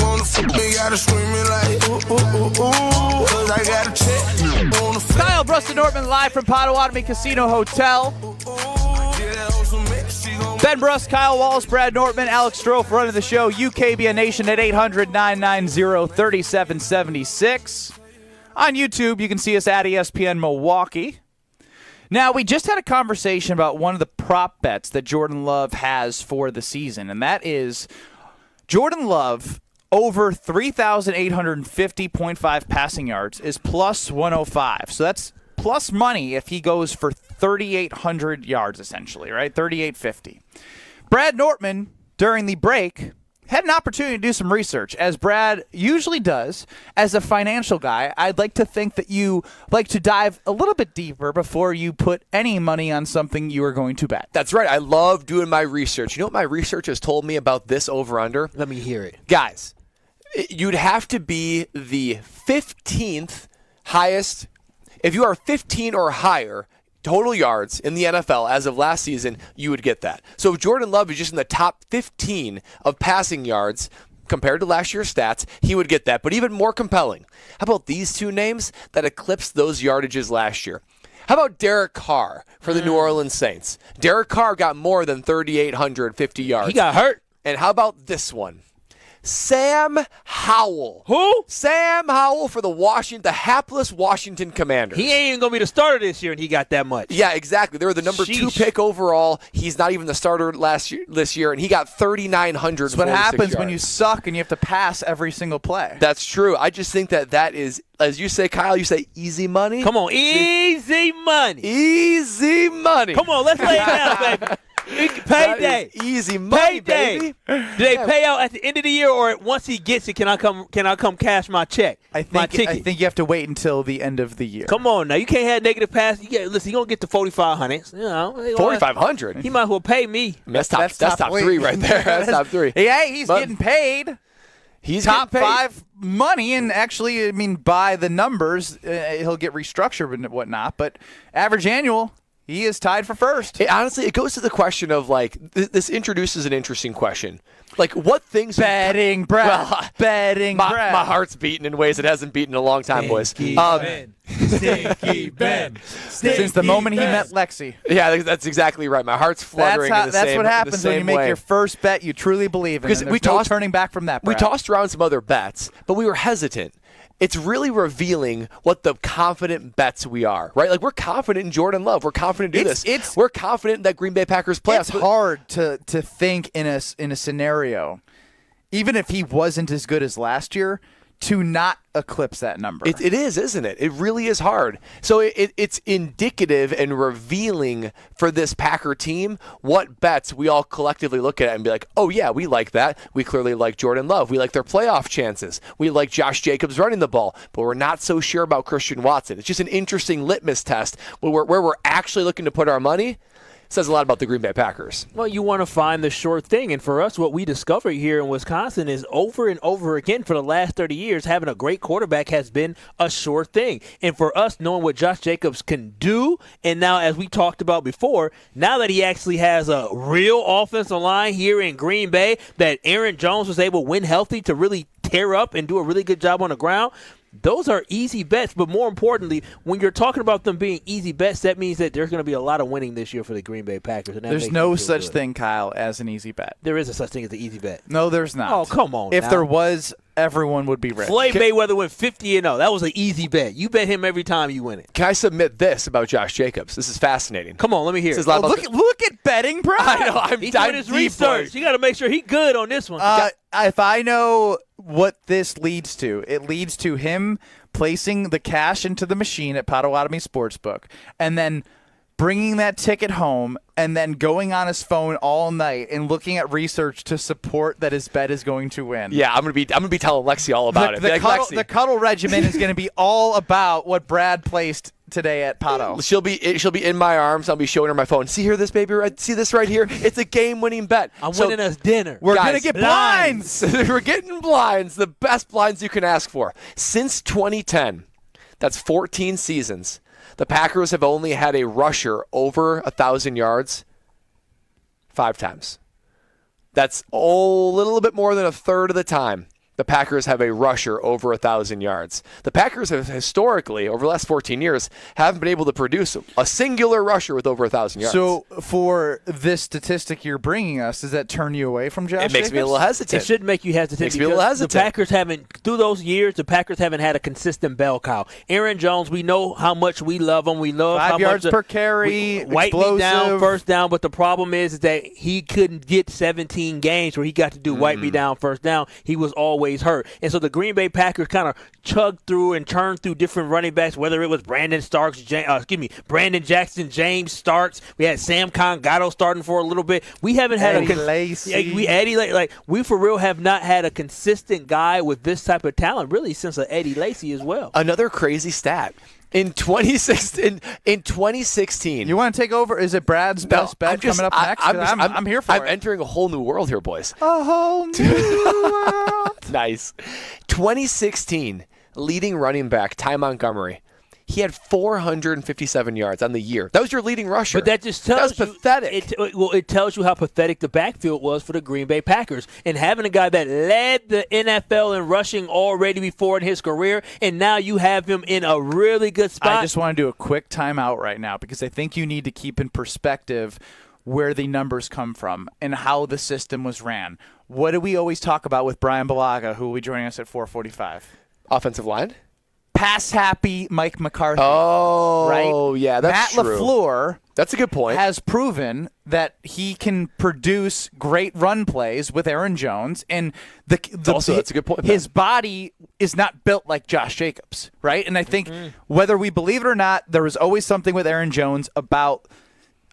wanna fuck me, gotta screaming like, cause I got a check. Kyle, Brust, and Nortman live from Potawatomi Casino Hotel. Ben Brust, Kyle Wallace, Brad Nortman, Alex Strofe running the show. UKBN Nation at 800-990-3776. On YouTube, you can see us at ESPN Milwaukee. Now, we just had a conversation about one of the prop bets that Jordan Love has for the season, and that is Jordan Love over 3,850.5 passing yards is plus 105. So that's plus money if he goes for 3,800 yards, essentially, right? 3,850. Brad Nortman, during the break, had an opportunity to do some research, as Brad usually does. As a financial guy, I'd like to think that you like to dive a little bit deeper before you put any money on something you are going to bet. That's right. I love doing my research. You know what my research has told me about this over-under? Let me hear it. Guys, you'd have to be the 15th highest. If you are 15 or higher total yards in the NFL as of last season, you would get that. So if Jordan Love is just in the top 15 of passing yards compared to last year's stats, he would get that. But even more compelling, how about these two names that eclipsed those yardages last year? How about Derek Carr for the New Orleans Saints? Derek Carr got more than 3,850 yards. He got hurt. And how about this one? Sam Howell. Who? Sam Howell for the hapless Washington Commanders. He ain't even going to be the starter this year, and he got that much. Yeah, exactly. They were the number 2 pick overall. He's not even the starter this year, and he got 3,900. That's what happens when you suck and you have to pass every single play. That's true. I just think that is, as you say, Kyle, you say easy money. Come on, easy money. Easy money. Come on, let's lay it down, baby. Payday. Easy money, baby. Do they pay out at the end of the year, or once he gets it, can I come cash my check? I think you have to wait until the end of the year. Come on now, you can't have negative pass. Listen, you gonna get to 4,500. You know, 4,500. He might as well pay me. That's top 3 right there. That's top 3. Hey, he's getting paid. He's top getting paid. 5 money, and actually, I mean, by the numbers, he'll get restructured and whatnot. But average annual. He is tied for first. Honestly, it goes to the question of, like, this introduces an interesting question. Like, what things... Betting, Brad. Well, betting, Brad. My heart's beating in ways it hasn't beaten in a long time, boys. Stinky Ben. Since the moment he met Lexi. Yeah, that's exactly right. My heart's fluttering That's what happens when you make your first bet you truly believe in. Because there's no turning back from that, Brad. We tossed around some other bets, but we were hesitant. It's really revealing what the confident bets we are, right? Like, we're confident in Jordan Love. We're confident to do this. We're confident that Green Bay Packers playoffs. It's hard to think in a scenario, even if he wasn't as good as last year, to not eclipse that number. It is, isn't it? It really is hard. So it's indicative and revealing for this Packer team what bets we all collectively look at and be like, oh, yeah, we like that. We clearly like Jordan Love. We like their playoff chances. We like Josh Jacobs running the ball, but we're not so sure about Christian Watson. It's just an interesting litmus test where we're actually looking to put our money. Says a lot about the Green Bay Packers. Well, you want to find the sure thing. And for us, what we discovered here in Wisconsin is over and over again for the last 30 years, having a great quarterback has been a sure thing. And for us, knowing what Josh Jacobs can do, and now, as we talked about before, now that he actually has a real offensive line here in Green Bay, that Aaron Jones was able to win healthy to really tear up and do a really good job on the ground, those are easy bets, but more importantly, when you're talking about them being easy bets, that means that there's going to be a lot of winning this year for the Green Bay Packers. And there's no such thing, Kyle, as an easy bet. There is a such thing as an easy bet. No, there's not. Oh, come on. If there was, everyone would be rich. Floyd Mayweather went 50-0. That was an easy bet. You bet him every time you win it. Can I submit this about Josh Jacobs? This is fascinating. Come on, let me hear it. Look at betting, bro. I know. He's doing his research. You got to make sure he's good on this one. If I know what this leads to, it leads to him placing the cash into the machine at Potawatomi Sportsbook and then bringing that ticket home and then going on his phone all night and looking at research to support that his bet is going to win. Yeah, I'm gonna be telling Lexi all about it. The cuddle regimen is going to be all about what Brad placed today at Pato. She'll be in my arms. I'll be showing her my phone. See here, this baby. See this right here? It's a game-winning bet. I'm winning us dinner. We're gonna get blinds. We're getting blinds. The best blinds you can ask for. Since 2010, that's 14 seasons. The Packers have only had a rusher over 1,000 yards 5 times. That's a little bit more than a third of the time the Packers have a rusher over 1,000 yards. The Packers have historically, over the last 14 years, haven't been able to produce a singular rusher with over 1,000 yards. So for this statistic you're bringing us, does that turn you away from Josh It makes Jacobs? me a little hesitant. It should make you hesitant. Makes me a little hesitant. The Packers haven't, through those years, the Packers haven't had a consistent bell cow. Aaron Jones, we know how much we love him. We love 5 how yards much per carry, white me down, first down. But the problem is that he couldn't get 17 games where he got to do wipe me down, first down. He was always hurt. And so the Green Bay Packers kind of chugged through and turned through different running backs, whether it was Brandon Jackson, James Starks. We had Sam Congato starting for a little bit. We haven't had Eddie Lacy. We for real have not had a consistent guy with this type of talent really since Eddie Lacy as well. Another crazy stat. In 2016. You want to take over? Is it Brad's best bet coming up next? I'm here for it. I'm entering a whole new world here, boys. A whole new world. Nice. 2016, leading running back Ty Montgomery. He had 457 yards on the year. That was your leading rusher. But that just tells you. That was pathetic. It tells you how pathetic the backfield was for the Green Bay Packers. And having a guy that led the NFL in rushing already before in his career, and now you have him in a really good spot. I just want to do a quick timeout right now because I think you need to keep in perspective where the numbers come from and how the system was ran. What do we always talk about with Brian Balaga, who will be joining us at 4:45? Offensive line? Pass-happy Mike McCarthy. Oh, right? yeah, that's Matt true. LaFleur That's a good point. has proven that he can produce great run plays with Aaron Jones, and Also, that's a good point, his body is not built like Josh Jacobs, right? And I think whether we believe it or not, there was always something with Aaron Jones about,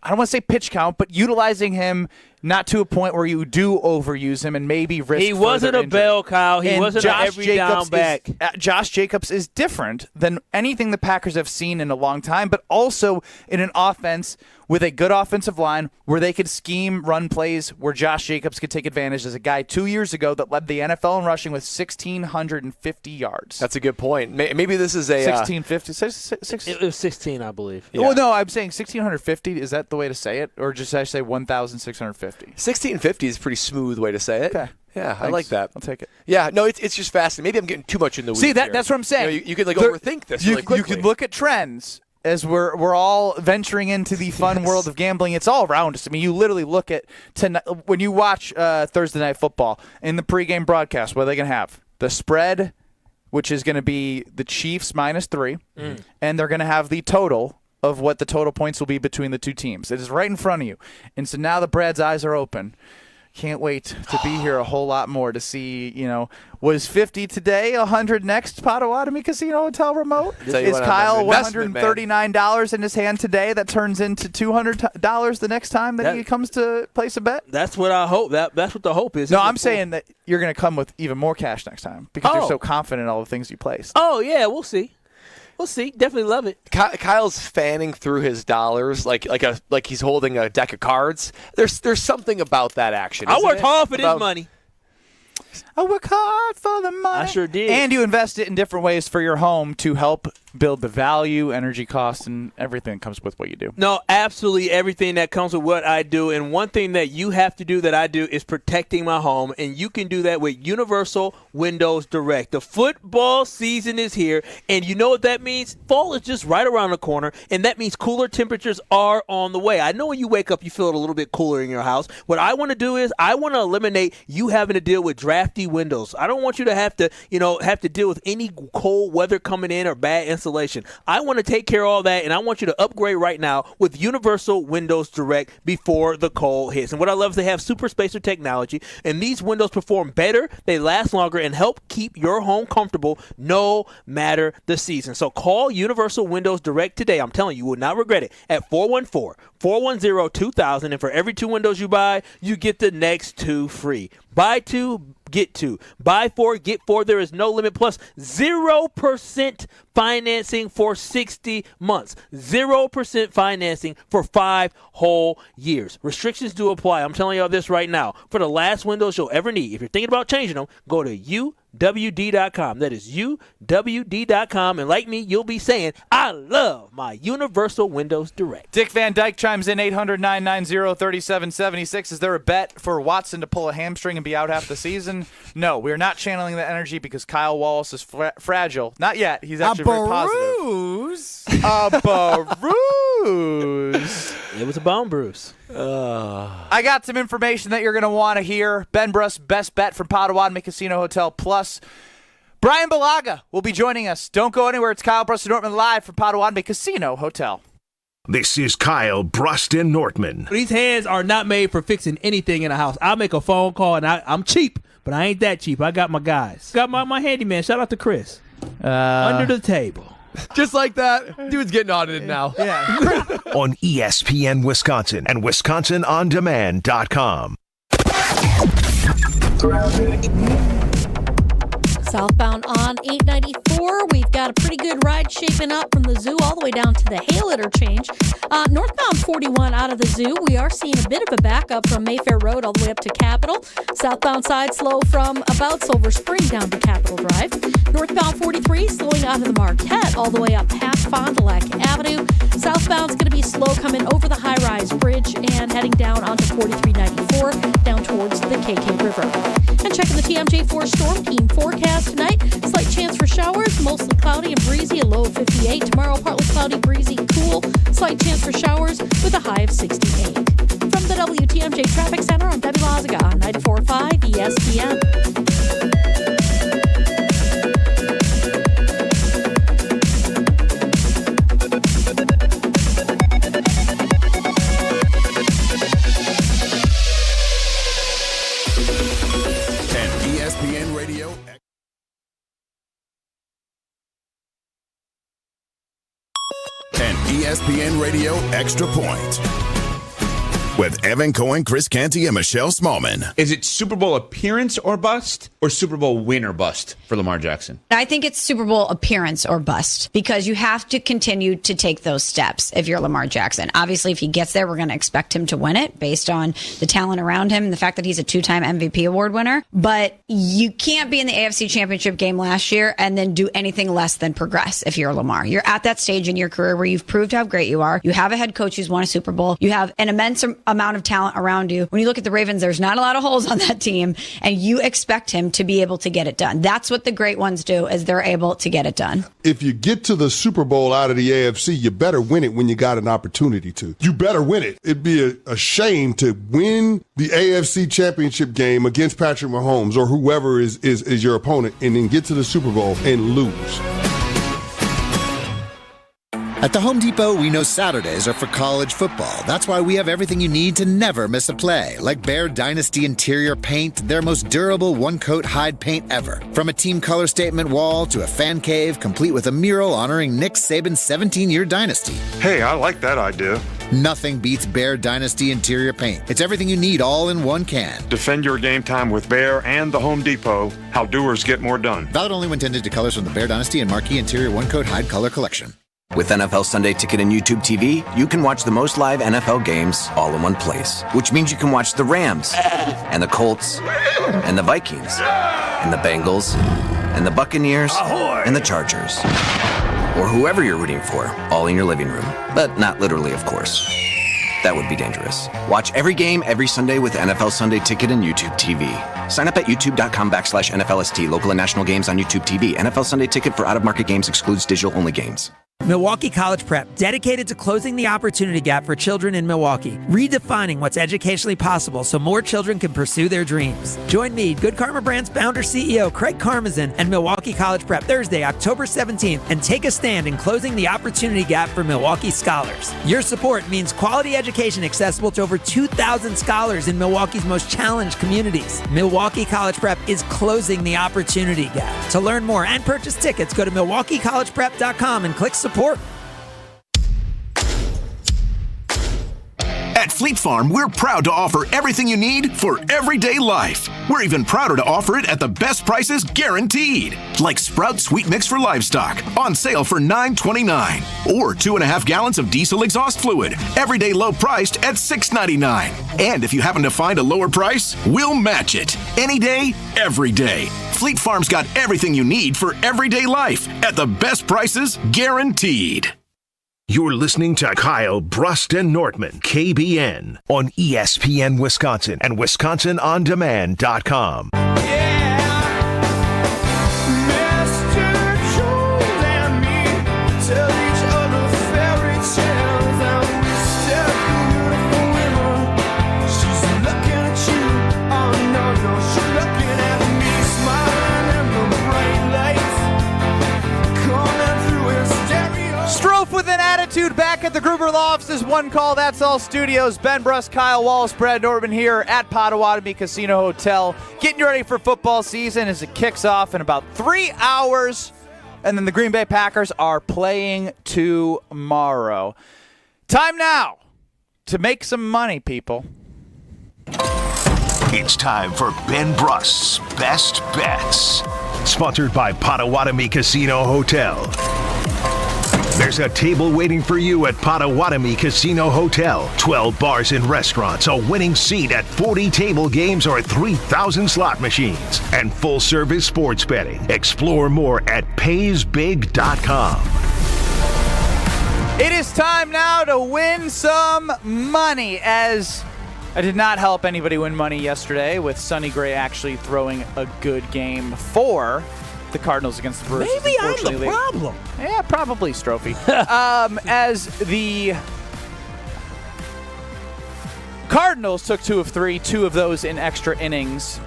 I don't want to say pitch count, but utilizing him not to a point where you do overuse him and maybe risk He wasn't further a injury. bell cow. He And wasn't an every down back. Josh Jacobs is different than anything the Packers have seen in a long time, but also in an offense with a good offensive line where they could scheme run plays where Josh Jacobs could take advantage as a guy 2 years ago that led the NFL in rushing with 1,650 yards. That's a good point. Maybe this is a 1,650. It was 16, I believe. Well, no, I'm saying 1,650. Is that the way to say it? Or just I say 1,650? 1650 is a pretty smooth way to say it. Okay. Yeah, I Thanks. like that. I'll take it. Yeah, no, it's just fascinating. Maybe I'm getting too much in the weeds. See, here. that's what I'm saying. You could overthink this really quickly. You could look at trends as we're all venturing into the fun world of gambling. It's all around us. I mean, you literally look at tonight when you watch Thursday Night Football in the pregame broadcast. What are they going to have? The spread, which is going to be the Chiefs -3, and they're going to have the total of what the total points will be between the two teams. It is right in front of you, and so now the Brad's eyes are open. Can't wait to be here a whole lot more to see, was 50 today, 100 next, Potawatomi Casino Hotel remote? Is Kyle $139 in his hand today that turns into $200 the next time that he comes to place a bet? That's what I hope. That's what the hope is. No, I'm saying that you're going to come with even more cash next time because you're so confident in all the things you placed. Oh, yeah, we'll see. We'll see. Definitely love it. Kyle's fanning through his dollars like he's holding a deck of cards. There's something about that action. I worked hard for this money. I work hard for the money. I sure did. And you invest it in different ways for your home to help build the value, energy costs, and everything that comes with what you do. No, absolutely everything that comes with what I do. And one thing that you have to do that I do is protecting my home. And you can do that with Universal Windows Direct. The football season is here. And you know what that means? Fall is just right around the corner. And that means cooler temperatures are on the way. I know when you wake up, you feel it a little bit cooler in your house. What I want to do is I want to eliminate you having to deal with drafty windows. I don't want you to have to deal with any cold weather coming in or bad insulation. I want to take care of all that, and I want you to upgrade right now with Universal Windows Direct before the cold hits. And what I love is they have super spacer technology, and these windows perform better, they last longer, and help keep your home comfortable no matter the season. So call Universal Windows Direct today. I'm telling you, you will not regret it, at 414-410-2000, and for every 2 windows you buy, you get the next 2 free. Buy 2, get 2. Buy 4, get 4. There is no limit. Plus 0% financing for 60 months. 0% financing for 5 whole years. Restrictions do apply. I'm telling you this right now. For the last windows you'll ever need, if you're thinking about changing them, go to UWD.com. That is UWD.com. And like me, you'll be saying, I love my Universal Windows Direct. Dick Van Dyke chimes in 800-990-3776. Is there a bet for Watson to pull a hamstring and be out half the season? No, we're not channeling that energy because Kyle Wallace is fragile. Not yet. He's actually very positive. A bruise. It was a bone bruise. I got some information that you're going to want to hear. Ben Brust, best bet from Potawatomi Casino Hotel. Plus, Brian Balaga will be joining us. Don't go anywhere. It's Kyle Brust and Nortman live from Potawatomi Casino Hotel. This is Kyle Brust and Nortman. These hands are not made for fixing anything in a house. I'll make a phone call, and I'm cheap, but I ain't that cheap. I got my guys. Got my handyman. Shout out to Chris. Under the table. Just like that, dude's getting audited now. Yeah. On ESPN Wisconsin and WisconsinOnDemand.com. Southbound on 894, we've got a pretty good ride shaping up from the zoo all the way down to the Hale interchange. Northbound 41 out of the zoo, we are seeing a bit of a backup from Mayfair Road all the way up to Capitol. Southbound side slow from about Silver Spring down to Capitol Drive. Northbound 43 slowing out of the Marquette all the way up past Fond du Lac Avenue. Southbound's going to be slow coming over the high-rise bridge and heading down onto 4394 down towards the KK River. And checking the TMJ4 Storm Team forecast tonight. Slight chance for showers, mostly cloudy and breezy, a low of 58. Tomorrow, partly cloudy, breezy, cool. Slight chance for showers with a high of 68. From WTMJ Traffic Center, I'm Debbie Lazaga on 94.5 ESPN. ESPN Radio. And ESPN Radio Extra Point. With Evan Cohen, Chris Canty, and Michelle Smallman. Is it Super Bowl appearance or bust, or Super Bowl win or bust for Lamar Jackson? I think it's Super Bowl appearance or bust, because you have to continue to take those steps if you're Lamar Jackson. Obviously, if he gets there, we're going to expect him to win it based on the talent around him and the fact that he's a 2-time MVP award winner. But you can't be in the AFC Championship game last year and then do anything less than progress if you're Lamar. You're at that stage in your career where you've proved how great you are. You have a head coach who's won a Super Bowl. You have an immense amount of talent around you. When you look at the Ravens, there's not a lot of holes on that team, and you expect him to be able to get it done. That's what the great ones do, is they're able to get it done. If you get to the Super Bowl out of the AFC, you better win it when you got an opportunity to. You better win it. It'd be a shame to win the AFC Championship game against Patrick Mahomes or whoever is your opponent and then get to the Super Bowl and lose. At the Home Depot, we know Saturdays are for college football. That's why we have everything you need to never miss a play, like Bear Dynasty interior paint, their most durable one-coat hide paint ever. From a team color statement wall to a fan cave, complete with a mural honoring Nick Saban's 17-year dynasty. Hey, I like that idea. Nothing beats Bear Dynasty interior paint. It's everything you need all in one can. Defend your game time with Bear and the Home Depot. How doers get more done. Valid only when tinted to colors from the Bear Dynasty and Marquee Interior One-Coat Hide Color Collection. With NFL Sunday Ticket and YouTube TV, you can watch the most live NFL games all in one place, which means you can watch the Rams and the Colts and the Vikings and the Bengals and the Buccaneers and the Chargers, or whoever you're rooting for, all in your living room. But not literally, of course. That would be dangerous. Watch every game every Sunday with NFL Sunday Ticket and YouTube TV. Sign up at youtube.com/NFLST. Local and national games on YouTube TV. NFL Sunday Ticket for out-of-market games excludes digital-only games. Milwaukee College Prep, dedicated to closing the opportunity gap for children in Milwaukee, redefining what's educationally possible so more children can pursue their dreams. Join me, Good Karma Brand's founder CEO Craig Karmazin, and Milwaukee College Prep Thursday, October 17th, and take a stand in closing the opportunity gap for Milwaukee scholars. Your support means quality education accessible to over 2,000 scholars in Milwaukee's most challenged communities. Milwaukee College Prep is closing the opportunity gap. To learn more and purchase tickets, go to MilwaukeeCollegePrep.com and click support. At Fleet Farm, we're proud to offer everything you need for everyday life. We're even prouder to offer it at the best prices guaranteed. Like Sprout Sweet Mix for livestock, on sale for $9.29. Or 2.5 gallons of diesel exhaust fluid, everyday low priced at $6.99. And if you happen to find a lower price, we'll match it. Any day, every day. Fleet Farm's got everything you need for everyday life at the best prices guaranteed. You're listening to Kyle, Brust, and Nortman, KBN, on ESPN Wisconsin and WisconsinOnDemand.com. With an attitude back at the Gruber Law Office's One Call, That's All Studios. Ben Brust, Kyle Wallace, Brad Nortman here at Potawatomi Casino Hotel. Getting you ready for football season as it kicks off in about 3 hours. And then the Green Bay Packers are playing tomorrow. Time now to make some money, people. It's time for Ben Brust's Best Bets. Sponsored by Potawatomi Casino Hotel. There's a table waiting for you at Potawatomi Casino Hotel. 12 bars and restaurants, a winning seat at 40 table games or 3,000 slot machines, and full-service sports betting. Explore more at PaysBig.com. It is time now to win some money, as I did not help anybody win money yesterday with Sonny Gray actually throwing a good game for the Cardinals against the Brewers. Maybe I'm the problem. Yeah, probably, Strophy. As the Cardinals took 2 of 3, 2 of those in extra innings.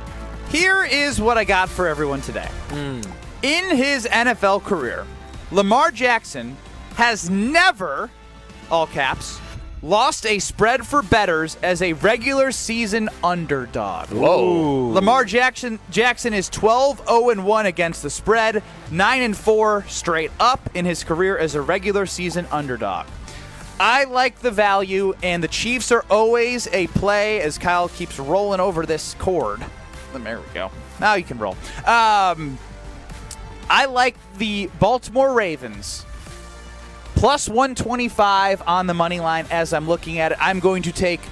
Here is what I got for everyone today. In his NFL career, Lamar Jackson has never, all caps, lost a spread for bettors as a regular season underdog. Whoa. Lamar Jackson is 12-0-1 against the spread, 9-4 straight up in his career as a regular season underdog. I like the value, and the Chiefs are always a play as Kyle keeps rolling over this cord. There we go. Now you can roll. I like the Baltimore Ravens. Plus 125 on the money line as I'm looking at it. I'm going to take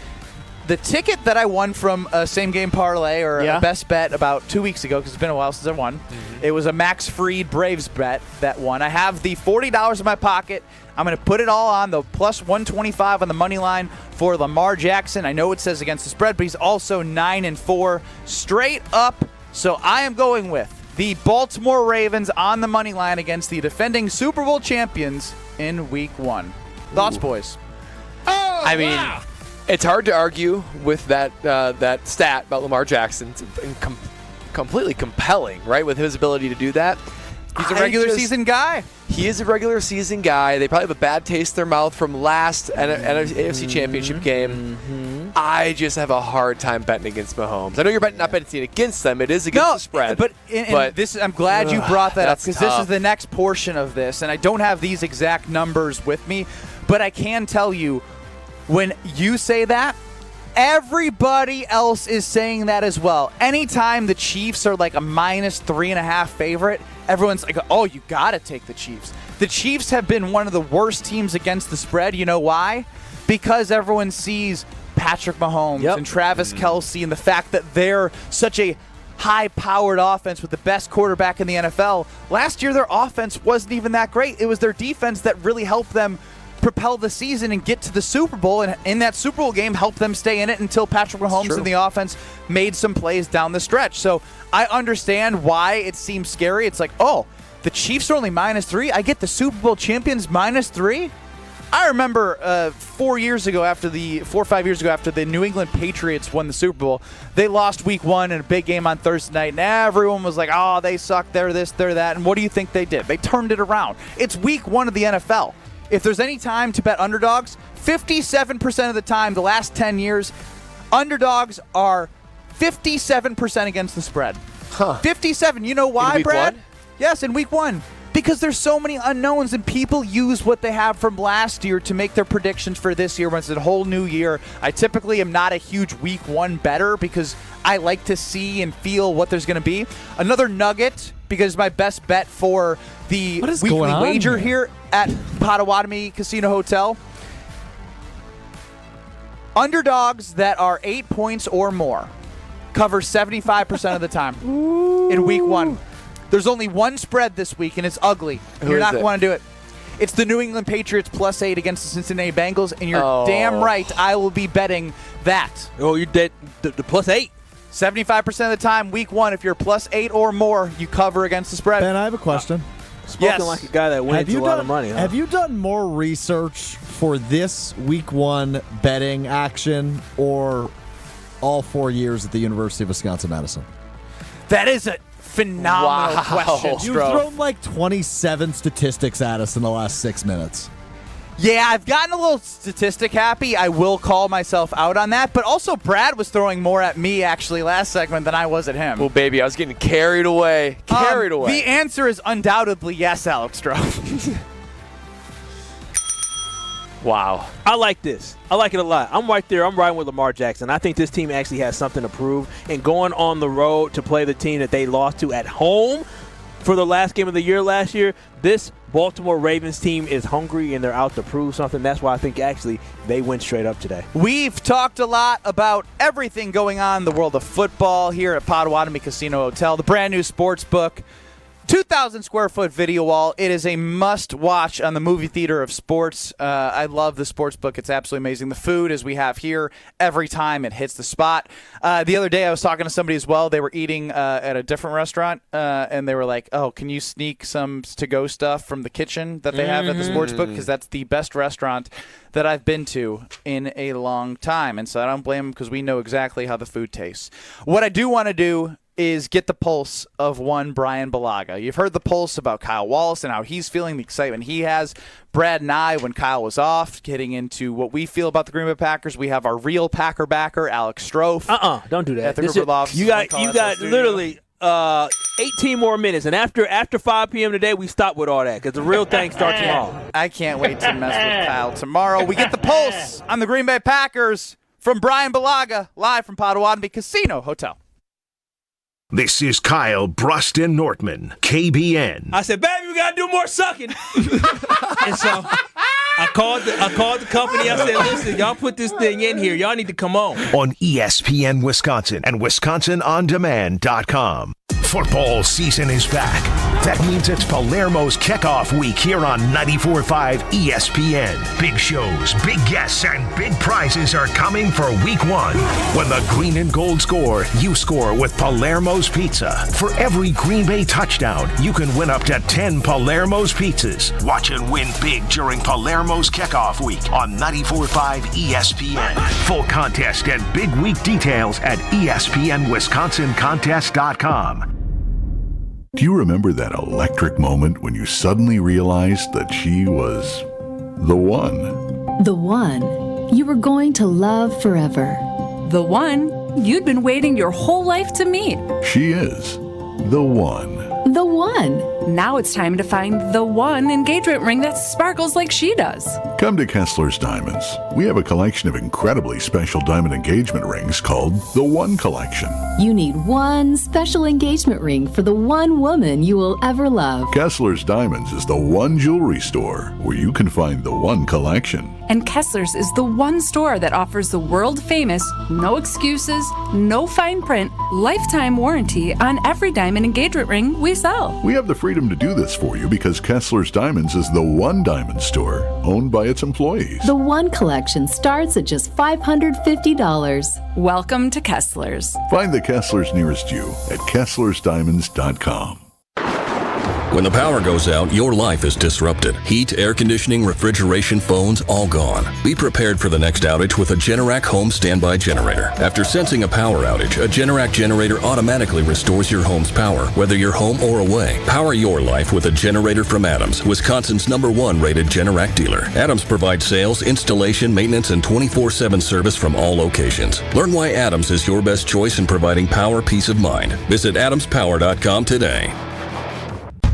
the ticket that I won from a same-game parlay or a best bet about 2 weeks ago, because it's been a while since I won. It was a Max Fried Braves bet that won. I have the $40 in my pocket. I'm going to put it all on the plus 125 on the money line for Lamar Jackson. I know it says against the spread, but he's also 9-4 straight up. So I am going with the Baltimore Ravens on the money line against the defending Super Bowl champions in Week 1. Thoughts, boys? I mean, it's hard to argue with that stat about Lamar Jackson. It's completely compelling, right, with his ability to do that. He's a regular season guy. He is a regular season guy. They probably have a bad taste in their mouth from last AFC Championship game. I just have a hard time betting against Mahomes. I know you're not betting against them. It is against the spread. But this, I'm glad you brought that up, because this is the next portion of this, and I don't have these exact numbers with me, but I can tell you, when you say that, everybody else is saying that as well. Anytime the Chiefs are like a -3.5 favorite, everyone's like, oh, you got to take the Chiefs. The Chiefs have been one of the worst teams against the spread. You know why? Because everyone sees Patrick Mahomes and Travis Kelce and the fact that they're such a high-powered offense with the best quarterback in the NFL. Last year, their offense wasn't even that great. It was their defense that really helped them propel the season and get to the Super Bowl, and in that Super Bowl game helped them stay in it until Patrick Mahomes and the offense made some plays down the stretch. So I understand why it seems scary. It's like, oh, the Chiefs are only -3. I get the Super Bowl champions -3. I remember 4 or 5 years ago after the New England Patriots won the Super Bowl, they lost Week 1 in a big game on Thursday night, and everyone was like, oh, they suck, they're this, they're that. And what do you think they did? They turned it around. It's Week 1 of the NFL. If there's any time to bet underdogs, 57% of the time, the last 10 years, underdogs are 57% against the spread. 57. You know why, in week Brad? 1? Yes, in Week 1. Because there's so many unknowns, and people use what they have from last year to make their predictions for this year when it's a whole new year. I typically am not a huge Week 1 bettor because I like to see and feel what there's going to be. Another nugget, because my best bet for the weekly wager here at Potawatomi Casino Hotel. Underdogs that are 8 points or more cover 75% of the time in Week 1. There's only one spread this week, and it's ugly. You're not going to want to do it. It's the New England Patriots +8 against the Cincinnati Bengals, and you're damn right I will be betting that. Oh, you're dead. The +8. 75% of the time, Week 1, if you're +8 or more, you cover against the spread. Ben, I have a question. Spoken like a guy that wins a lot of money. Huh? Have you done more research for this Week 1 betting action or all 4 years at the University of Wisconsin-Madison? That is a phenomenal question. You've thrown like 27 statistics at us in the last 6 minutes. Yeah, I've gotten a little statistic happy. I will call myself out on that. But also, Brad was throwing more at me, actually, last segment than I was at him. Well, baby, I was getting carried away. The answer is undoubtedly yes, Alex Stroh. Wow. I like this. I like it a lot. I'm right there. I'm riding with Lamar Jackson. I think this team actually has something to prove. And going on the road to play the team that they lost to at home for the last game of the year last year, this Baltimore Ravens team is hungry and they're out to prove something. That's why I think actually they went straight up today. We've talked a lot about everything going on in the world of football here at Potawatomi Casino Hotel, the brand new Sportsbook. 2,000 square foot video wall. It is a must watch on the movie theater of sports. I love the Sportsbook. It's absolutely amazing. The food, as we have here, every time it hits the spot. The other day I was talking to somebody as well. They were eating at a different restaurant, and they were like, oh, can you sneak some to-go stuff from the kitchen that they have at the Sportsbook? Because that's the best restaurant that I've been to in a long time. And so I don't blame them because we know exactly how the food tastes. What I do want to do is get the pulse of one Brian Balaga. You've heard the pulse about Kyle Wallace and how he's feeling, the excitement he has. Brad and I, when Kyle was off, getting into what we feel about the Green Bay Packers. We have our real Packer backer, Alex Strofe. Don't do that. At the Riverlofts. You got literally 18 more minutes, and after 5 p.m. today, we stop with all that because the real thing starts tomorrow. I can't wait to mess with Kyle tomorrow. We get the pulse on the Green Bay Packers from Brian Balaga, live from Potawatomi Casino Hotel. This is Kyle, Brust, and Nortman, KBN. I said, baby, we got to do more sucking. And so I called the company. I said, listen, y'all put this thing in here. Y'all need to come on. On ESPN Wisconsin and WisconsinOnDemand.com. Football season is back. That means it's Palermo's kickoff week here on 94.5 ESPN. Big shows, big guests, and big prizes are coming for week 1. When the green and gold score, you score with Palermo's Pizza. For every Green Bay touchdown, you can win up to 10 Palermo's pizzas. Watch and win big during Palermo's kickoff week on 94.5 ESPN. Full contest and big week details at ESPNWisconsinContest.com. Do you remember that electric moment when you suddenly realized that she was the one? The one you were going to love forever. The one you'd been waiting your whole life to meet. She is the one. The one. Now it's time to find the one engagement ring that sparkles like she does. Come to Kessler's Diamonds. We have a collection of incredibly special diamond engagement rings called the One Collection. You need one special engagement ring for the one woman you will ever love. Kessler's Diamonds is the one jewelry store where you can find the One Collection. And Kessler's is the one store that offers the world-famous, no excuses, no fine print, lifetime warranty on every diamond engagement ring we sell. We have the freedom to do this for you because Kessler's Diamonds is the one diamond store owned by its employees. The One Collection starts at just $550. Welcome to Kessler's. Find the Kessler's nearest you at KesslersDiamonds.com. When the power goes out, your life is disrupted. Heat, air conditioning, refrigeration, phones, all gone. Be prepared for the next outage with a Generac home standby generator. After sensing a power outage, a Generac generator automatically restores your home's power, whether you're home or away. Power your life with a generator from Adams, Wisconsin's #1 rated Generac dealer. Adams provides sales, installation, maintenance, and 24/7 service from all locations. Learn why Adams is your best choice in providing power peace of mind. Visit adamspower.com today.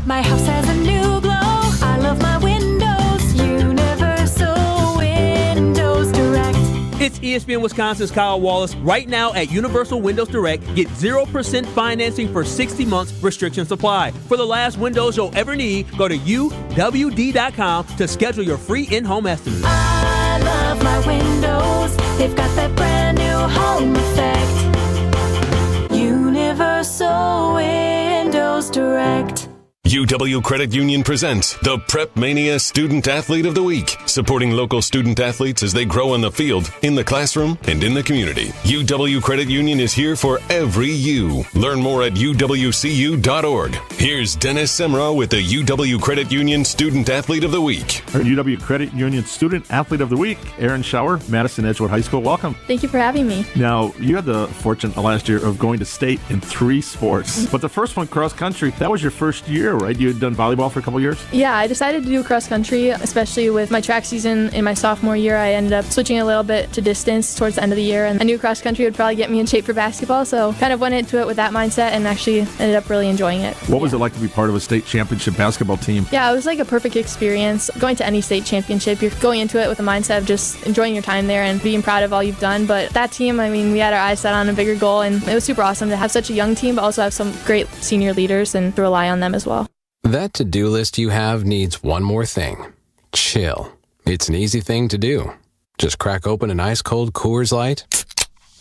My house has a new glow. I love my windows. Universal Windows Direct. It's ESPN Wisconsin's Kyle Wallace. Right now at Universal Windows Direct, get 0% financing for 60 months, restrictions apply. For the last windows you'll ever need, go to UWD.com to schedule your free in-home estimate. I love my windows. They've got that brand new home effect. Universal Windows Direct. UW Credit Union presents the Prep Mania Student Athlete of the Week, supporting local student athletes as they grow on the field, in the classroom, and in the community. UW Credit Union is here for every you. Learn more at uwcu.org. Here's Dennis Semrau with the UW Credit Union Student Athlete of the Week. Our UW Credit Union Student Athlete of the Week, Aaron Schauer, Madison Edgewood High School. Welcome. Thank you for having me. Now, you had the fortune last year of going to state in 3 sports, but the first one, cross country, that was your first year, right? You had done volleyball for a couple years? Yeah, I decided to do cross country, especially with my track season in my sophomore year. I ended up switching a little bit to distance towards the end of the year, and I knew cross country would probably get me in shape for basketball, so kind of went into it with that mindset and actually ended up really enjoying it. What was it like to be part of a state championship basketball team? Yeah, it was like a perfect experience. Going to any state championship, you're going into it with a mindset of just enjoying your time there and being proud of all you've done. But that team, I mean, we had our eyes set on a bigger goal, and it was super awesome to have such a young team, but also have some great senior leaders and to rely on them as well. That to-do list you have needs one more thing. Chill. It's an easy thing to do. Just crack open an ice-cold Coors Light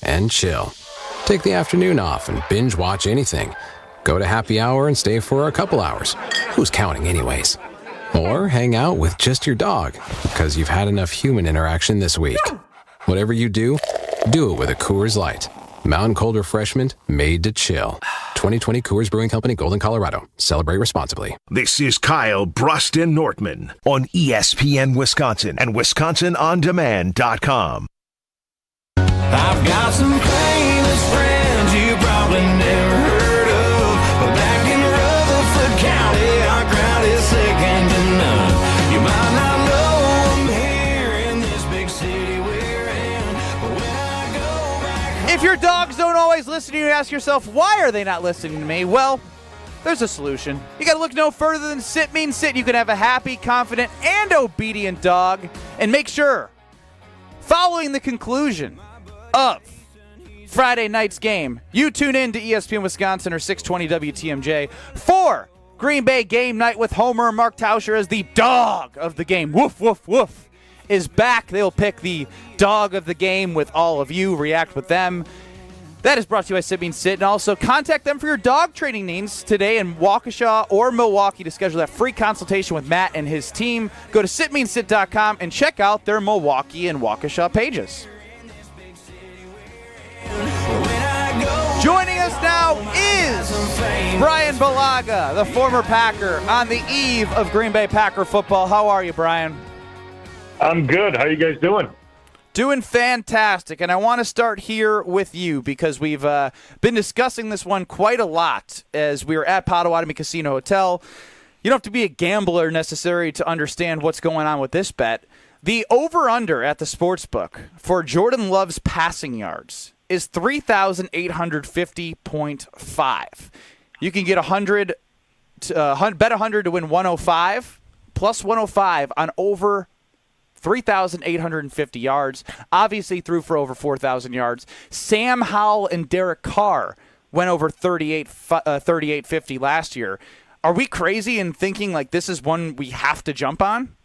and chill. Take the afternoon off and binge watch anything. Go to happy hour and stay for a couple hours. Who's counting anyways? Or hang out with just your dog, because you've had enough human interaction this week. Whatever you do it with a Coors Light. Mountain Cold Refreshment made to chill. 2020 Coors Brewing Company, Golden, Colorado. Celebrate responsibly. This is Kyle, Brust, and Nortman on ESPN Wisconsin and WisconsinOnDemand.com. I've got some famous friends you probably never heard of, but back in Rutherford County, our crowd is second to none. You might not know them here in this big city we're in, but when I go back. If your dogs don't always listen to you, ask yourself, why are they not listening to me? Well, there's a solution. You got to look no further than Sit Means Sit. You can have a happy, confident, and obedient dog. And make sure, following the conclusion of Friday night's game, you tune in to ESPN Wisconsin or 620 WTMJ for Green Bay Game Night with Homer and Mark Tauscher as the dog of the game. Woof, woof, woof is back. They'll pick the dog of the game with all of you, react with them. That is brought to you by Sit Means Sit. And also contact them for your dog training needs today in Waukesha or Milwaukee to schedule that free consultation with Matt and his team. Go to sitmeansit.com and check out their Milwaukee and Waukesha pages. Joining us now is Brian Balaga, the former Packer, on the eve of Green Bay Packer football. How are you, Brian? I'm good. How you guys doing? Doing fantastic, and I want to start here with you because we've been discussing this one quite a lot as we were at Potawatomi Casino Hotel. You don't have to be a gambler necessarily to understand what's going on with this bet. The over-under at the Sportsbook for Jordan Love's passing yards is 3,850.5. You can get 100, bet 100 to win 105, plus 105 on over 3,850 yards. Obviously threw for over 4,000 yards. Sam Howell and Derek Carr went over 3850 last year. Are we crazy in thinking like this is one we have to jump on?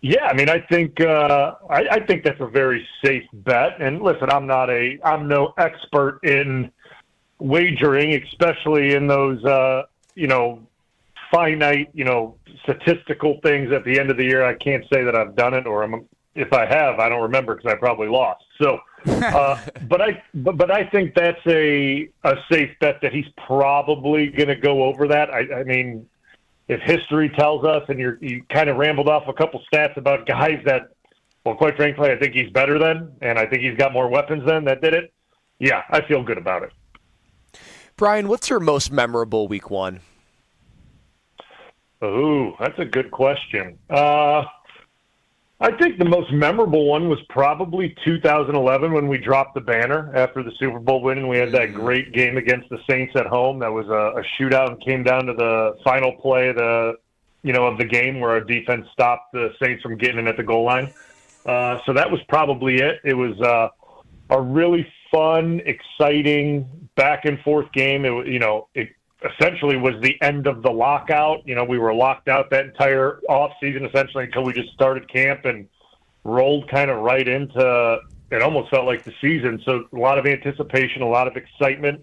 Yeah, I mean, I think I think that's a very safe bet. And listen, I'm no expert in wagering, especially in those finite, statistical things at the end of the year. I can't say that I've done it, or if I have, I don't remember because I probably lost. So, but I think that's a safe bet that he's probably going to go over that. I mean, if history tells us, and you kind of rambled off a couple stats about guys that, well, quite frankly, I think he's better than, and I think he's got more weapons than that did it. Yeah, I feel good about it. Brian, what's your most memorable week one? Oh, that's a good question. I think the most memorable one was probably 2011 when we dropped the banner after the Super Bowl win, and we had that great game against the Saints at home. That was a shootout and came down to the final play of the game where our defense stopped the Saints from getting in at the goal line. So that was probably it. It was a really fun, exciting, back and forth game. It essentially was the end of the lockout. We were locked out that entire off season essentially until we just started camp and rolled kind of right into, it almost felt like the season. So a lot of anticipation, a lot of excitement.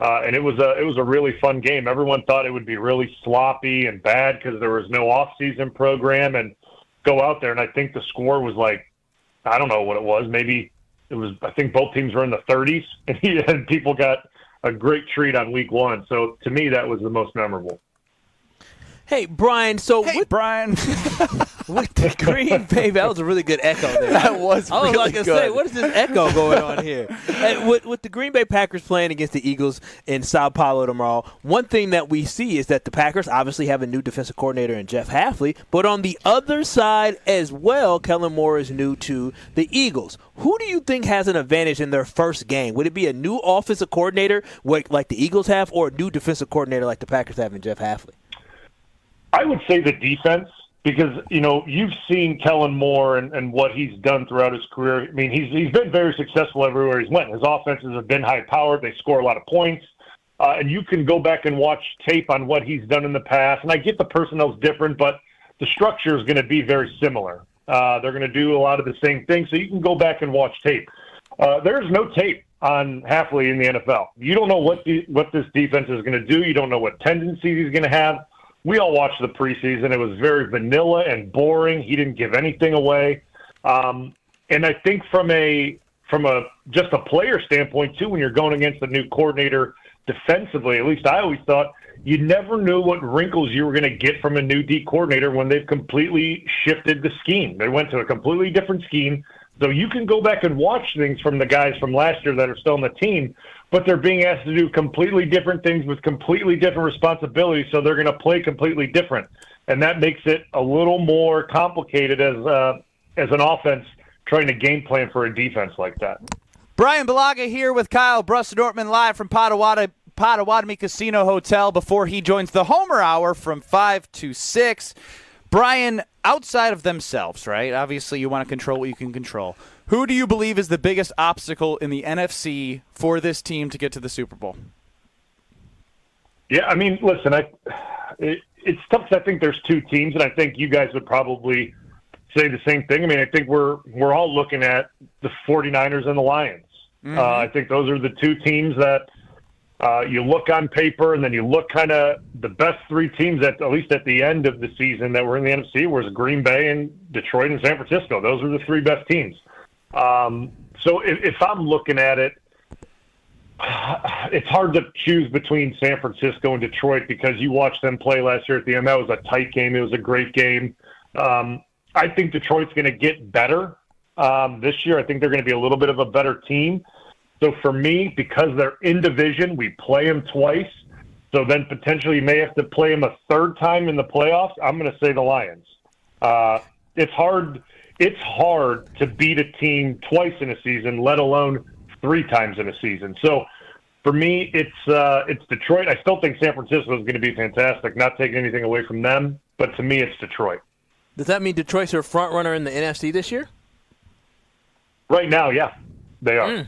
And it was a really fun game. Everyone thought it would be really sloppy and bad because there was no off season program, and go out there. And I think the score was like, I don't know what it was. Maybe it was, I think both teams were in the 30s and people got a great treat on week one. So to me, that was the most memorable. Hey, Brian. Brian. With the Green Bay, that was a really good echo there. That was really good. I was going to say, what is this echo going on here? And with the Green Bay Packers playing against the Eagles in Sao Paulo tomorrow, one thing that we see is that the Packers obviously have a new defensive coordinator in Jeff Hafley, but on the other side as well, Kellen Moore is new to the Eagles. Who do you think has an advantage in their first game? Would it be a new offensive coordinator like the Eagles have, or a new defensive coordinator like the Packers have in Jeff Hafley? I would say the defense, because, you've seen Kellen Moore and what he's done throughout his career. I mean, he's been very successful everywhere he's went. His offenses have been high-powered. They score a lot of points. And you can go back and watch tape on what he's done in the past. And I get the personnel's different, but the structure is going to be very similar. They're going to do a lot of the same things, so you can go back and watch tape. There's no tape on Halfley in the NFL. You don't know what this defense is going to do. You don't know what tendencies he's going to have. We all watched the preseason. It was very vanilla and boring. He didn't give anything away. And I think from just a player standpoint, too, when you're going against a new coordinator defensively, at least I always thought, you never knew what wrinkles you were going to get from a new D coordinator when they've completely shifted the scheme. They went to a completely different scheme. So you can go back and watch things from the guys from last year that are still on the team, but they're being asked to do completely different things with completely different responsibilities, so they're going to play completely different. And that makes it a little more complicated as an offense trying to game plan for a defense like that. Brian Balaga here with Kyle Brust and Nortman live from Potawatomi Casino Hotel before he joins the Homer Hour from 5 to 6. Brian, outside of themselves, right? Obviously, you want to control what you can control. Who do you believe is the biggest obstacle in the NFC for this team to get to the Super Bowl? Yeah, I mean, listen, it's tough because I think there's two teams, and I think you guys would probably say the same thing. I mean, I think we're all looking at the 49ers and the Lions. Mm-hmm. I think those are the two teams that you look on paper, and then you look kind of the best three teams at least at the end of the season that were in the NFC was Green Bay and Detroit and San Francisco. Those were the three best teams. So if I'm looking at it, it's hard to choose between San Francisco and Detroit because you watched them play last year at the end. That was a tight game. It was a great game. I think Detroit's going to get better this year. I think they're going to be a little bit of a better team. So for me, because they're in division, we play them twice. So then potentially you may have to play them a third time in the playoffs. I'm going to say the Lions. It's hard to beat a team twice in a season, let alone 3 times in a season. So for me, it's Detroit. I still think San Francisco is going to be fantastic, not taking anything away from them. But to me, it's Detroit. Does that mean Detroit's your front runner in the NFC this year? Right now, yeah. They are.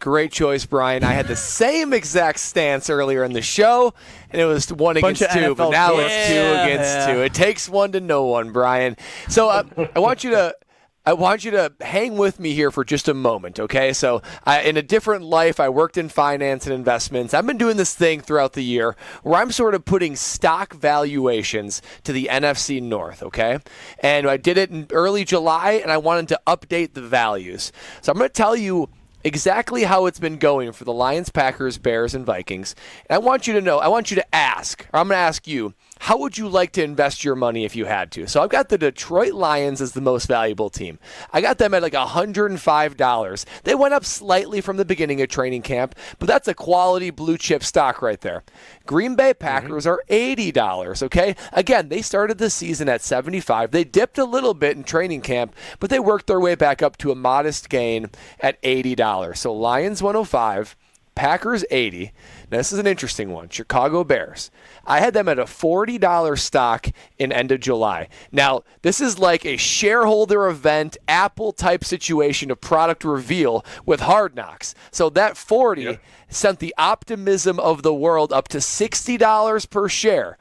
Great choice, Brian. I had the same exact stance earlier in the show, and it was 1 against 2, but now it's 2 against 2. It takes one to know one, Brian. So I want you to hang with me here for just a moment, okay? So in a different life, I worked in finance and investments. I've been doing this thing throughout the year where I'm sort of putting stock valuations to the NFC North, okay? And I did it in early July, and I wanted to update the values. So I'm going to tell you exactly how it's been going for the Lions, Packers, Bears, and Vikings. And I want you to ask, or I'm going to ask you, how would you like to invest your money if you had to? So I've got the Detroit Lions as the most valuable team. I got them at like $105. They went up slightly from the beginning of training camp, but that's a quality blue chip stock right there. Green Bay Packers are $80, okay? Again, they started the season at $75. They dipped a little bit in training camp, but they worked their way back up to a modest gain at $80. So Lions $105. Packers $80. Now, this is an interesting one. Chicago Bears. I had them at a $40 stock in end of July. Now, this is like a shareholder event, Apple-type situation of product reveal with Hard Knocks. So that 40 sent the optimism of the world up to $60 per share.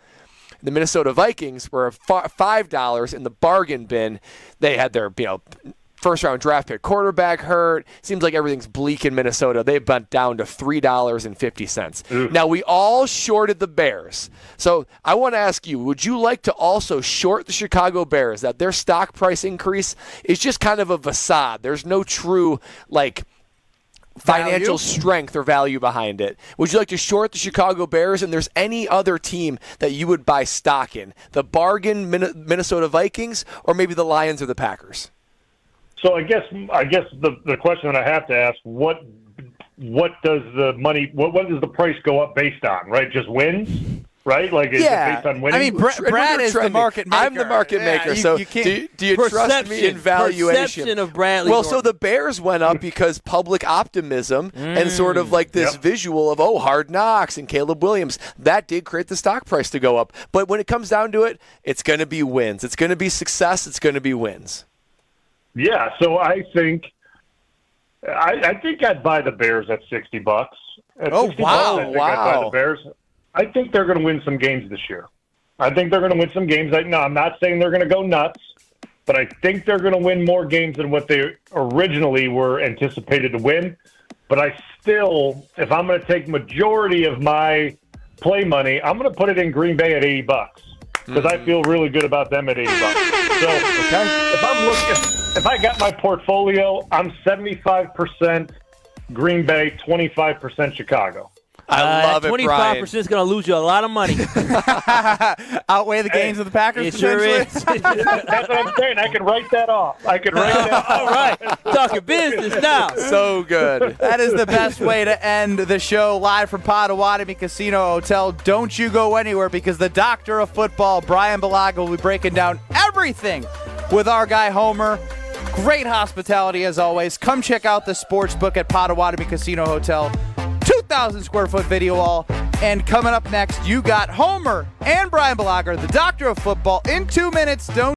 The Minnesota Vikings were $5 in the bargain bin. They had their, first-round draft pick quarterback hurt. Seems like everything's bleak in Minnesota. They went down to $3.50. Now, we all shorted the Bears. So I want to ask you, would you like to also short the Chicago Bears, that their stock price increase is just kind of a facade? There's no true, financial strength or value behind it. Would you like to short the Chicago Bears, and there's any other team that you would buy stock in? The bargain Minnesota Vikings, or maybe the Lions or the Packers? So I guess the question that I have to ask, what does the price go up based on, right? Just wins, right? Like, is it based on winning? I mean, Brad is the market maker. I'm the market maker. So do you trust me in valuation? Perception of Bradley. Well, so the Bears went up because public optimism and sort of like this visual of, Hard Knocks and Caleb Williams. That did create the stock price to go up. But when it comes down to it, it's going to be wins. It's going to be success. It's going to be wins. Yeah, so I think I'd buy the Bears at $60. At $60, I'd buy the Bears. I think they're going to win some games this year. I think they're going to win some games. I'm not saying they're going to go nuts, but I think they're going to win more games than what they originally were anticipated to win. But I still, if I'm going to take majority of my play money, I'm going to put it in Green Bay at $80 because I feel really good about them at $80. So if I got my portfolio, I'm 75% Green Bay, 25% Chicago. I love it, 25% is going to lose you a lot of money. Outweigh the gains of the Packers. It sure is. That's what I'm saying. I can write that off. All right. Talking business now. So good. That is the best way to end the show live from Potawatomi Casino Hotel. Don't you go anywhere because the doctor of football, Brian Balaga, will be breaking down everything with our guy Homer. Great hospitality as always. Come check out the Sportsbook at Potawatomi Casino Hotel. 2,000 square foot video wall. And coming up next, you got Homer and Brian Balaga, the doctor of football, in 2 minutes. Don't